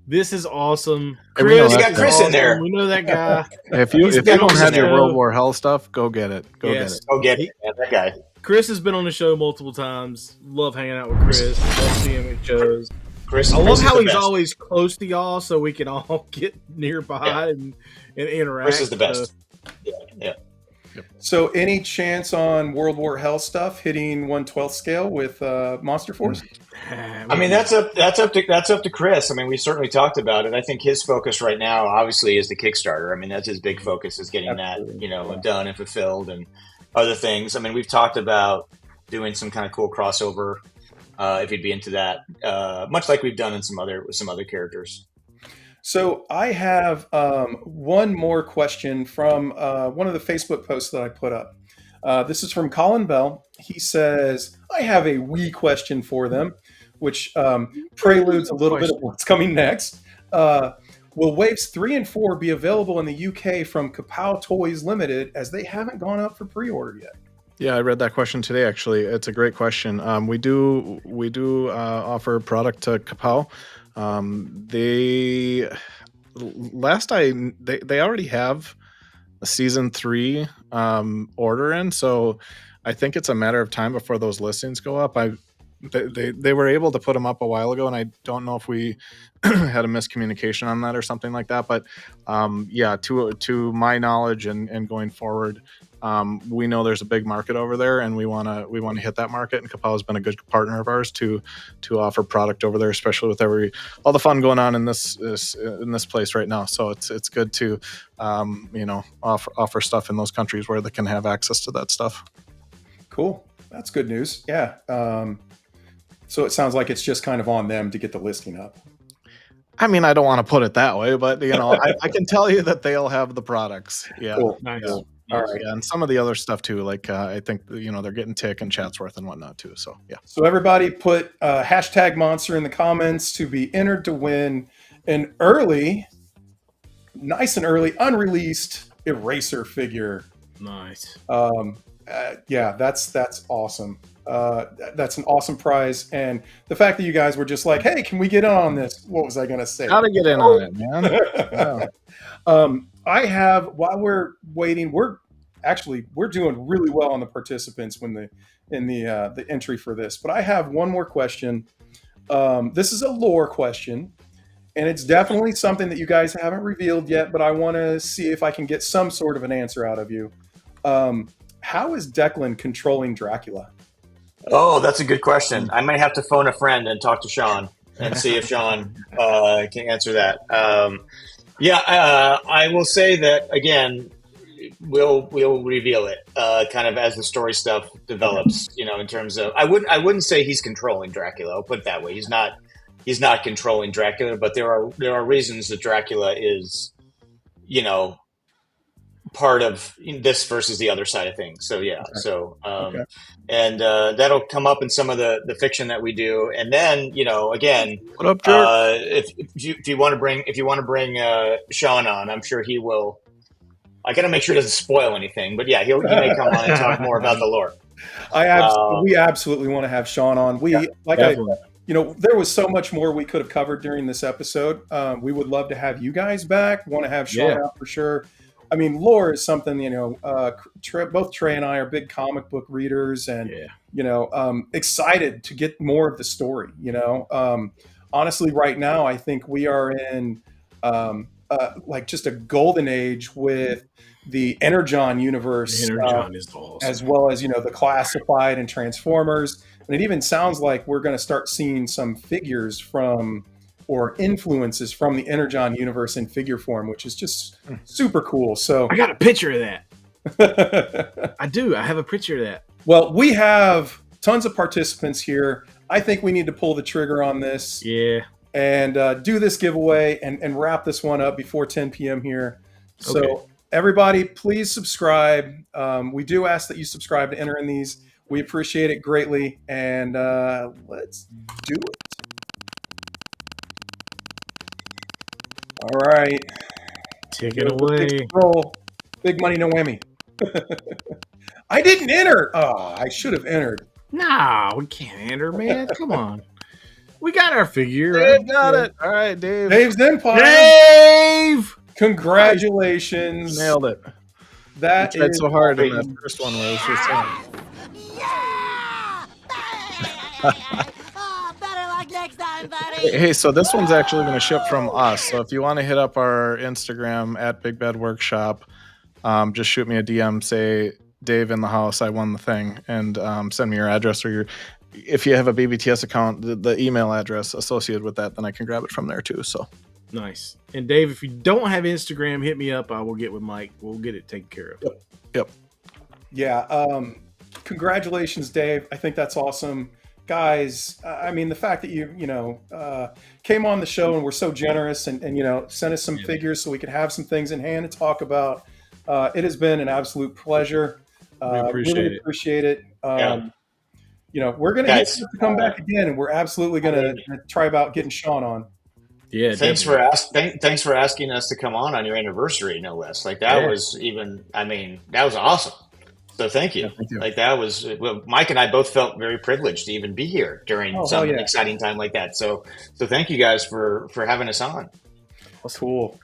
This is awesome. Chris, you got Chris in there. We know that guy. If you don't have your World War Hell stuff, go get it. Go get it. Man, that guy. Chris has been on the show multiple times. Love hanging out with Chris. Love seeing him at shows. Chris, I love how he's always close to y'all, so we can all get nearby and interact. Chris is the best. Yeah. So, any chance on World War Hell stuff hitting 1/12 scale with Monster Force? I mean, that's up to Chris. I mean, we certainly talked about it. I think his focus right now, obviously, is the Kickstarter. I mean, that's his big focus, is getting that done and fulfilled, and other things. I mean, we've talked about doing some kind of cool crossover if you'd be into that, much like we've done with some other characters. So I have one more question from one of the Facebook posts that I put up. This is from Colin Bell. He says, I have a wee question for them, which preludes a little bit of what's coming next. Will Waves 3 and 4 be available in the UK from Kapow Toys Limited, as they haven't gone up for pre-order yet? Yeah, I read that question today, actually. It's a great question. We do offer product to Kapow. They already have a season 3 order in, so I think it's a matter of time before those listings go up. They were able to put them up a while ago, and I don't know if we had a miscommunication on that or something like that. But to my knowledge and going forward, we know there's a big market over there, and we want to hit that market. And Kapow has been a good partner of ours to offer product over there, especially with all the fun going on in this place right now. So it's good to offer stuff in those countries where they can have access to that stuff. Cool, that's good news. Yeah. So it sounds like it's just kind of on them to get the listing up. I mean, I don't want to put it that way, but I can tell you that they'll have the products. Yeah. Cool. Nice. Yeah. All right. Yeah, and some of the other stuff too, like I think they're getting Tick and Chatsworth and whatnot too. So yeah. So everybody put hashtag Monster in the comments to be entered to win an early nice and early, unreleased Eraser figure. Nice. Yeah, that's awesome. That's an awesome prize, and the fact that you guys were just like, "Hey, can we get in on this?" What was I going to say? Gotta get in on it, man. Yeah. I have, while we're waiting, we're doing really well on the participants in the entry for this. But I have one more question. This is a lore question, and it's definitely something that you guys haven't revealed yet, but I want to see if I can get some sort of an answer out of you. How is Declan controlling Dracula? Oh, that's a good question. I might have to phone a friend and talk to Sean and see if Sean can answer that. I will say that again. We'll reveal it kind of as the story stuff develops. In terms of I wouldn't say he's controlling Dracula. I'll put it that way. He's not controlling Dracula, but there are reasons that Dracula is, part of this versus the other side of things. So yeah. Okay. So and that'll come up in some of the fiction that we do. And then again, what up, Jerk? If you want to bring Sean on, I'm sure he will. I got to make sure it doesn't spoil anything, but yeah, he may come on and talk more about the lore. We absolutely want to have Sean on. There was so much more we could have covered during this episode. We would love to have you guys back. Want to have Sean out for sure. I mean, lore is something, both Trey and I are big comic book readers and, excited to get more of the story, honestly, right now, I think we are in just a golden age with the Energon universe, Energon is awesome. As well as, the Classified and Transformers. And it even sounds like we're going to start seeing some figures from or influences from the Energon universe in figure form, which is just super cool. So I got a picture of that. I do. I have a picture of that. Well, we have tons of participants here. I think we need to pull the trigger on this. Yeah. And do this giveaway and wrap this one up before 10 p.m. here. So everybody, please subscribe. We do ask that you subscribe to enter in these. We appreciate it greatly. And let's do it. All right. Take it away. Roll. Big money, no whammy. I didn't enter. Oh, I should have entered. No, we can't enter, man. Come on. We got our figure. Dave got it. All right, Dave. Dave's Empire. Dave! Congratulations. Nailed it. That tried so hard in that first one where it was just better luck next time, buddy. Hey, so this one's actually going to ship from us. So if you want to hit up our Instagram at BigBadWorkShop, just shoot me a DM, say Dave in the house, I won the thing, and send me your address or if you have a BBTS account, the email address associated with that, then I can grab it from there too. So nice. And Dave, if you don't have Instagram, hit me up. I will get with Mike. We'll get it taken care of. Yep. Yeah. Congratulations, Dave. I think that's awesome. Guys, I mean, the fact that you came on the show and were so generous and sent us some figures so we could have some things in hand to talk about. It has been an absolute pleasure. We really appreciate it. We're going to get to come back again, and we're absolutely going to try about getting Sean on. Yeah. Thanks for asking us to come on your anniversary, no less. Like that was that was awesome. So thank you. Thank you. Like that was Mike and I both felt very privileged to even be here during some exciting time like that. So thank you guys for having us on. That's cool.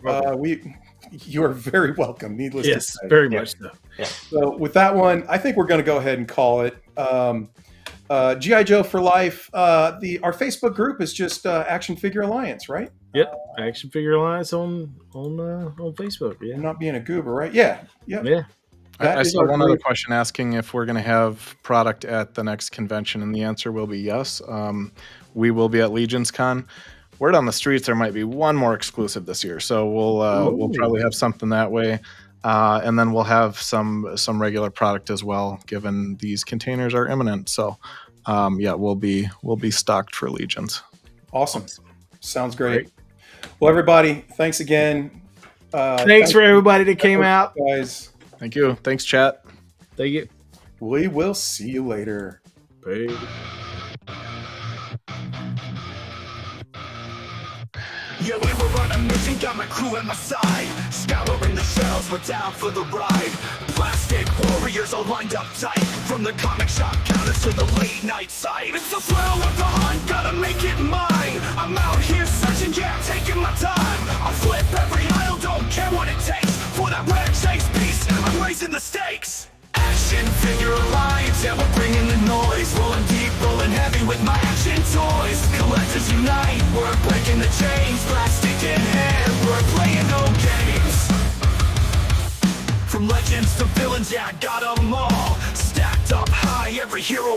You are very welcome. Needless to say, very much so. Yeah. So with that one, I think we're going to go ahead and call it. GI Joe for life. Our Facebook group is just Action Figure Alliance, right? Yep, Action Figure Alliance on Facebook. Yeah, I'm not being a goober, right? Yeah, yeah. I saw one other question asking if we're going to have product at the next convention, and the answer will be yes. We will be at Legions Con. Word on the streets, there might be one more exclusive this year, so we'll probably have something that way, and then we'll have some regular product as well, given these containers are imminent. So, we'll be stocked for Legions. Awesome, sounds great. Well, everybody, thanks again. Thanks for everybody that came out, guys. Thank you. Thanks, chat. Thank you. We will see you later. Bye. Yeah, we were on a mission, got my crew at my side. Scouring the shells, we're down for the ride. Plastic warriors all lined up tight. From the comic shop counters to the late night site. It's the thrill of the hunt, gotta make it mine. I'm out here searching, yeah, taking my time. I'll flip every aisle, don't care what it takes. For that rare chase piece, I'm raising the stakes. Action figure alliance, yeah, we're bringing the noise. Rolling deep, rolling heavy with my action toys. Collectors unite, we're breaking the chains. Plastic in hand, we're playing no games. From legends to villains, yeah, I got 'em all. Stacked up high, every hero,